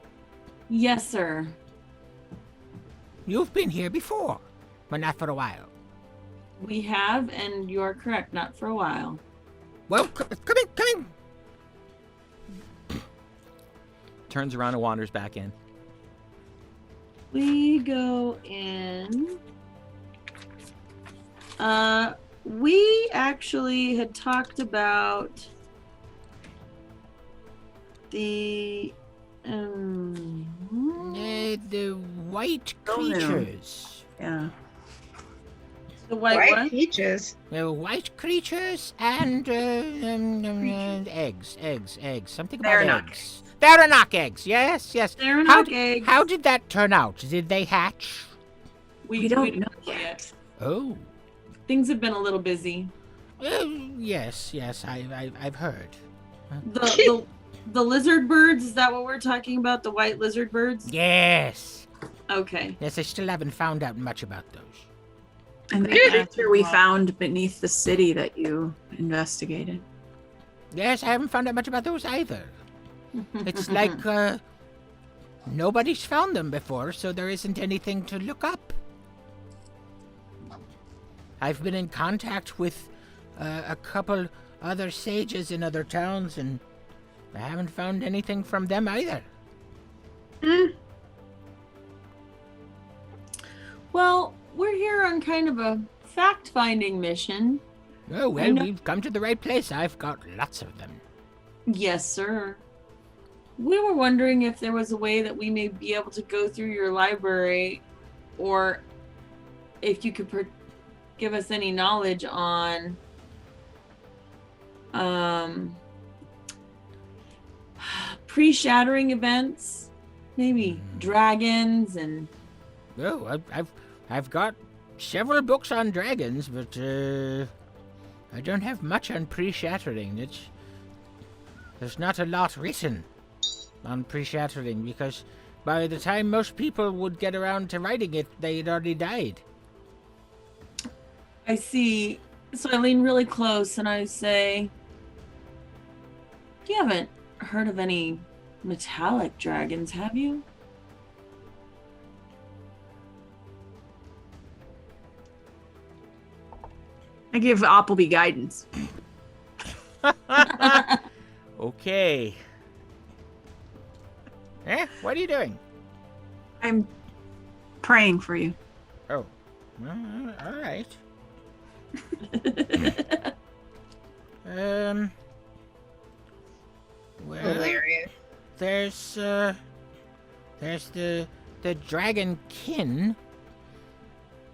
Yes, sir. You've been here before, but not for a while. We have, and you are correct, not for a while. Well, come in. Turns around and wanders back in. We go in. We actually had talked about the The white Oh, no. creatures. Yeah. the white white one. peaches. The white creatures and eggs. Something about Theranog eggs. Theranog eggs. Yes. They're How not eggs. How did that turn out? Did they hatch? We don't know yet. Oh. Things have been a little busy. Yes. I've heard. The lizard birds, is that what we're talking about? The white lizard birds? Yes. Okay. Yes, I still haven't found out much about those. And the creature we found beneath the city that you investigated. Yes, I haven't found out much about those either. It's like nobody's found them before, so there isn't anything to look up. I've been in contact with a couple other sages in other towns, and I haven't found anything from them either. Well, we're here on kind of a fact-finding mission. Oh, well, we've come to the right place. I've got lots of them. Yes, sir. We were wondering if there was a way that we may be able to go through your library, or if you could give us any knowledge on pre-shattering events, maybe dragons and. Oh, I've got several books on dragons, but I don't have much on pre-shattering. There's not a lot written on pre-shattering, because by the time most people would get around to writing it, they'd already died. I see. So I lean really close and I say, you haven't heard of any metallic dragons, have you? I give Appleby guidance. Okay. What are you doing? I'm praying for you. Oh, all right. Well, Hilarious. there's the dragon kin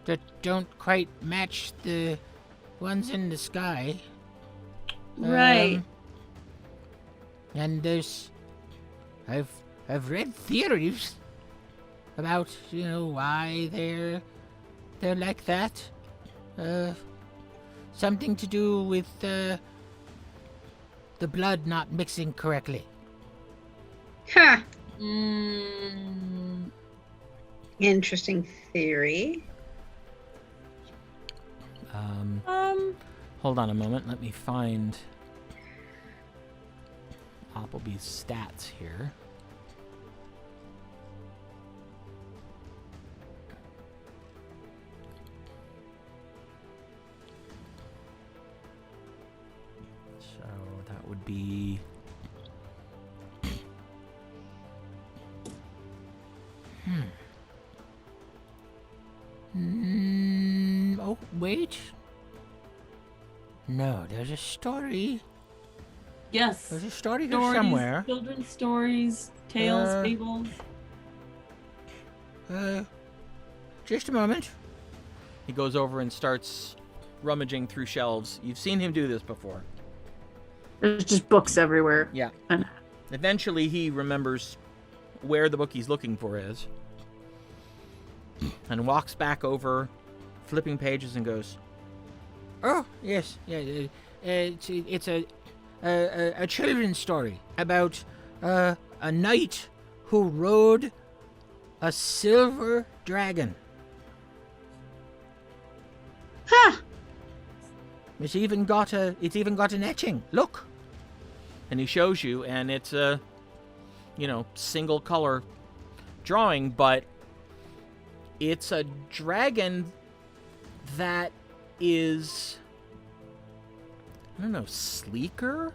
that don't quite match the ones in the sky. Right. And I've read theories about, why they're like that. Something to do with the blood not mixing correctly. Huh. Mm, Interesting theory. Hold on a moment. Let me find Appleby's stats here. So that would be... Oh, wait. No, there's a story. Yes. There's a story there Stories, somewhere. children's stories, tales, fables. Just a moment. He goes over and starts rummaging through shelves. You've seen him do this before. There's just books everywhere. Yeah. And Eventually, he remembers where the book he's looking for is. And walks back over, flipping pages, and goes, "Oh, yes. Yeah, it's a children's story about a knight who rode a silver dragon. Huh. It's even got an etching. Look." And he shows you, and it's a, single color drawing, but it's a dragon that is, I don't know, sleeker?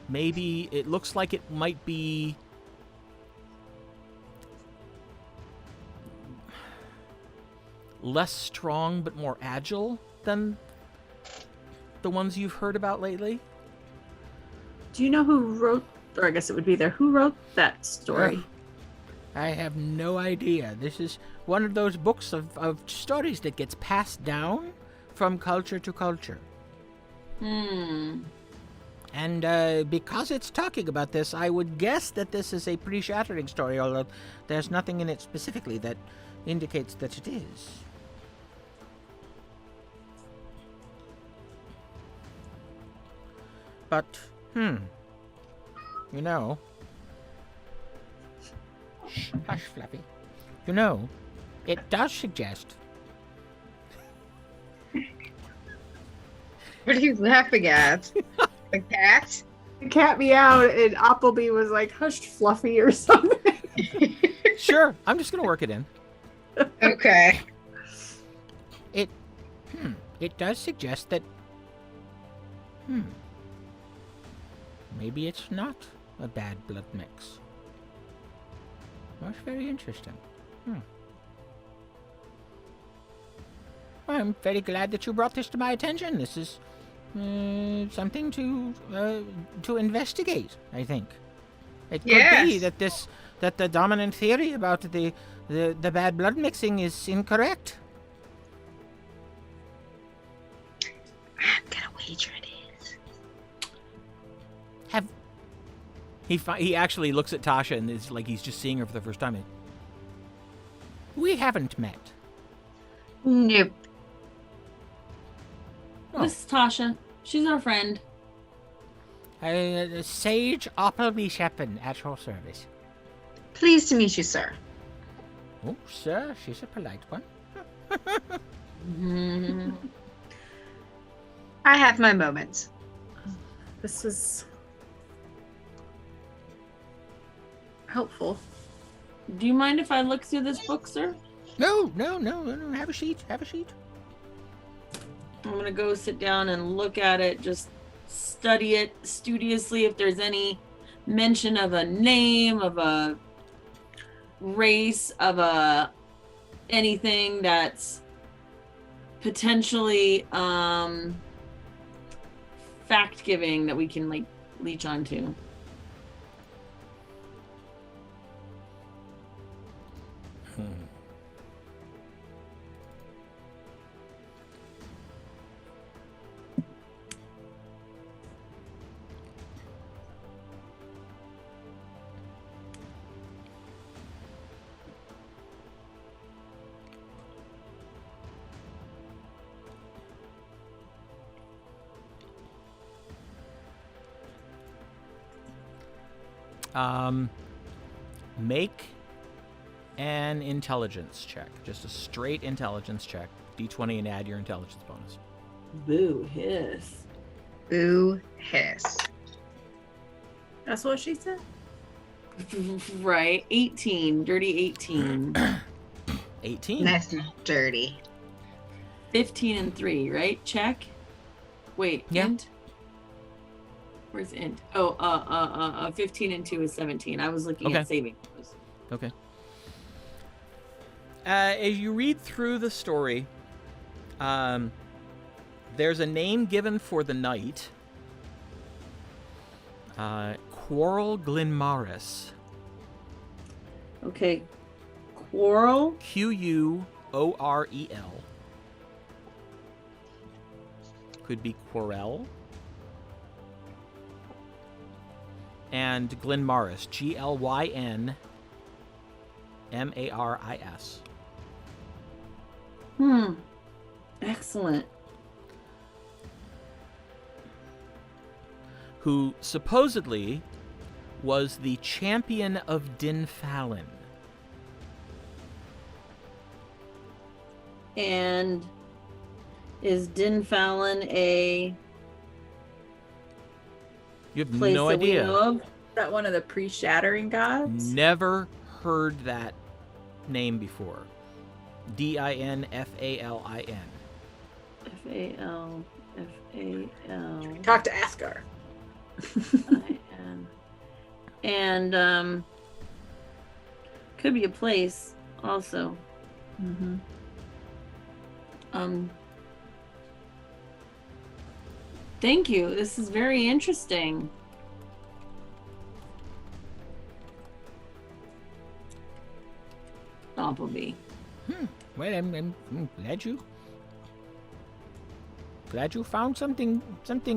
Maybe it looks like it might be less strong but more agile than the ones you've heard about lately. do you know who wrote, or I guess it would be there, who wrote that story? I have no idea. This is one of those books of stories that gets passed down from culture to culture. And because it's talking about this, I would guess that this is a pretty shattering story, although there's nothing in it specifically that indicates that it is. But, Shh, hush, Fluffy. It does suggest... What are you laughing at? The cat? The cat meowed and Appleby was like, hushed Fluffy or something. Sure, I'm just gonna work it in. Okay. It does suggest that... Maybe it's not a bad blood mix. That's very interesting. I'm very glad that you brought this to my attention. This is something to investigate, I think. It could be Yes. that the dominant theory about the bad blood mixing is incorrect. I'm gonna wager it is. He actually looks at Tasha and is like he's just seeing her for the first time. We haven't met. Nope. Oh. This is Tasha. She's our friend. Sage Appleby Shepard at your service. Pleased to meet you, sir. Oh, sir, she's a polite one. I have my moments. This is helpful. Do you mind if I look through this book, sir? No. Have a sheet. I'm gonna go sit down and look at it, just study it studiously. If there's any mention of a name, of a race, of a anything that's potentially fact giving that we can leech onto. Make an intelligence check. Just a straight intelligence check. D20 and add your intelligence bonus. Boo hiss. Ooh, hiss. That's what she said. Right. 18. Dirty 18. 18. That's dirty. 15 and 3, right? Check. Wait, Yeah. int? Where's int? Oh, 15 and 2 is 17. I was looking Okay. at saving throws. Okay. As you read through the story, there's a name given for the knight. Quarrel Glenmaris. Okay. Quarrel. Quorel. Could be Quarrel. And Glenmaris. Glynmaris. Excellent. Who supposedly was the champion of Dinfallen. And is Dinfallen a You have place no that idea. we know of? Is that one of the pre-shattering gods? Never heard that name before. Dinfalin. F-A-L. F-A-L. Talk to Asgar. I-N. And could be a place also. Mm-hmm. Thank you. This is very interesting. Appleby. Well, I'm glad you found something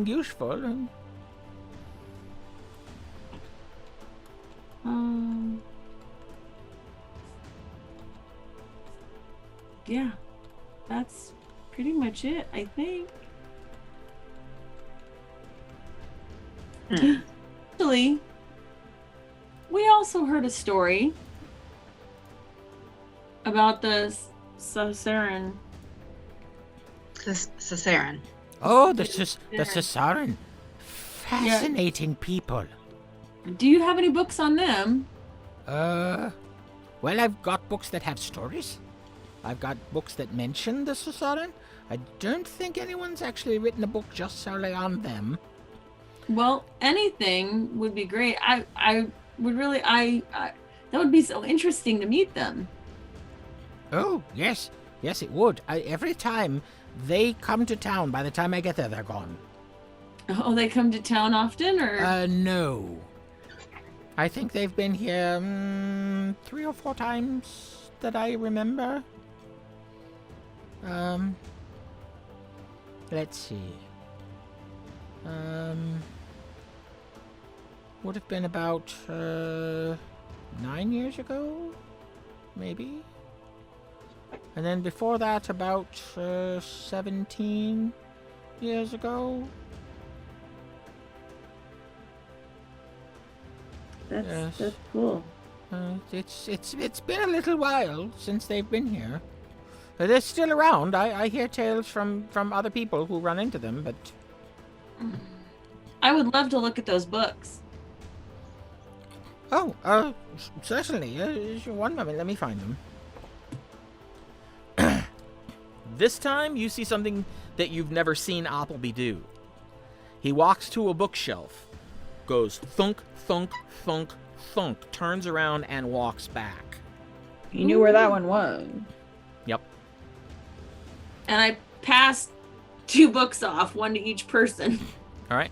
useful. Yeah, that's pretty much it, I think. Actually, we also heard a story about the Cesaren. Cesaren. Oh, the Cesaren. Fascinating people. Do you have any books on them? Well, I've got books that have stories. I've got books that mention the Cesaren. I don't think anyone's actually written a book just solely on them. Well, anything would be great. I would really, that would be so interesting to meet them. Oh, yes. Yes, it would. Every time they come to town, by the time I get there, they're gone. Oh, they come to town often, or? No. I think they've been here 3 or 4 times that I remember. Let's see. Would have been about 9 years ago, maybe. And then before that, about 17 years ago. That's cool. It's been a little while since they've been here. They're still around. I hear tales from other people who run into them, but I would love to look at those books. oh, certainly. One moment, let me find them. This time, you see something that you've never seen Appleby do. He walks to a bookshelf, goes thunk, thunk, thunk, thunk, turns around and walks back. You knew where that one was. Yep. And I passed 2 books off, one to each person. All right.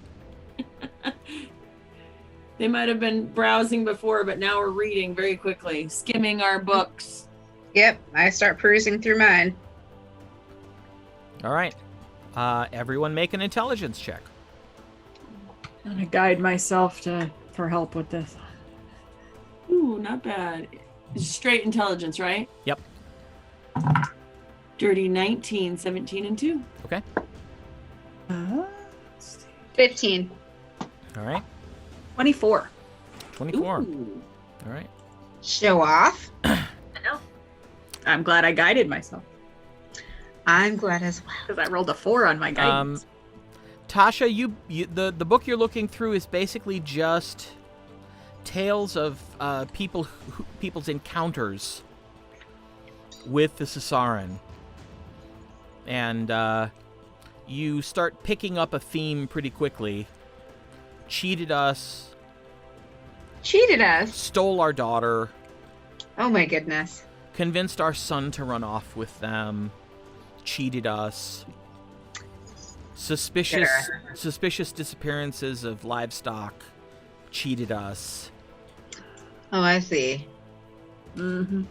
They might have been browsing before, but now we're reading very quickly, skimming our books. Yep, I start perusing through mine. All right. Everyone make an intelligence check. I'm gonna guide myself for help with this. Ooh, not bad. It's straight intelligence, right? Yep. Dirty 19, 17, and 2. Okay. Let's see. 15. All right. 24. 24. Ooh. All right. Show off. I know. I'm glad I guided myself I'm glad as well. because I rolled a 4 on my guidance. Tasha, the book you're looking through is basically just tales of people's encounters with the Cesaren. And you start picking up a theme pretty quickly. Cheated us. Cheated us. Stole our daughter. Oh my goodness. Convinced our son to run off with them. Cheated us. Suspicious disappearances of livestock. Cheated us. Oh, I see. Mm-hmm.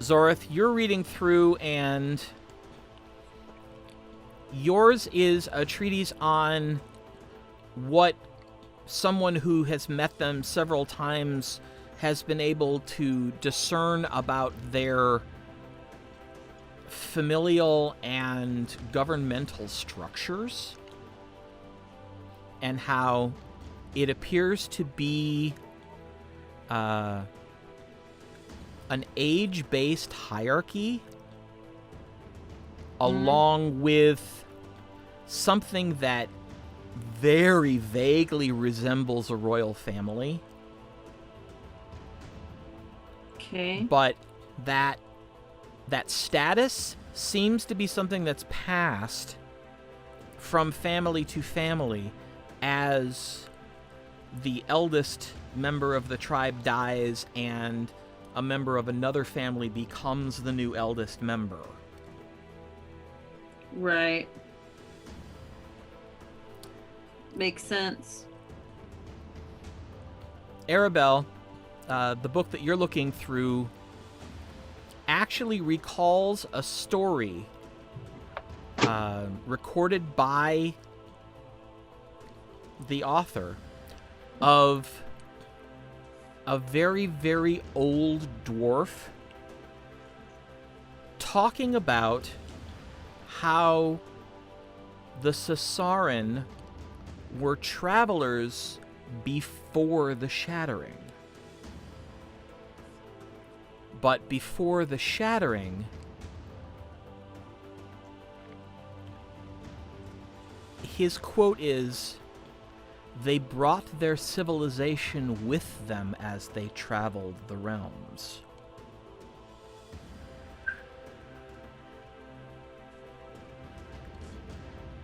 Zorith, you're reading through, and yours is a treatise on what someone who has met them several times has been able to discern about their familial and governmental structures, and how it appears to be an age-based hierarchy along with something that very vaguely resembles a royal family. Okay. But that status seems to be something that's passed from family to family as the eldest member of the tribe dies and a member of another family becomes the new eldest member. Right. Makes sense. Aribelle, the book that you're looking through, actually recalls a story recorded by the author of a very, very old dwarf talking about how the Cesaren were travelers before the shattering. But before the shattering, his quote is, "They brought their civilization with them as they traveled the realms."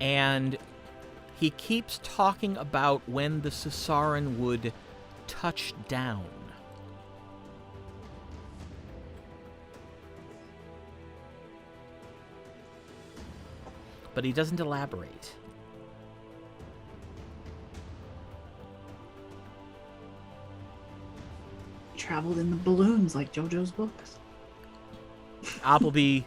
And he keeps talking about when the Cesaren would touch down. But he doesn't elaborate. Traveled in the balloons like Jojo's books. Appleby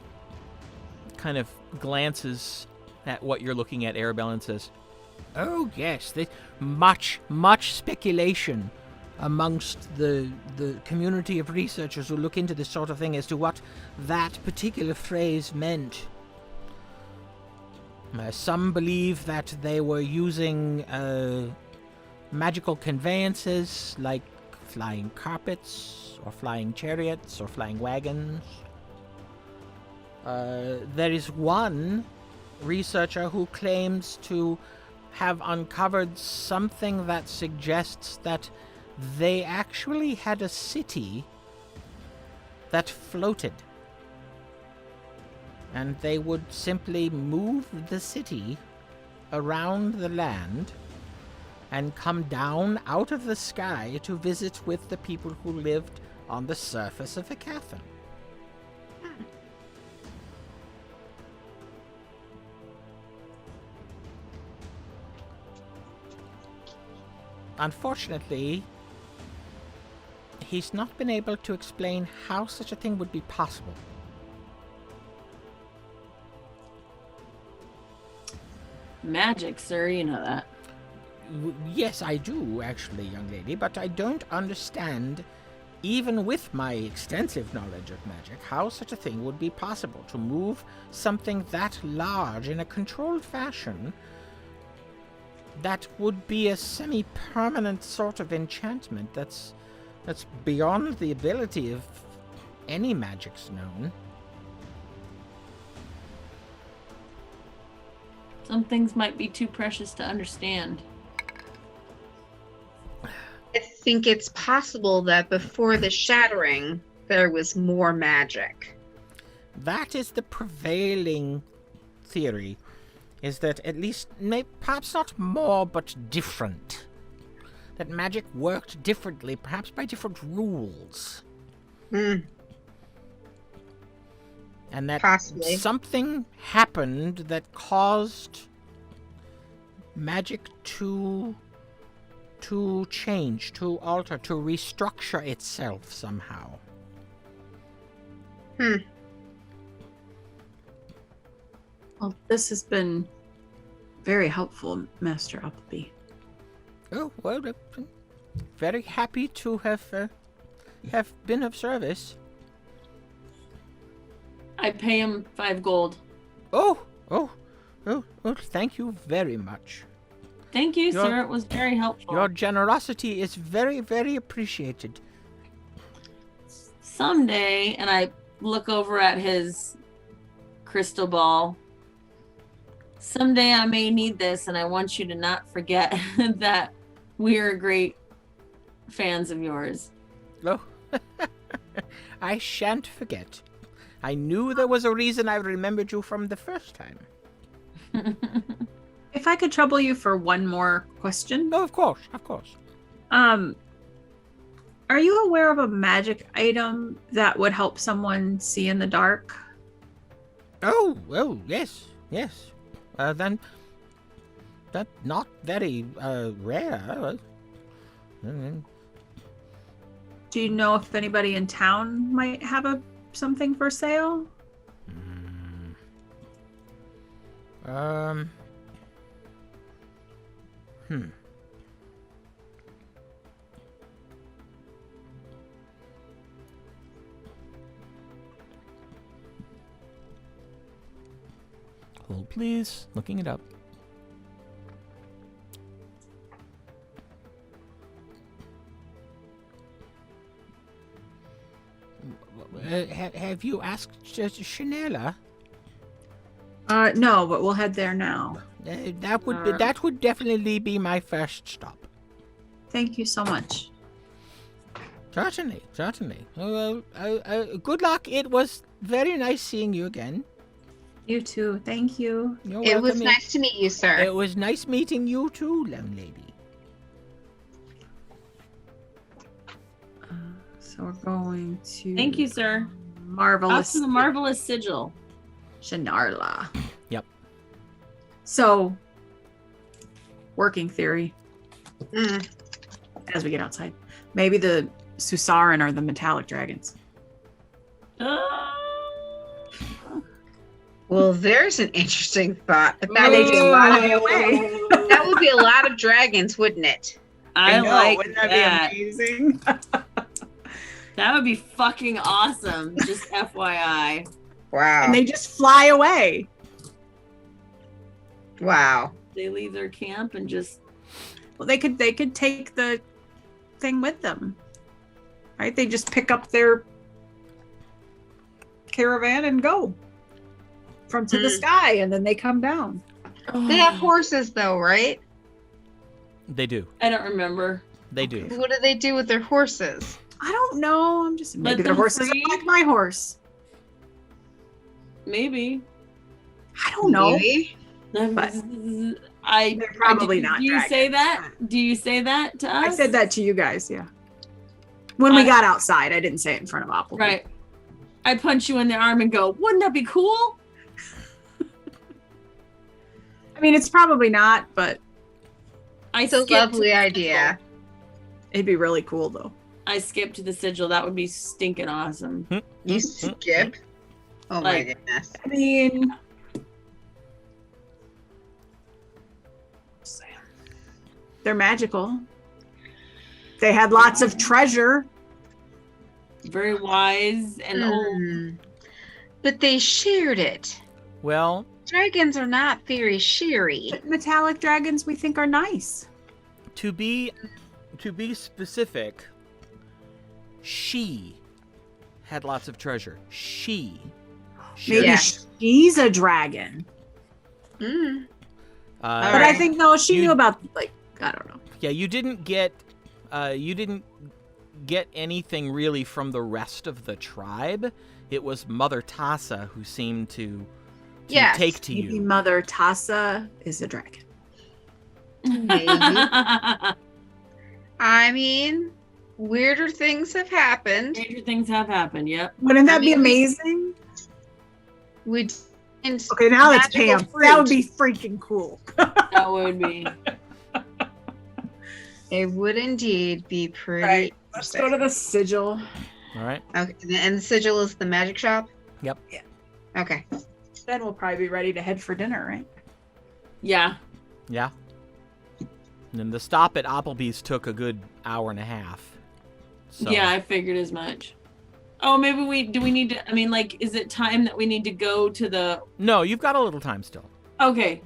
kind of glances at what you're looking at, Aribelle, and says, "Oh yes, there's much speculation amongst the community of researchers who look into this sort of thing as to what that particular phrase meant. Some believe that they were using magical conveyances like flying carpets or flying chariots or flying wagons. There is one researcher who claims to have uncovered something that suggests that they actually had a city that floated. And they would simply move the city around the land and come down out of the sky to visit with the people who lived on the surface of Aecathan." Unfortunately, he's not been able to explain how such a thing would be possible. Magic, sir, you know that. Yes, I do, actually, young lady, but I don't understand, even with my extensive knowledge of magic, how such a thing would be possible to move something that large in a controlled fashion. That would be a semi-permanent sort of enchantment that's beyond the ability of any magics known. Some things might be too precious to understand. I think it's possible that before the shattering, there was more magic. That is the prevailing theory, is that at least, perhaps not more, but different. That magic worked differently, perhaps by different rules. Hmm. And that Possibly. something happened that caused magic to change, to alter, to restructure itself somehow. Well, this has been very helpful, Master Appleby. Oh, well, very happy to have been of service. I pay him 5 gold. Oh, thank you very much. Thank you, Your- sir. It was very helpful. Your generosity is very, very appreciated. Someday, and I look over at his crystal ball. Someday I may need this, and I want you to not forget that we're great fans of yours. Oh, I shan't forget. I knew there was a reason I remembered you from the first time. If I could trouble you for one more question. Oh, of course, of course. Are you aware of a magic item that would help someone see in the dark? Oh, yes. Then that's not very rare. Do you know if anybody in town might have something for sale? Hold, please. Looking it up. Have you asked Chanela? No, but we'll head there now. That would definitely be my first stop. Thank you so much. Certainly. Good luck. It was very nice seeing you again. You too. Thank you. You're It was welcome. nice to meet you, sir. It was nice meeting you too, young lady. So we're going to. Thank you, sir. Marvelous. Off to the marvelous sigil. Shanarla. Yep. So, working theory Mm. as we get outside. Maybe the Cesaren are the metallic dragons. Well, there's an interesting thought. But They just fly away. that would be a lot of dragons, wouldn't it? I like Wouldn't that. that be amazing? That would be fucking awesome. Just FYI. Wow. And they just fly away. Wow. They leave their camp and just. Well, they could take the thing with them, right? They just pick up their caravan and go from to the sky, and then they come down. They have horses, though, right? They do. I don't remember. They do. What do they do with their horses? I don't know. I'm just maybe their them horses free. are like my horse. Maybe. I don't know. Maybe. But I they're probably not Do you dragons. say that? Do you say that to us? I said that to you guys, yeah. When we got outside, I didn't say it in front of Apple. Right. I punch you in the arm and go, wouldn't that be cool? I mean, it's probably not, but It's a skipped to lovely the sigil. it'd be really cool, though. I skipped to the sigil. That would be stinking awesome. You skip? Oh my Like- goodness. I mean, they're magical. They had lots of treasure. Very wise and old. Hmm. But they shared it. Well, Dragons are not very sheery. But metallic dragons we think are nice. to be specific, she had lots of treasure. She. Maybe Yeah. she's a dragon. Mm. But I think she You- knew about like I don't know. Yeah, you didn't get anything really from the rest of the tribe. It was Mother Tasha who seemed to Yes. take to Maybe you. Mother Tasha is a dragon. Maybe. I mean, weirder things have happened. Stranger things have happened. Yep. Wouldn't that I be mean, amazing? We and Okay, now that's magical Pam. That would fruit. be freaking cool. That would be. It would indeed be pretty. Right. Let's go to the sigil. All right. Okay, and the sigil is the magic shop. Yep. Yeah. Okay. Then we'll probably be ready to head for dinner, right? Yeah. Yeah. And then the stop at Applebee's took a good hour and a half. So. Yeah, I figured as much. Oh, maybe we need to, I mean, like, is it time that we need to go to the, No, you've got a little time still. okay.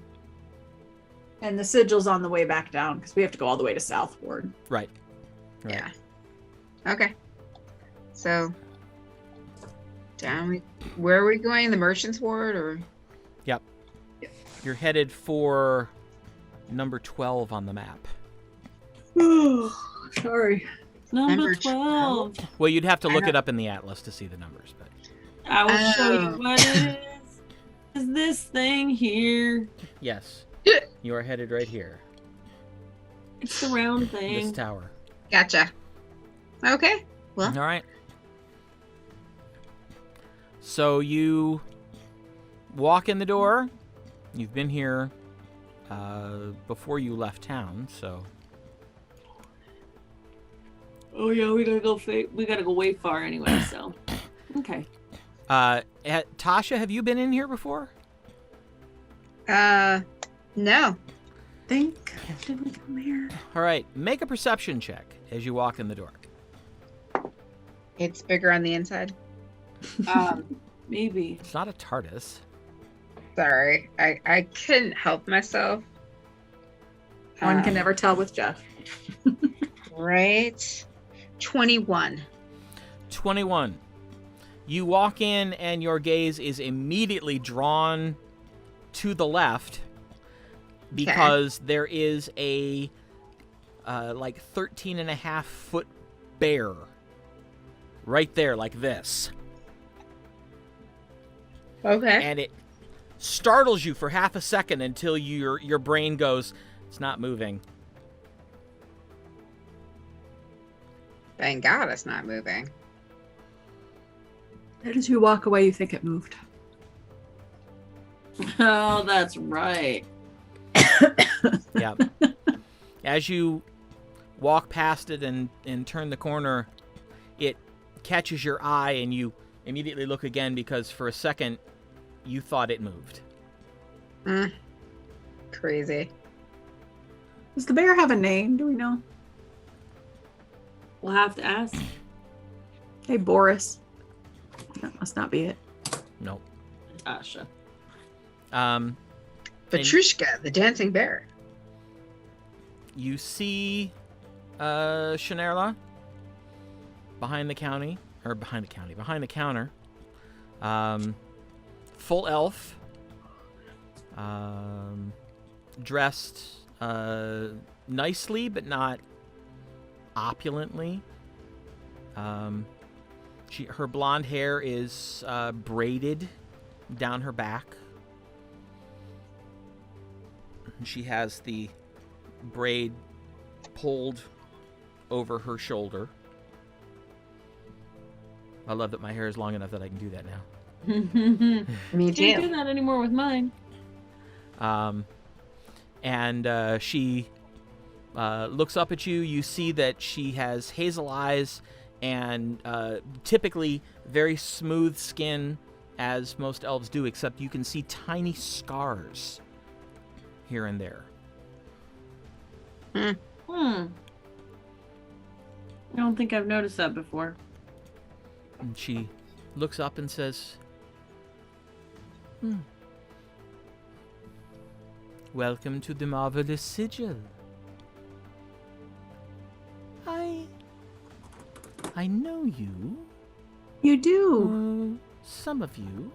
And the sigil's on the way back down because we have to go all the way to Southward. Right. Yeah. Okay. So where are we going? The Merchant's Ward or You're headed for number 12 on the map. Sorry. Number Number 12. Well, you'd have to look it up in the atlas to see the numbers, but I will show Oh. you what it is. Is this thing here? yes. You are headed right here. It's the round This thing. tower. Gotcha. Okay. Well, All right. So you walk in the door. You've been here before you left town, so Oh yeah, we gotta go way far anyway, so. Okay. Tasha, have you been in here before? no. Did we come here? All right, make a perception check as you walk in the door. It's bigger on the inside. Maybe. It's not a TARDIS. Sorry. I couldn't help myself. One can never tell with Jeff. Right. 21. 21. You walk in and your gaze is immediately drawn to the left because there is a like 13 and a half foot bear right there like this. Okay. And it startles you for half a second until your brain goes, it's not moving. Thank God it's not moving. Right as you walk away, you think it moved. Oh, that's right. Yeah. As you walk past it and turn the corner, it catches your eye and you immediately look again because for a second you thought it moved. Crazy. Does the bear have a name? Do we know? We'll have to ask. Hey, Boris. That must not be it. Nope. Tasha. Petrushka, the dancing bear. You see Shanerla behind the counter. Full elf. Dressed nicely, but not opulently. Her blonde hair is braided down her back. She has the braid pulled over her shoulder. I love that my hair is long enough that I can do that now. Me Can't do too. that anymore with mine. And she looks up at you. You see that she has hazel eyes and typically very smooth skin, as most elves do, except you can see tiny scars here and there. I don't think I've noticed that before. And she looks up and says, "Welcome to the marvelous sigil. I know you. You do. Some of you.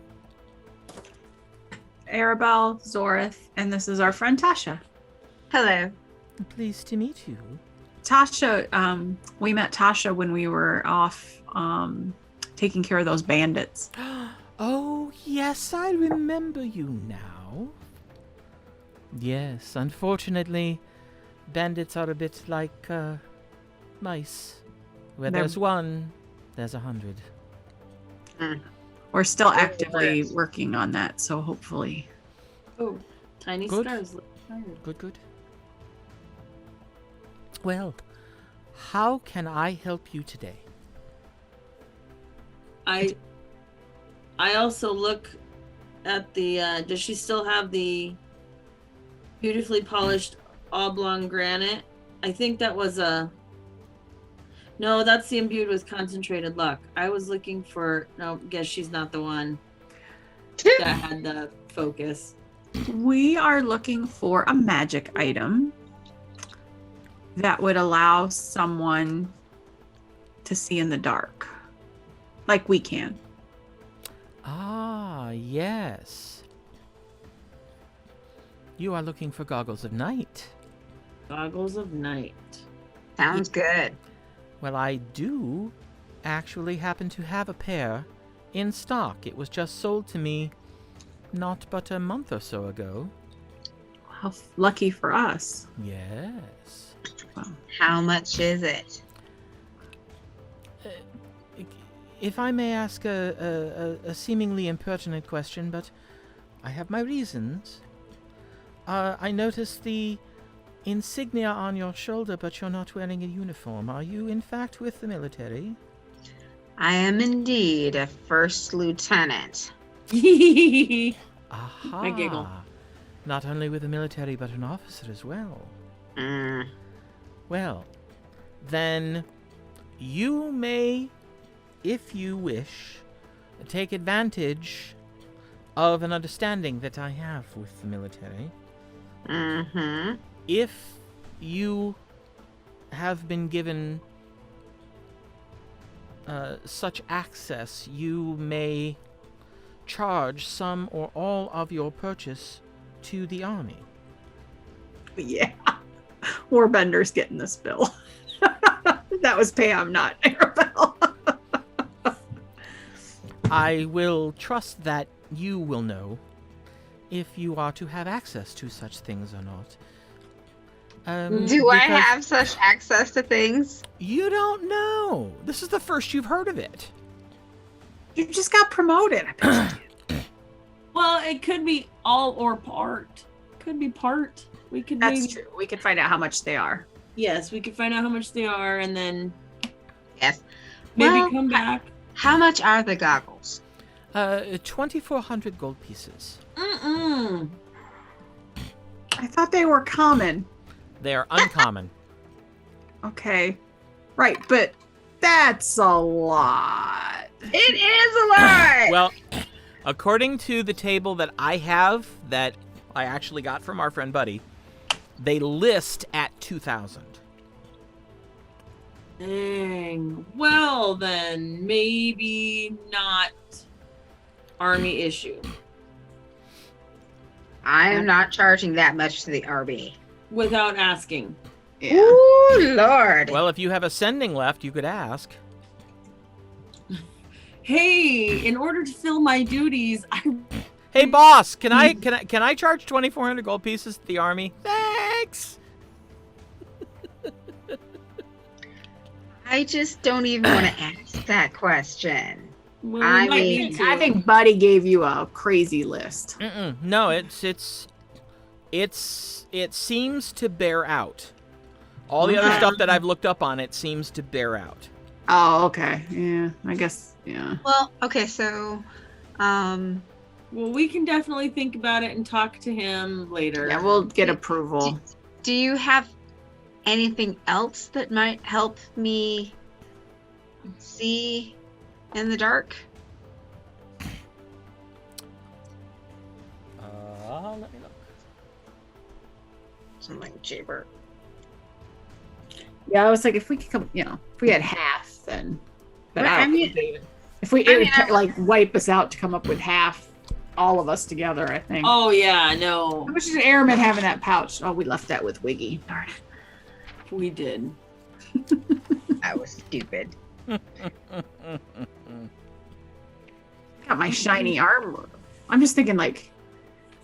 Aribell, Zorith, and this is our friend Tasha. Hello. Pleased to meet you. Tasha, we met Tasha when we were off taking care of those bandits. Oh, yes, I remember you now. Yes, unfortunately, bandits are a bit like mice. Where They're- there's one, there's 100. We're still They're actively worse. working on that, so hopefully. Oh, tiny Good. stars. Look tired. Good, good. Well, how can I help you today? I also look at the does she still have the beautifully polished oblong granite? I think that was a no, that's the imbued with concentrated luck. I was looking for no, guess she's not the one that had the focus. We are looking for a magic item that would allow someone to see in the dark, like we can. Ah, yes. You are looking for goggles of night. Goggles of night. Sounds good. Well, I do actually happen to have a pair in stock. It was just sold to me not but a month or so ago. How lucky for us. Yes. How much is it? If I may ask a seemingly impertinent question, but I have my reasons. I noticed the insignia on your shoulder, but you're not wearing a uniform. Are you, in fact, with the military? I am indeed a first lieutenant. Aha. I giggle. Not only with the military, but an officer as well. Mm. Well, then you may, if you wish, take advantage of an understanding that I have with the military. Mm-hmm. If you have been given such access, you may charge some or all of your purchase to the army. Yeah. Warbender's getting this bill. That was Pam, not Aribell. I will trust that you will know if you are to have access to such things or not. Do I because have such access to things? You don't know. This is the first you've heard of it. You just got promoted. I bet you did. Well, it could be all or part. Could be part. We could That's maybe true. We could find out how much they are. yes, we could find out how much they are and then Yes. maybe Well, come back. How much are the goggles? 2,400 gold pieces. Mm-mm. I thought they were common. They are uncommon. Okay. Right, but that's a lot. It is a lot. Well, according to the table that I have, that I actually got from our friend Buddy, they list at 2,000. Dang. Well then, maybe not army issue. I am not charging that much to the RB. Without asking. Yeah. Ooh, Lord. Well, if you have a sending left, you could ask. Hey, in order to fill my duties, Hey, boss, can I charge 2,400 gold pieces to the army? Thanks. I just don't even want to ask that question. well, I we might mean, need to. I think Buddy gave you a crazy list. No, it seems to bear out. All the other Okay. stuff that I've looked up on it seems to bear out. Oh, okay. Yeah, I guess, yeah. Well, okay, so, Well, we can definitely think about it and talk to him later. Yeah, we'll get approval. do you have anything else that might help me see in the dark? Let me look. Something cheaper. Yeah, I was like, if we could come, if we had half, then. But Well, I I don't mean- think if we I mean, like wipe us out to come up with half, all of us together, I think. Oh yeah, no, How much did Arimynn have in that pouch? Oh, we left that with Wiggy. Darn it. we did. That was stupid. Got my shiny armor. I'm just thinking like,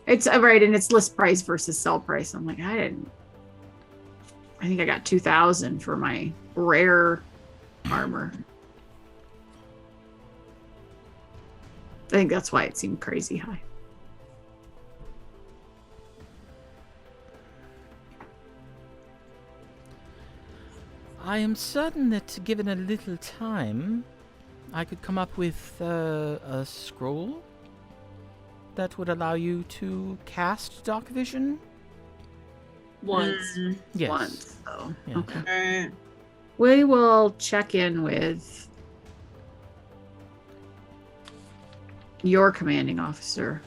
it's right, and it's list price versus sell price. I'm like, I think I got 2,000 for my rare armor. I think that's why it seemed crazy high. I am certain that, given a little time, I could come up with a scroll that would allow you to cast Dark Vision. Once. Yes. Once, though. Yeah. Okay. We will check in with your commanding officer,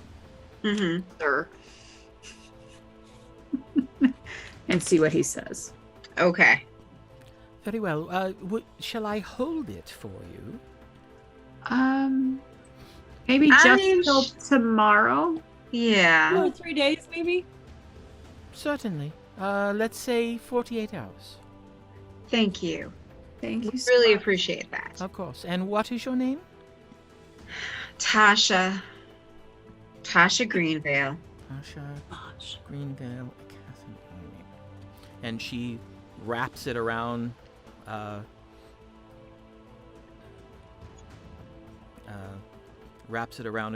Mm-hmm. sir, and see what he says. Okay. Very well. Shall I hold it for you? Maybe I just mean, till tomorrow. Yeah. 2 or 3 days, maybe. Certainly. Let's say 48 hours. Thank you. Thank you. So Really much. appreciate that. Of course. And what is your name? Tasha. Tasha Greenvale. Tasha Gosh. Greenvale, Aecathan. And she wraps it around a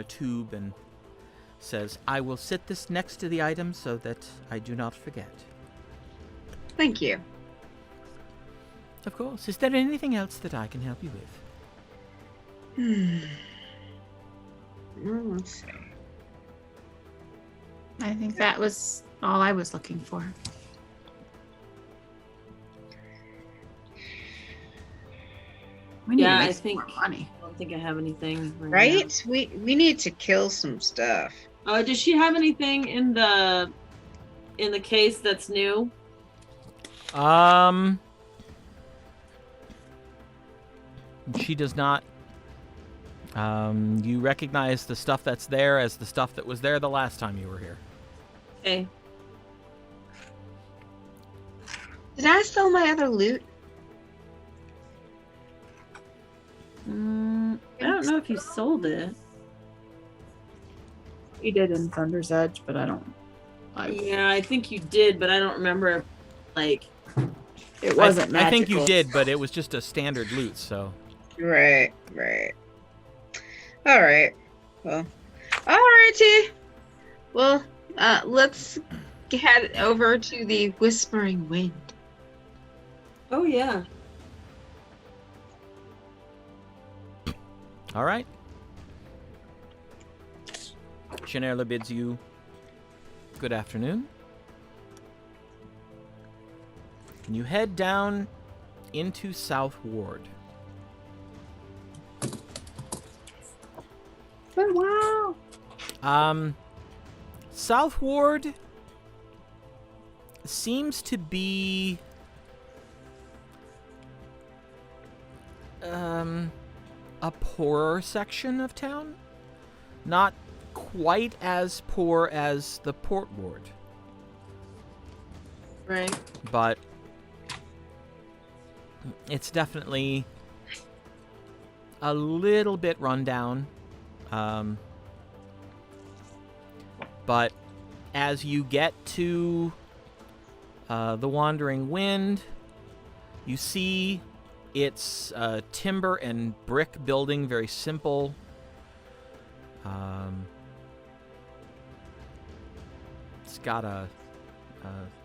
tube and says, I will sit this next to the item so that I do not forget. Thank you. Of course. Is there anything else that I can help you with? Let's see. I think that was all I was looking for. We need Yeah, to I make some think- more money. I don't think I have anything. Right? We need to kill some stuff. Now. Does she have anything in the case that's new? She does not. You recognize the stuff that's there as the stuff that was there the last time you were here. Okay. Did I sell my other loot? I don't know if you sold it. We did in Thunder's Edge, but I don't. Yeah, I think you did, but I don't remember. Like, It wasn't magical. I think you did, but it was just a standard loot, so. Right. All right. Well, alrighty. Well, let's head over to the Whispering Wind. oh yeah. All right. Shanerla bids you good afternoon. And you head down into South Ward. Oh, wow. South Ward seems to be a poorer section of town. Not quite as poor as the Port Ward, Right. but it's definitely a little bit run down. But as you get to the Wandering Wind, you see it's a timber and brick building, very simple. It's got a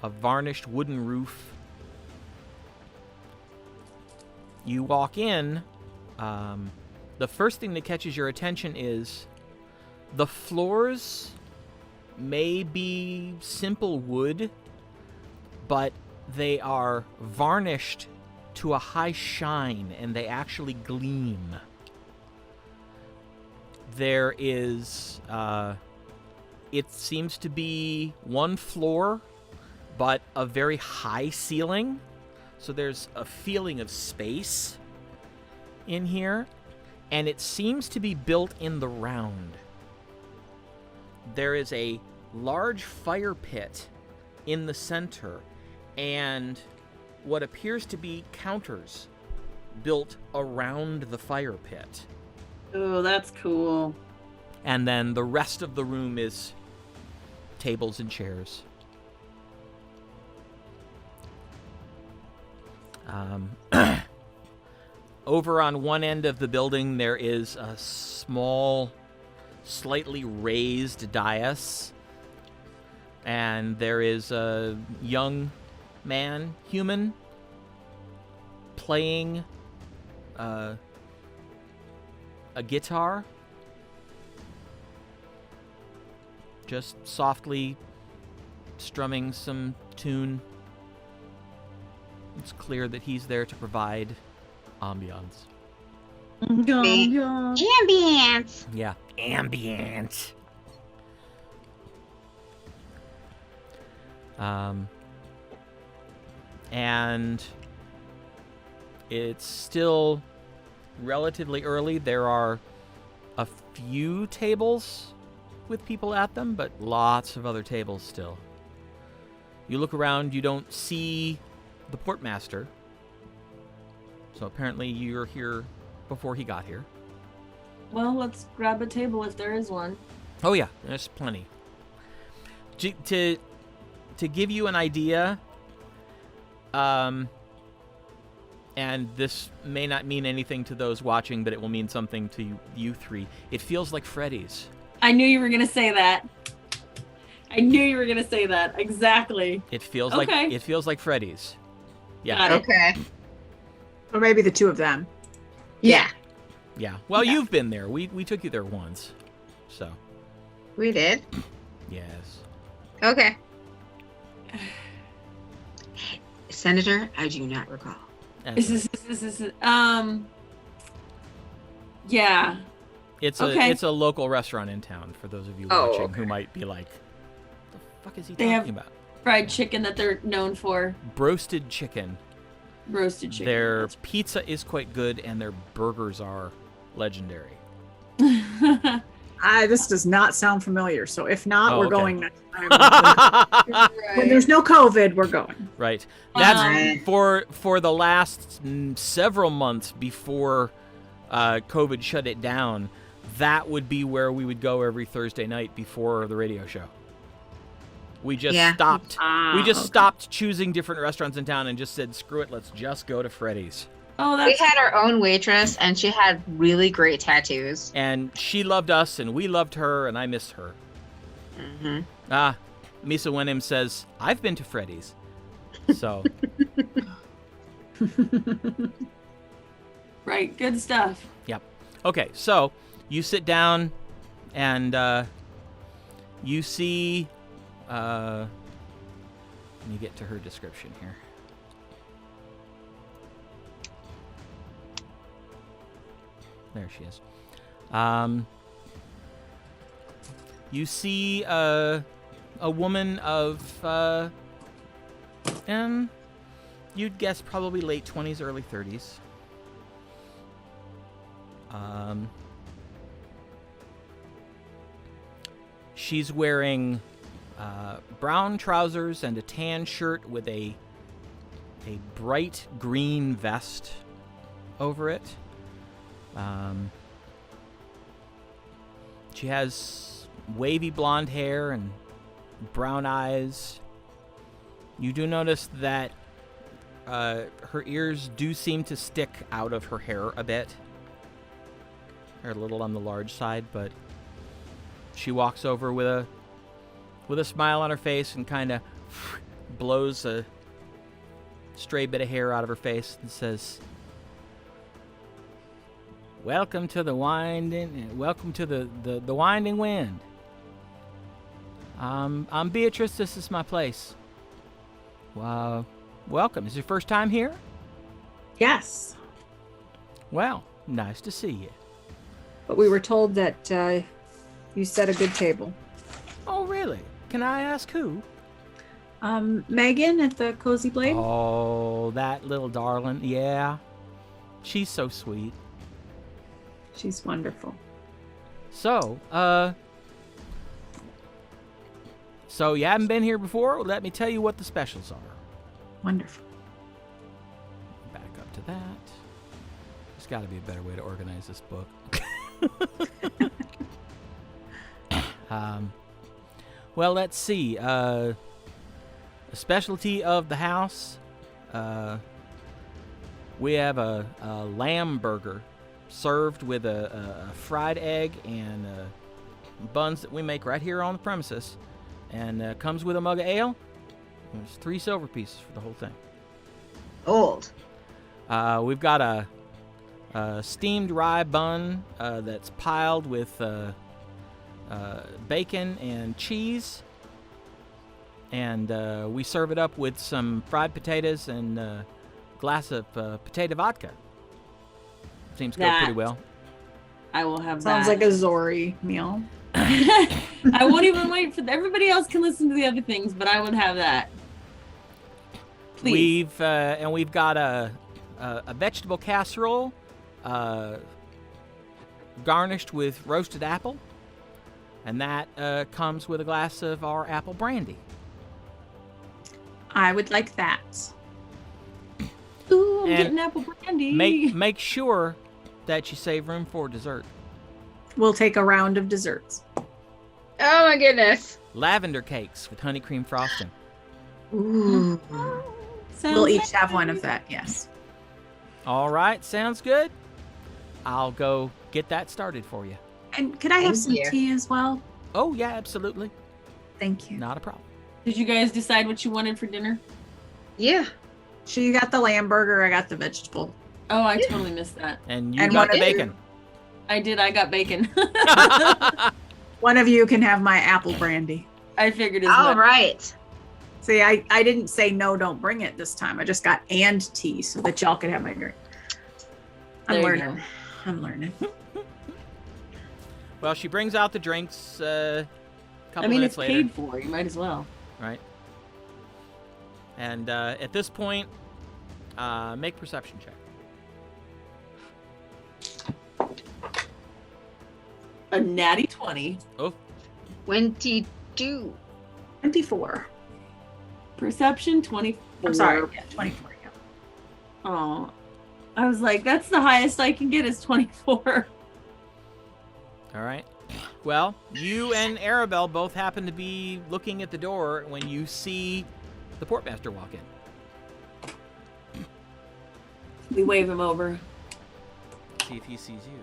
varnished wooden roof. You walk in. The first thing that catches your attention is the floors may be simple wood, but they are varnished to a high shine, and they actually gleam. There is, it seems to be one floor, but a very high ceiling. So there's a feeling of space in here, and it seems to be built in the round. there is a large fire pit in the center and what appears to be counters built around the fire pit. Oh, that's cool. And then the rest of the room is tables and chairs. Over on one end of the building, there is a small, slightly raised dais. And there is a young man, human, playing a guitar. Just softly strumming some tune. It's clear that he's there to provide ambiance. Ambience. Yeah, ambient. And it's still relatively early. There are a few tables with people at them, but lots of other tables still. You look around, you don't see the Portmaster. So apparently you're here before he got here. Well, let's grab a table if there is one. Oh yeah, there's plenty. To give you an idea, and this may not mean anything to those watching, but it will mean something to you three. It feels like Freddy's. I knew you were going to say that. I knew you were going to say that. Exactly. It feels Okay. like Freddy's. Yeah. Got it. Okay. Or maybe the two of them. Yeah, Yeah. Well, Yeah. you've been there. We took you there once. So, we did. yes. Okay. Senator, I do not recall. That's right. Yeah. It's okay. a local restaurant in town for those of you Oh, watching okay. who might be like, "What the fuck is he They have- talking about?" Fried chicken that they're known for. Broasted chicken. Roasted chicken. Their That's pizza is quite good, and their burgers are legendary. right. This does not sound familiar. So if not, Oh, we're okay. going next time. When there's no COVID, we're going. Right. That's Um, for the last several months before COVID shut it down. That would be where we would go every Thursday night before the radio show. We just stopped. We just stopped choosing different restaurants in town and just said, "Screw it, let's just go to Freddy's." Oh, We that's had our own waitress, and she had really great tattoos. And she loved us, and we loved her, and I miss her. Mm-hmm. Misa Wenham says, "I've been to Freddy's." So, right. Good stuff. okay, so you sit down, and you see. Let me get to her description here. There she is. You see a woman of, you'd guess probably late 20s, early 30s. She's wearing brown trousers and a tan shirt with a bright green vest over it. She has wavy blonde hair and brown eyes. You do notice that her ears do seem to stick out of her hair a bit. They're a little on the large side, but she walks over with a smile on her face and kind of blows a stray bit of hair out of her face and says, welcome to the winding wind. I'm Beatrice. This is my place. Welcome. Is your first time here? Yes. Well, nice to see you. But we were told that you set a good table. Oh, really? Can I ask who? Megan at the Cozy Blade. Oh, that little darling. Yeah. She's so sweet. She's wonderful. So, So you haven't been here before? Let me tell you what the specials are. Wonderful. Back up to that. There's got to be a better way to organize this book. Well, let's see. A specialty of the house. We have a lamb burger served with a fried egg and buns that we make right here on the premises. And comes with a mug of ale. There's 3 silver pieces for the whole thing. Old. We've got a steamed rye bun that's piled with bacon and cheese. And we serve it up with some fried potatoes and a glass of potato vodka. Seems to go pretty well. I will have Sounds that. like a Zori meal. I won't even wait for everybody else can listen to the other things, but I would have that. Please. We've got a vegetable casserole garnished with roasted apple, and that comes with a glass of our apple brandy. I would like that. Ooh, I'm And getting apple brandy. Make sure that you save room for dessert. We'll take a round of desserts. Oh my goodness. Lavender cakes with honey cream frosting. Ooh. Sounds We'll each nice. have one of that, yes. All right, sounds good. I'll go get that started for you. And could I have Thank some you. tea as well? Oh, yeah, absolutely. Thank you. Not a problem. Did you guys decide what you wanted for dinner? Yeah. She got the lamb burger, I got the vegetable. Oh, I totally missed that. And you And got what- the bacon. I did. I got bacon. One of you can have my apple brandy. I figured as All much. right. See, I didn't say no, don't bring it this time. I just got and tea so that y'all could have my drink. I'm There you learning. I'm learning. Well, she brings out the drinks a couple I mean, minutes it's later. paid for. You might as well. Right. And at this point, make perception check. A natty 20. 22. 24. Perception 24. I'm sorry. Yeah, 24. Yeah. Oh, I was like, that's the highest I can get is 24. All right. Well, you and Aribelle both happen to be looking at the door when you see the Portmaster walk in. We wave him over. See if he sees you.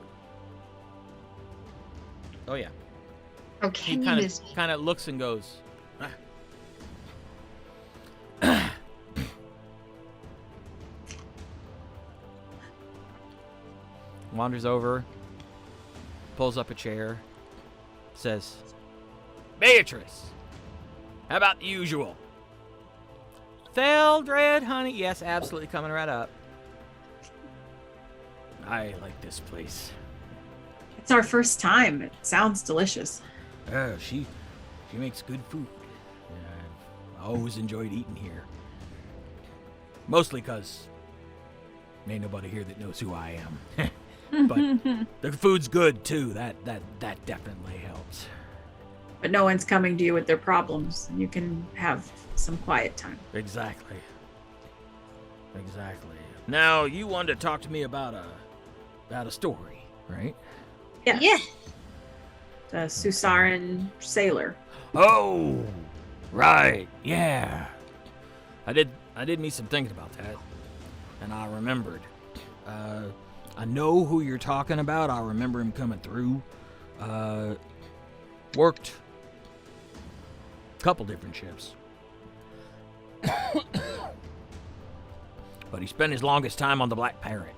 Oh yeah. Oh, He can you miss me? kind of looks and goes. Wanders over, pulls up a chair, says, "Beatrice, how about the usual?" "Theldred, honey." "Yes, absolutely, coming right up." "I like this place." It's our first time. It sounds delicious. She makes good food. I've always enjoyed eating here. Mostly because ain't nobody here that knows who I am. But the food's good too. That definitely helps. But no one's coming to you with their problems. You can have some quiet time. Exactly. Now you wanted to talk to me about a story, right? Yes. Yeah. The Cesaren sailor. Oh, right. Yeah. I did me some thinking about that, and I remembered. I know who you're talking about. I remember him coming through. Worked a couple different ships. But he spent his longest time on the Black Parrot.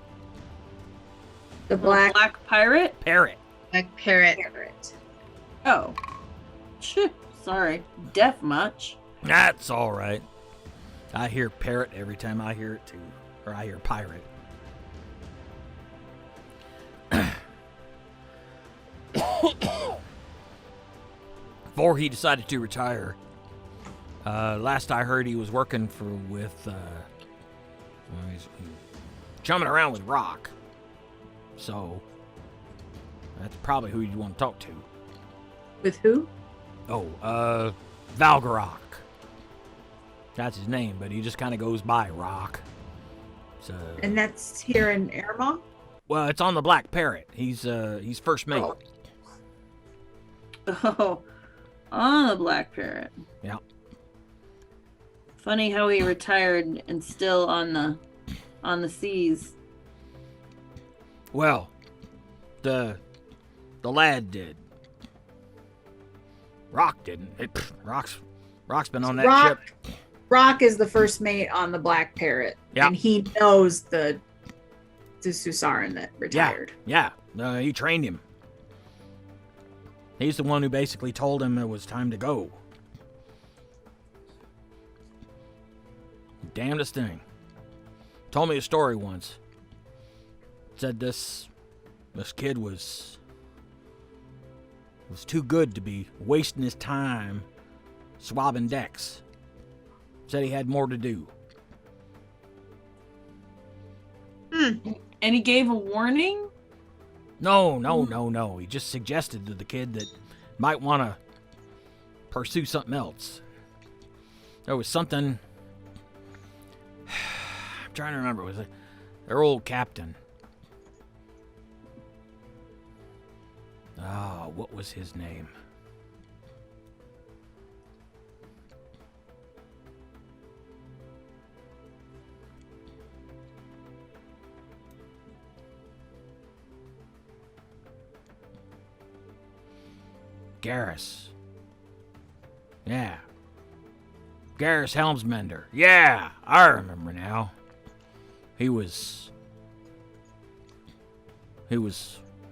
The black Pirate? Parrot. Black Parrot. parrot. Oh. Shit. Sorry. Deaf much. That's all right. I hear parrot every time I hear it too. Or I hear pirate. Before he decided to retire, last I heard he was working with he's chumming around with Rock. So that's probably who you'd want to talk to. With who? Oh, Valgarok. That's his name, but he just kind of goes by Rock. So, And that's here in Arimynn? well, it's on the Black Parrot. He's first mate. Oh. Oh, on the Black Parrot. Yeah. Funny how he retired and still on the seas. Well, the lad did. Rock didn't. Rock's been on that ship. Rock is the first mate on the Black Parrot. Yeah. And he knows the Cesaren that retired. Yeah, he trained him. He's the one who basically told him it was time to go. Damnedest thing. Told me a story once. Said this kid was too good to be wasting his time swabbing decks. Said he had more to do. And he gave a warning? No. He just suggested to the kid that might want to pursue something else. There was something... I'm trying to remember. It was their old captain. Oh, what was his name? Garrus. Yeah. Garrus Helmsmender. Yeah, I remember now. He was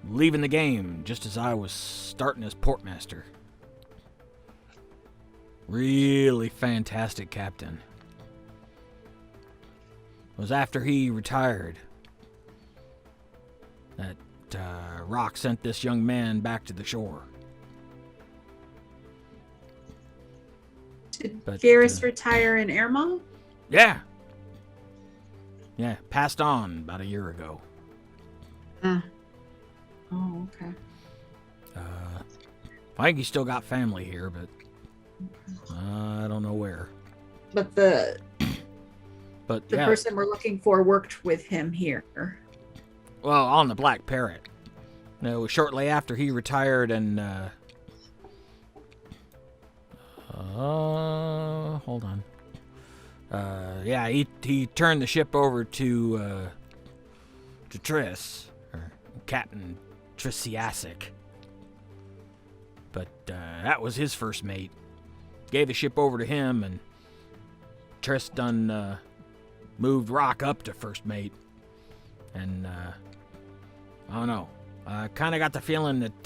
leaving the game just as I was starting as Portmaster. Really fantastic captain. It was after he retired that Rock sent this young man back to the shore. Did But, Garrus retire in Arimynn? Yeah. Yeah, passed on about a year ago. Oh, okay. I think he's still got family here, but I don't know where. But the Yeah, person we're looking for worked with him here. well, on the Black Parrot. No, it was shortly after he retired and hold on. Yeah, he turned the ship over to Triss, or Captain Trissiasic. But that was his first mate. Gave the ship over to him, and Triss done moved Rock up to first mate. And I don't know. I kind of got the feeling that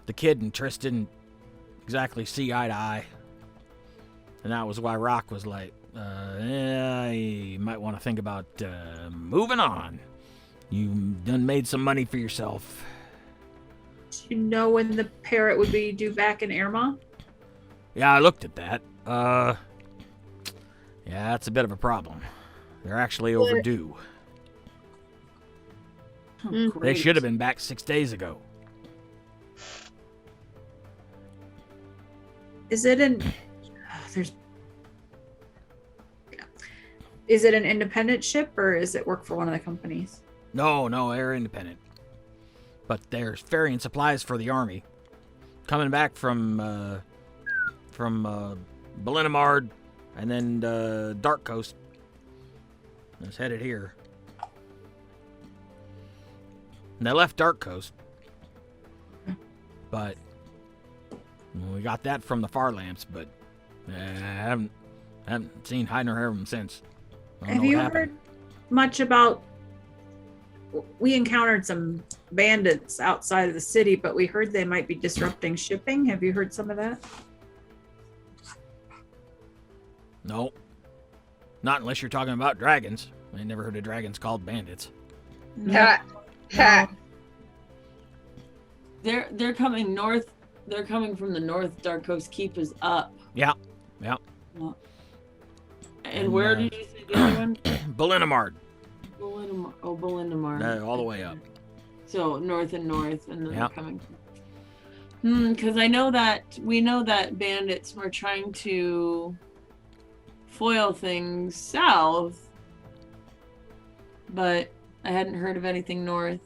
the kid and Triss didn't exactly see eye to eye. And that was why Rock was like, you might want to think about moving on. You done made some money for yourself. Do you know when the parrot would be due back in Arimynn? Yeah, I looked at that. Yeah, that's a bit of a problem. They're actually overdue. Oh, They great. should have been back 6 days ago. Is it an Is it an independent ship or is it work for one of the companies? No, they're independent. But they're ferrying supplies for the army. Coming back from Belinamard and then Dark Coast. It's headed here. And they left Dark Coast. But we got that from the Far Lamps, but I haven't seen hide nor hair of them since. I don't Have know you what happened. heard much about? We encountered some bandits outside of the city, but we heard they might be disrupting shipping. Have you heard some of that? No. Not unless you're talking about dragons. I never heard of dragons called bandits. Ha, ha. They're coming north. They're coming from the north. Dark Coast Keep is up. Yeah. And And, where did you say the other one? Belinamard. Belinamar. All the way up. So north and then Yeah. they're coming. Because we know that bandits were trying to foil things south, but I hadn't heard of anything north.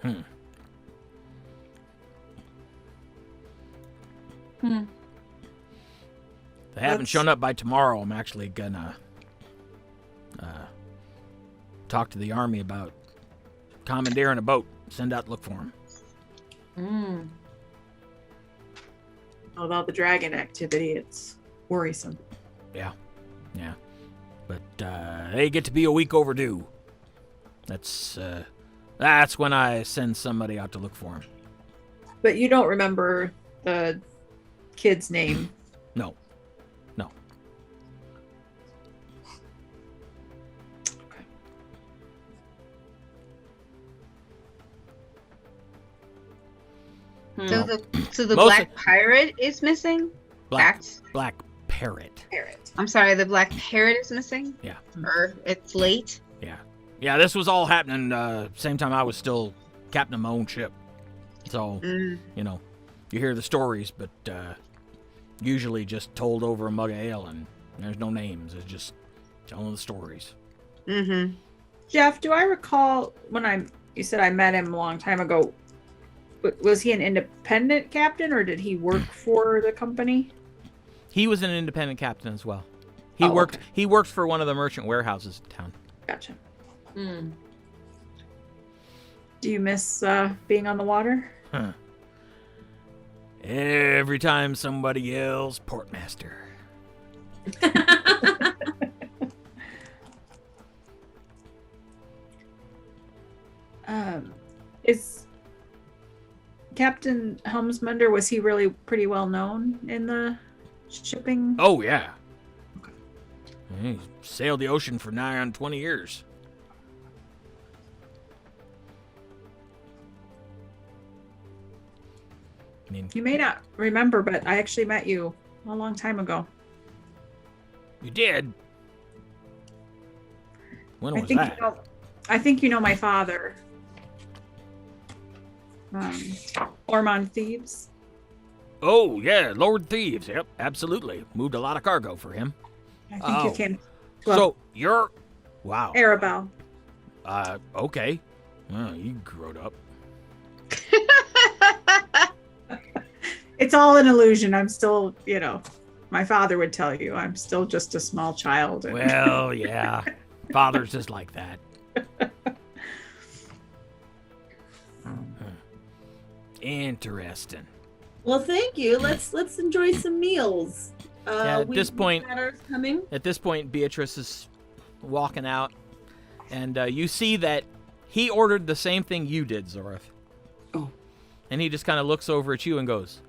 Hmm. They haven't shown up by tomorrow. I'm actually gonna talk to the army about commandeering a boat. Send out to look for them. About the dragon activity, it's worrisome. Yeah. But they get to be a week overdue. That's when I send somebody out to look for them. But you don't remember the kid's name? No. So the Most Black Pirate is missing? Black Parrot. Parrot. I'm sorry, the Black Parrot is missing? Yeah. Or it's late? Yeah, this was all happening same time I was still captain of my own ship. So, you hear the stories, but usually just told over a mug of ale, and there's no names. It's just telling the stories. Mm-hmm. Jeff, do I recall when you said I met him a long time ago, was he an independent captain or did he work for the company? He was an independent captain as well. Okay. He worked for one of the merchant warehouses in town. Gotcha. Do you miss being on the water? Huh. Every time somebody yells, Portmaster. Is Captain Helmsmender, was he really pretty well known in the shipping? Oh, yeah. He sailed the ocean for nigh on 20 years. I mean, You may not remember, but I actually met you a long time ago. you did? When I was think that? I think you know my father. Ormond Thieves. Oh, yeah, Lord Thieves. Yep, absolutely. Moved a lot of cargo for him. I think you came. So, you're... Wow. Aribelle. Okay. Well, you growed up. It's all an illusion. I'm still, my father would tell you, I'm still just a small child. And Well, yeah. Fathers is like that. Interesting. Well, thank you. Let's enjoy some meals. Yeah, at this point- Matter's coming. At this point, Beatrice is walking out, and you see that he ordered the same thing you did, Zorith. Oh. And he just kind of looks over at you and goes,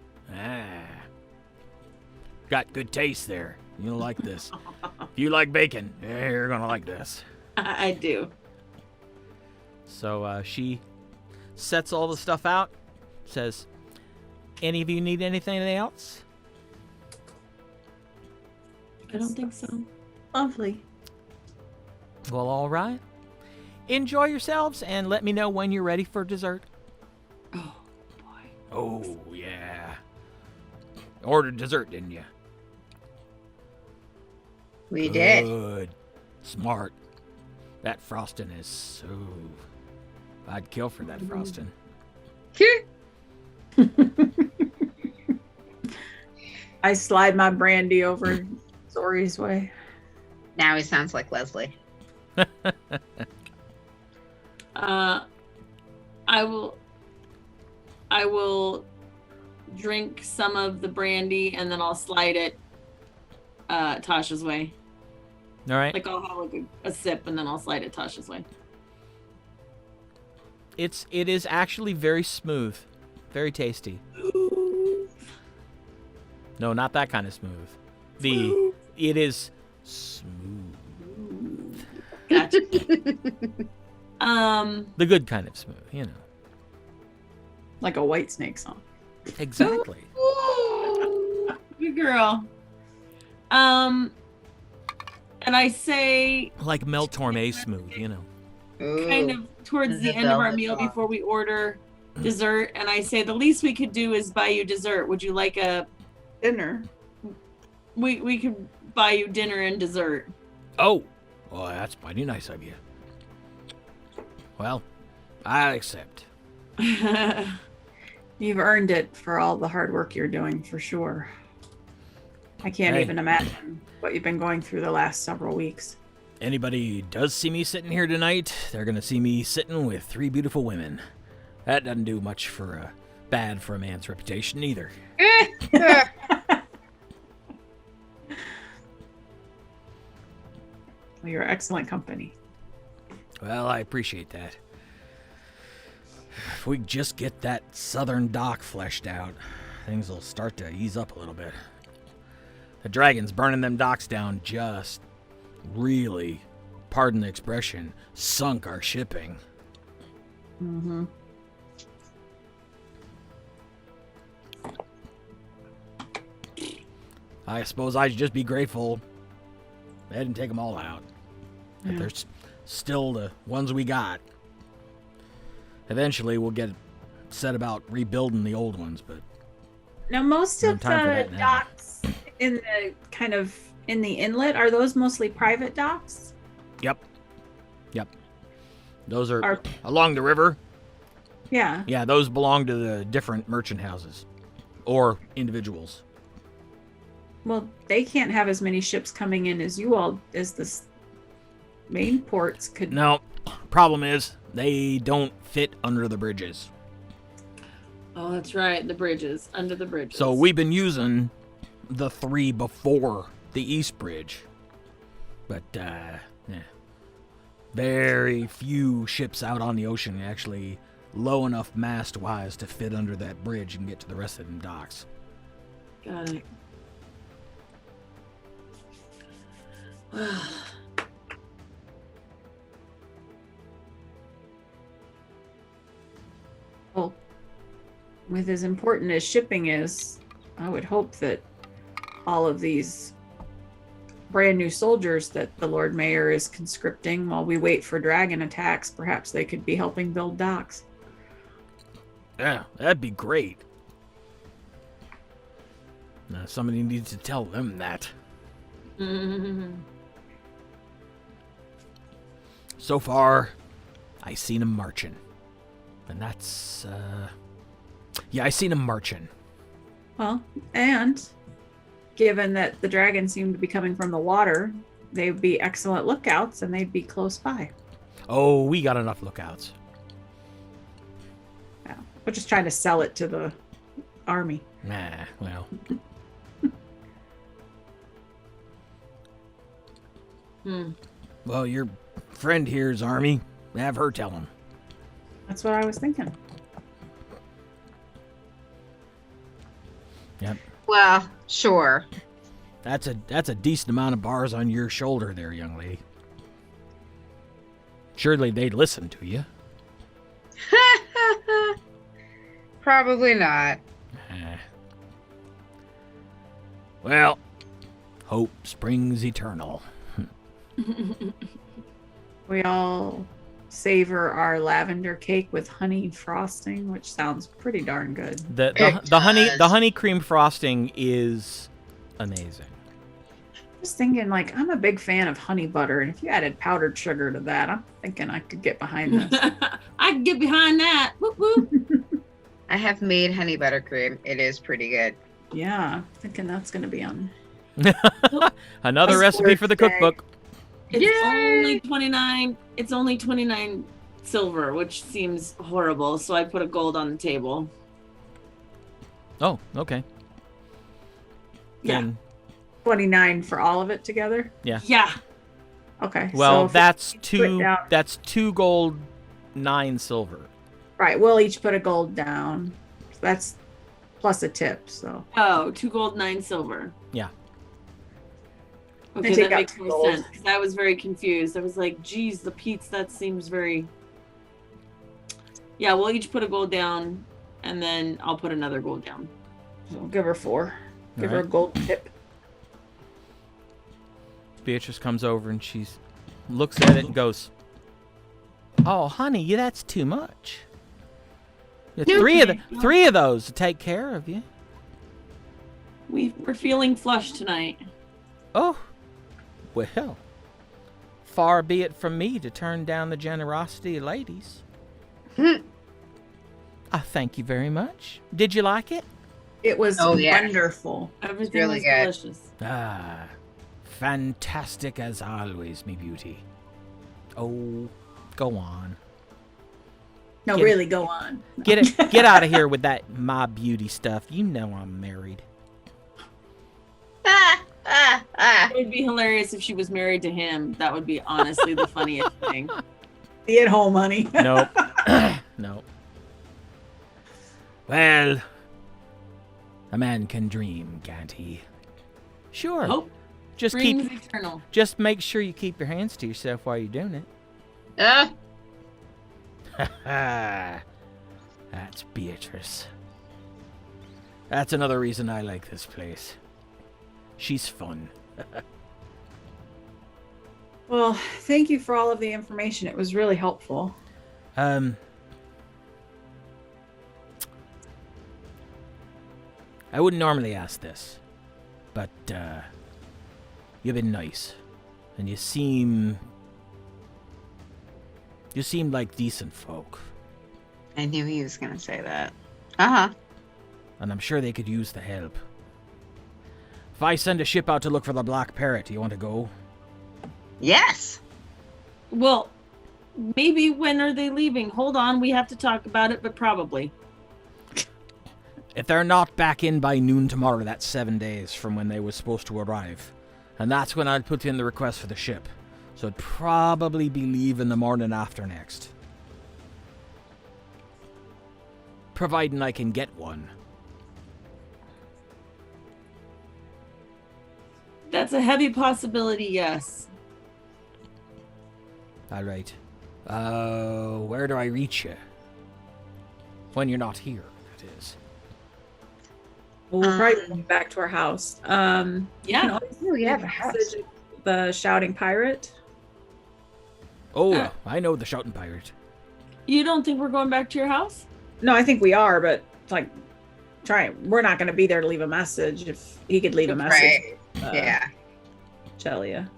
got good taste there. You'll like this. If you like bacon, you're going to like this. I do. So she sets all the stuff out, says, any of you need anything else? I don't think so. Lovely. Well, all right. Enjoy yourselves and let me know when you're ready for dessert. Oh, boy. Oh, yeah. Ordered dessert, didn't you? We did. Good. Smart. That frosting is so... I'd kill for that frosting. I slide my brandy over Zori's way. Now he sounds like Leslie. I will drink some of the brandy and then I'll slide it Tasha's way. All right. Like I'll have like a sip and then I'll slide it Tasha's way. It is actually very smooth. Very tasty. No, not that kind of smooth. It is smooth. Gotcha. The good kind of smooth, you know. Like a White Snake song. Exactly. Good girl. And I say Like Mel Torme smooth, you know. Ooh. kind of towards This the is end of our velvet meal sauce. before we order, dessert, and I say the least we could do is buy you dessert. Would you like a Dinner. we could buy you dinner and dessert. Oh, well, that's mighty nice of you. Well, I accept. You've earned it for all the hard work you're doing, for sure. I can't Hey. even imagine what you've been going through the last several weeks. Anybody does see me sitting here tonight, they're gonna see me sitting with 3 beautiful women. That doesn't do much for bad for a man's reputation either. Well, you're excellent company. Well, I appreciate that. If we just get that southern dock fleshed out, things will start to ease up a little bit. The dragons burning them docks down just really, pardon the expression, sunk our shipping. Mm-hmm. I suppose I should just be grateful they didn't take them all out. But Yeah. there's still the ones we got. Eventually, we'll get set about rebuilding the old ones, but Now, most No of time for the that now. docks in the kind of in the inlet, are those mostly private docks? yep. Those are Are along the river. yeah. Yeah, those belong to the different merchant houses or individuals. Well, they can't have as many ships coming in as you all as the main ports could. No, problem is they don't fit under the bridges. Oh, that's right. The bridges, under the bridges. So we've been using the 3 before the East Bridge. But, very few ships out on the ocean actually low enough mast-wise to fit under that bridge and get to the rest of them docks. Got it. Well, with as important as shipping is, I would hope that all of these brand new soldiers that the Lord Mayor is conscripting while we wait for dragon attacks, perhaps they could be helping build docks. Yeah, that'd be great. Somebody needs to tell them that. So far, I seen them marching. And that's, yeah, I seen them marching. Well, and given that the dragons seem to be coming from the water, they'd be excellent lookouts and they'd be close by. Oh, we got enough lookouts. Yeah. We're just trying to sell it to the army. Nah, well. Well, your friend here's army. Have her tell him. That's what I was thinking. Yep. Well, sure. That's a decent amount of bars on your shoulder there, young lady. Surely they'd listen to you. Probably not. Well, hope springs eternal. We all savor our lavender cake with honey frosting, which sounds pretty darn good. The It honey does. the honey cream frosting is amazing. Just thinking, like, I'm a big fan of honey butter, and if you added powdered sugar to that, I'm thinking I could get behind this. I can get behind that. Whoop, whoop. I have made honey buttercream. It is pretty good. Yeah, I'm thinking that's going to be on. Another That's recipe worth for the saying. cookbook. It's Yay! only 29. It's only 29 silver, which seems horrible. So I put a gold on the table. Oh, okay. Yeah. Then, 29 for all of it together? Yeah. Okay. well, so that's split two. down- That's 2 gold, 9 silver. Right, we'll each put a gold down. So that's plus a tip, so. Oh, 2 gold, 9 silver. Yeah. Okay, take that out makes 2 more gold. sense. 'Cause I was very confused. I was like, geez, the Pete's, that seems very... Yeah, we'll each put a gold down, and then I'll put another gold down. So we'll give her 4. Give her a Alright. gold tip. Beatrice comes over and she looks at it and goes, "Oh, honey, that's too much." Three of those to take care of you. We're feeling flush tonight. Oh, well, far be it from me to turn down the generosity of ladies. I thank you very much. Did you like it? It was yeah. wonderful. Everything really was good. delicious. Ah, fantastic as always, me beauty. Oh, go on. No, Get- really, go on. No. Get out of here with that my beauty stuff. You know I'm married. It would be hilarious if she was married to him. That would be honestly the funniest thing. Be at home, honey. Nope. Nope. Well, a man can dream, can't he? Sure. Hope Just brings eternal. Just make sure you keep your hands to yourself while you're doing it. That's Beatrice. That's another reason I like this place. She's fun. Well, thank you for all of the information. It was really helpful. I wouldn't normally ask this, but you've been nice, and you seem like decent folk, I knew he was gonna say that. and I'm sure they could use the help. If I send a ship out to look for the Black Parrot, do you want to go? Yes. Well, maybe when are they leaving? Hold on, we have to talk about it, but probably. If they're not back in by noon tomorrow, that's 7 days from when they were supposed to arrive. And that's when I'd put in the request for the ship. So it'd probably be leaving the morning after next. Providing I can get one. That's a heavy possibility, yes. Alright. Where do I reach you? When you're not here, that is. We'll probably go back to our house. Yeah. Message the shouting pirate. Oh, I know the shouting pirate. You don't think we're going back to your house? No, I think we are, but like, we're not going to be there to leave a message. If he could leave a message, Right. Yeah. Chelia.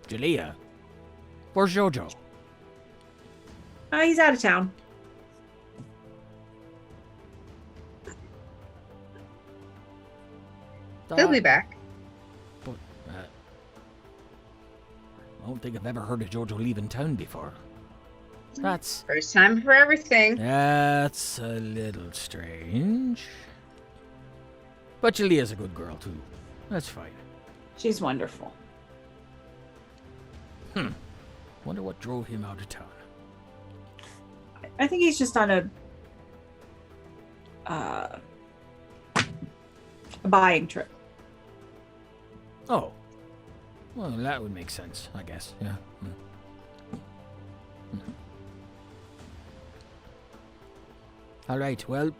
Jalea. Where's Jojo? He's out of town. He'll be back. But, I don't think I've ever heard of Jojo leaving town before. That's First time for everything. a little strange. But Jalea's a good girl too. That's fine. She's wonderful. Wonder what drove him out of town. I think he's just on a buying trip. Oh. Well, that would make sense, I guess. Yeah. All right. Well,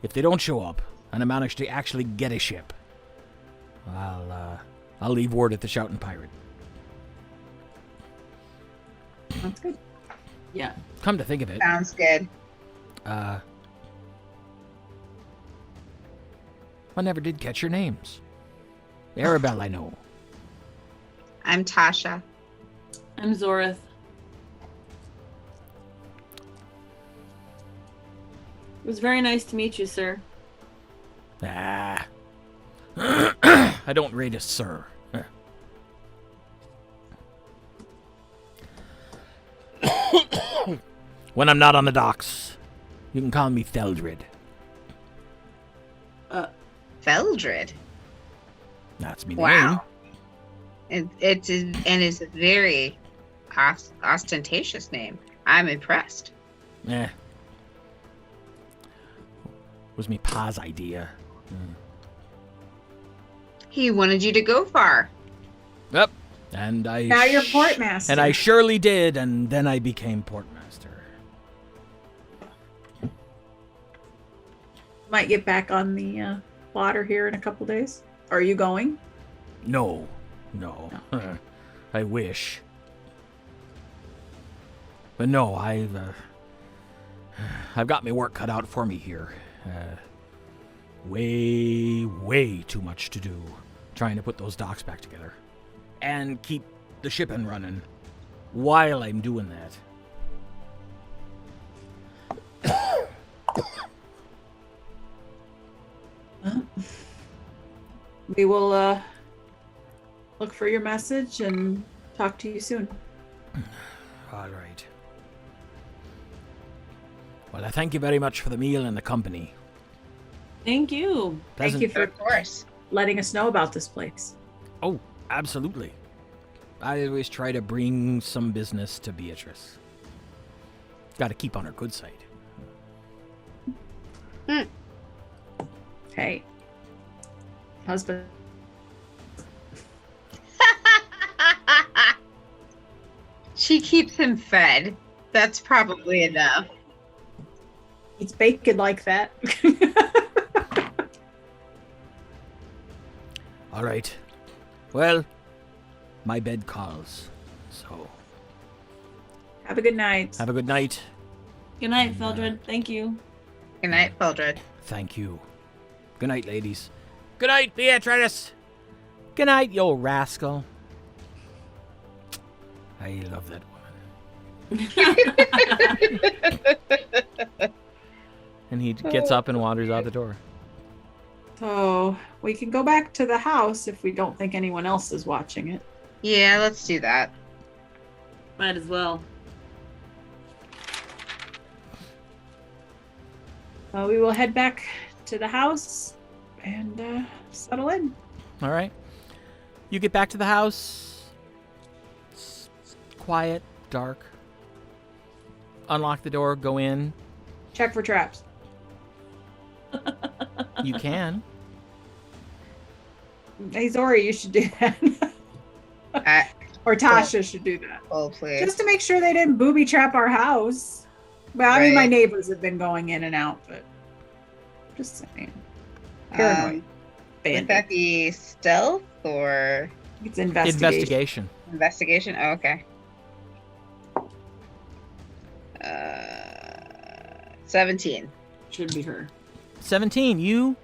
if they don't show up, and I manage to actually get a ship, I'll leave word at the shouting pirate. That's good. Yeah. Come to think of it, Sounds good. I never did catch your names. Aribelle, I know. I'm Tasha. I'm Zorith. It was very nice to meet you, sir. I don't rate a sir. When I'm not on the docks, you can call me Theldred. Feldred. That's me Wow. It's a very ostentatious name. I'm impressed. name. Was me pa's idea. He wanted you to go far. Yep. And I Now you're Portmaster. And I surely did, and then I became Portmaster. Might get back on the water here in a couple days. Are you going? No. I wish. But no, I've got my work cut out for me here. Way too much to do trying to put those docks back together and keep the shipping running while I'm doing that. We will look for your message and talk to you soon. All right. Well, I thank you very much for the meal and the company. Thank you. Thank you for Of course. letting us know about this place. Oh, absolutely. I always try to bring some business to Beatrice. Got to keep on her good side. Hey, husband. She keeps him fed. That's probably enough. Eats bacon like that. All right. Well, my bed calls. So, Have a good night. have a good night. Good night, Feldred. Thank you. Good night, Feldred. Thank you. Good night, ladies. Good night, Beatrice. Good night, you old rascal. I love that woman. And he gets up and wanders out the door. So we can go back to the house if we don't think anyone else is watching it. Yeah, let's do that. Might as well. We will head back to the house and settle in. All right. You get back to the house. It's quiet, dark. Unlock the door, go in. Check for traps. You can. Hey, Zori, you should do that. Or Tasha should do that. Oh, please. Just to make sure they didn't booby trap our house. Well, I mean, my Right. neighbors have been going in and out, but just saying. Paranoid. Would Bandit. that be stealth or It's investigation. Investigation. investigation? Oh, okay. 17. Should be her. 17. You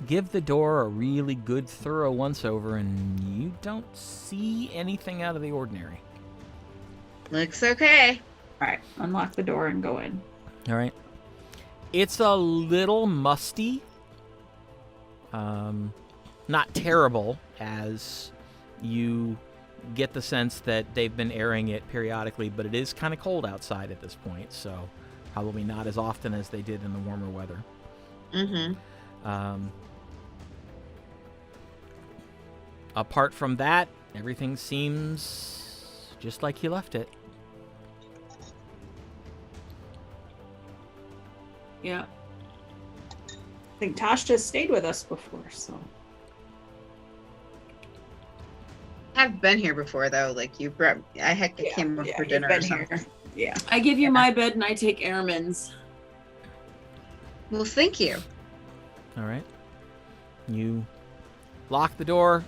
give the door a really good, thorough once-over, and you don't see anything out of the ordinary. Looks okay. All right, unlock the door and go in. All right. It's a little musty. Not terrible, as you get the sense that they've been airing it periodically, but it is kind of cold outside at this point, so probably not as often as they did in the warmer weather. Mm-hmm. Apart from that, everything seems just like you left it. Yeah. I think Tasha stayed with us before, so. I've been here before, though. Like, you brought... I came up for you've dinner or been something. here. Yeah. I give you my bed and I take Arimynn's. Well, thank you. All right. You lock the door.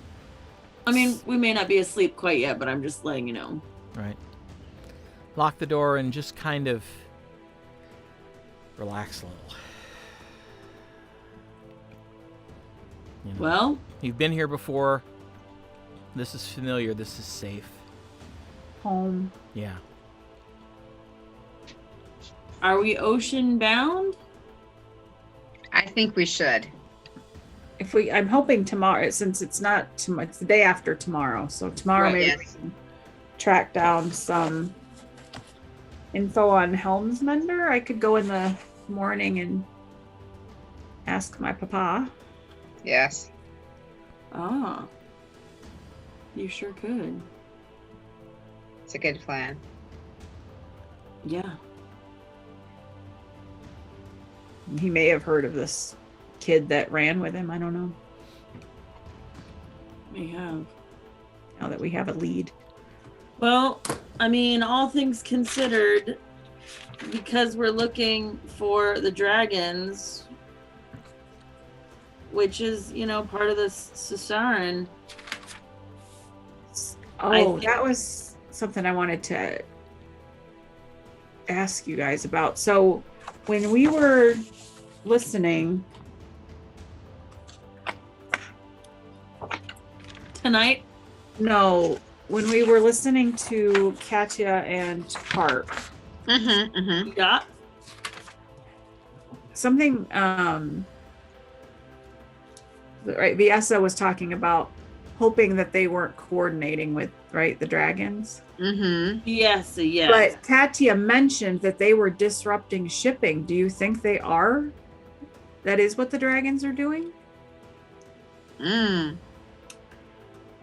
I mean, we may not be asleep quite yet, but I'm just letting you know. All right. Lock the door and just kind of relax a little. You know, Well, you've been here before. This is familiar. This is safe. Home. Yeah. are we ocean bound? I think we should. If we, I'm hoping tomorrow, since it's not tomorrow, it's the day after tomorrow. So tomorrow Right, maybe yes. we can track down some info on Helmsmender. I could go in the morning and ask my papa. Yes. Ah. You sure could. It's a good plan. Yeah. He may have heard of this kid that ran with him. I don't know. We have. Now that we have a lead. Well, I mean, all things considered, because we're looking for the dragons, which is, you know, part of the Cesaren. Oh, think- that was something I wanted to ask you guys about. So when we were listening Tonight? no, when we were listening to Katya and Hart, Yeah. something right, Viessa was talking about hoping that they weren't coordinating with the dragons. Yes, yes. But Katya mentioned that they were disrupting shipping. Do you think they are? That is what the dragons are doing?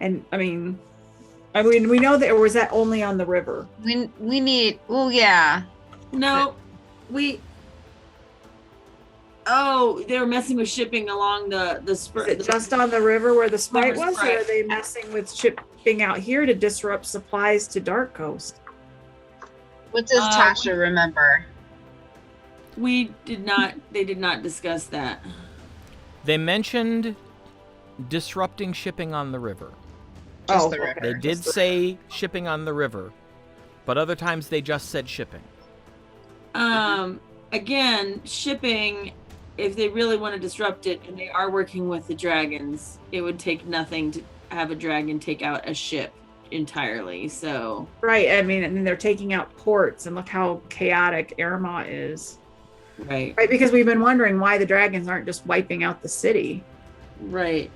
And I mean, we know that, or was that only on the river? We need. Well, yeah. No, Oh, they were messing with shipping along the spur. Is it just on the river where the sprite River was, or sprite. are they messing with shipping out here to disrupt supplies to Dark Coast? What does Tasha remember? They did not discuss that. They mentioned disrupting shipping on the river. Just the river. They did say shipping on the river, but other times they just said shipping. Again, shipping, if they really want to disrupt it and they are working with the dragons, it would take nothing to have a dragon take out a ship entirely. So Right. I mean, and then they're taking out ports, and look how chaotic Arimynn is. right. Right, because we've been wondering why the dragons aren't just wiping out the city. Right.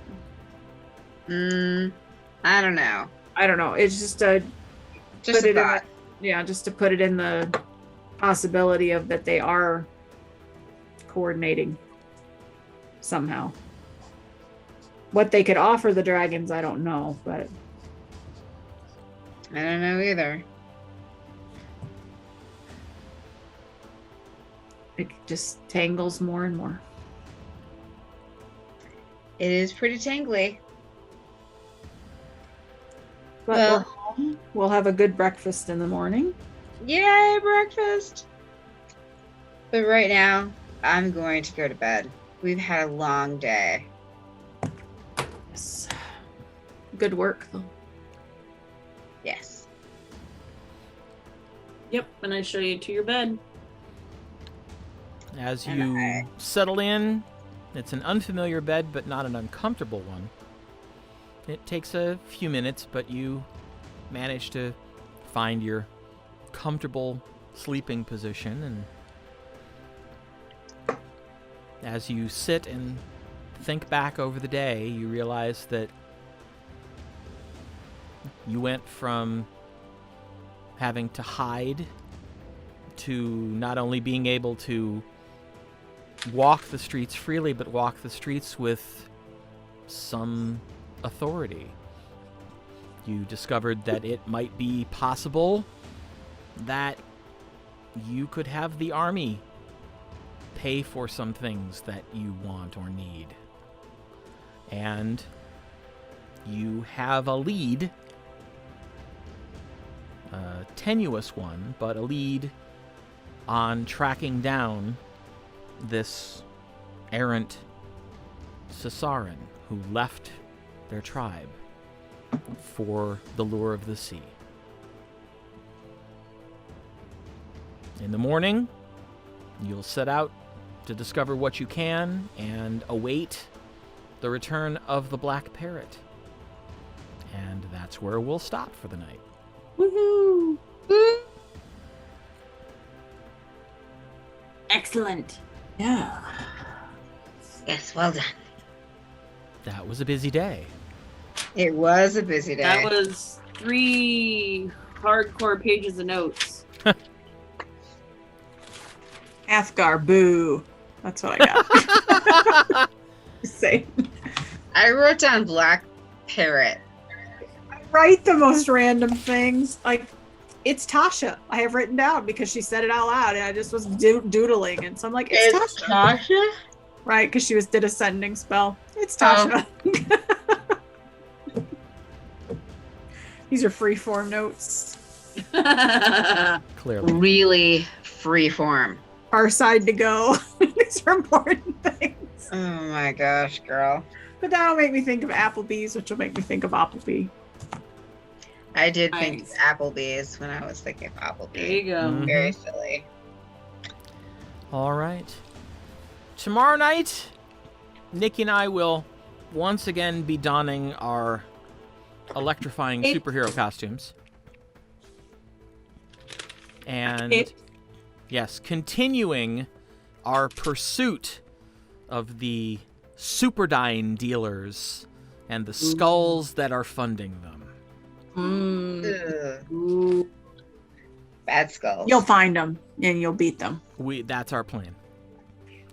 I don't know. I don't know. It's just Just a thought. just to put it in the possibility of that they are coordinating somehow. What they could offer the dragons, I don't know, but I don't know either. it just tangles more and more. It is pretty tangly. But Well- we're home. We'll have a good breakfast in the morning. Yay, breakfast! But right now, I'm going to go to bed. We've had a long day. Yes. Good work, though. Yes. Yep. And I show you to your bed. As And you settle in, it's an unfamiliar bed, but not an uncomfortable one. It takes a few minutes, but you manage to find your comfortable sleeping position. And as you sit and think back over the day, you realize that you went from having to hide to not only being able to walk the streets freely, but walk the streets with some authority. You discovered that it might be possible that you could have the army pay for some things that you want or need. And you have a lead, a tenuous one, but a lead on tracking down this errant Cesaren who left their tribe for the lure of the sea. In the morning, you'll set out to discover what you can and await the return of the Black Parrot. And that's where we'll stop for the night. Woohoo! Excellent. Yeah. Yes, well done. That was a busy day. It was a busy day. That was 3 hardcore pages of notes. Athgar, boo. That's what I got. Just saying. I wrote down Black Parrot. I write the most random things. Like, it's Tasha. I have written down because she said it out loud, and I just was doodling, and so I'm like, it's Tasha. Tasha? Right, because she did a sending spell. It's Tasha. These are freeform notes. Clearly. Really freeform. Our side to go. These are important things. Oh my gosh, girl. But that'll make me think of Applebee's, which will make me think of Applebee. I did think Nice. Applebee's when I was thinking of Applebee's. There you go. Mhm. Very silly. All right. Tomorrow night, Nikki and I will once again be donning our electrifying Hey. superhero costumes. And It, yes, continuing our pursuit of the Superdyne dealers and the skulls that are funding them. Mm. Ugh, ooh, bad skulls. You'll find them and you'll beat them. That's our plan.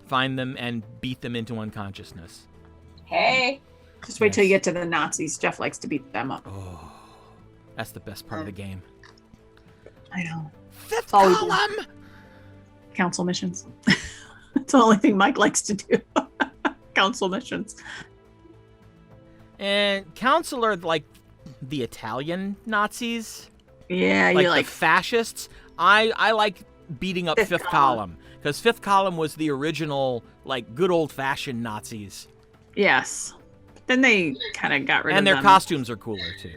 Find them and beat them into unconsciousness. Hey. Just wait till you Yes. get to the Nazis. Jeff likes to beat them up. Oh, that's the best part of the game. I know. Fifth all we do. column! Council missions. It's the only thing Mike likes to do. Council missions. And council are like the Italian Nazis, Yeah, like you the like fascists. I like beating up Fifth Fifth Column. Column because Fifth Column was the original, like, good old fashioned Nazis, yes. Then they kind of got rid and of their them. costumes are cooler too.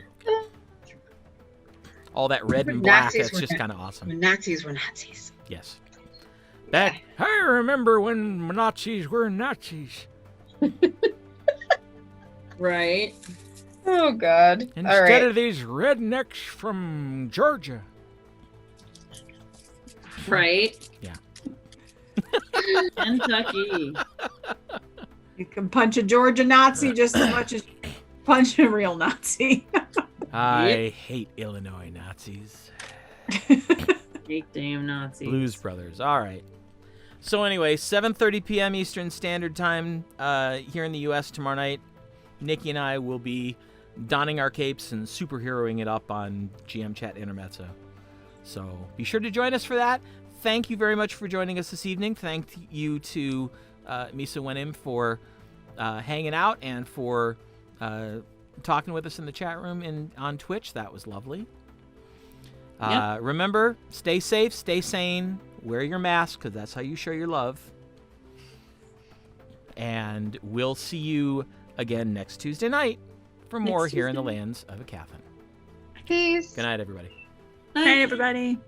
All that red and black. Nazis It's were just not- kind of awesome. When Nazis were Nazis. Yes. Back. I remember when Nazis were Nazis. right. Oh God. All Instead right. of these rednecks from Georgia. Right. Yeah. Kentucky. You can punch a Georgia Nazi just as much as you punch a real Nazi. I hate Illinois Nazis. Big damn Nazis. Blues Brothers. All right. So anyway, 7:30 p.m. Eastern Standard Time here in the U.S. tomorrow night. Nikki and I will be donning our capes and superheroing it up on GM Chat Intermezzo. So be sure to join us for that. Thank you very much for joining us this evening. Thank you to Misa Wenim for hanging out and for talking with us in the chat room and on Twitch. That was lovely. Yep. Remember, stay safe, stay sane, wear your mask because that's how you show your love. And we'll see you again next Tuesday night for more here in the lands of Aecathan. Peace. Good night, everybody. Hey, everybody.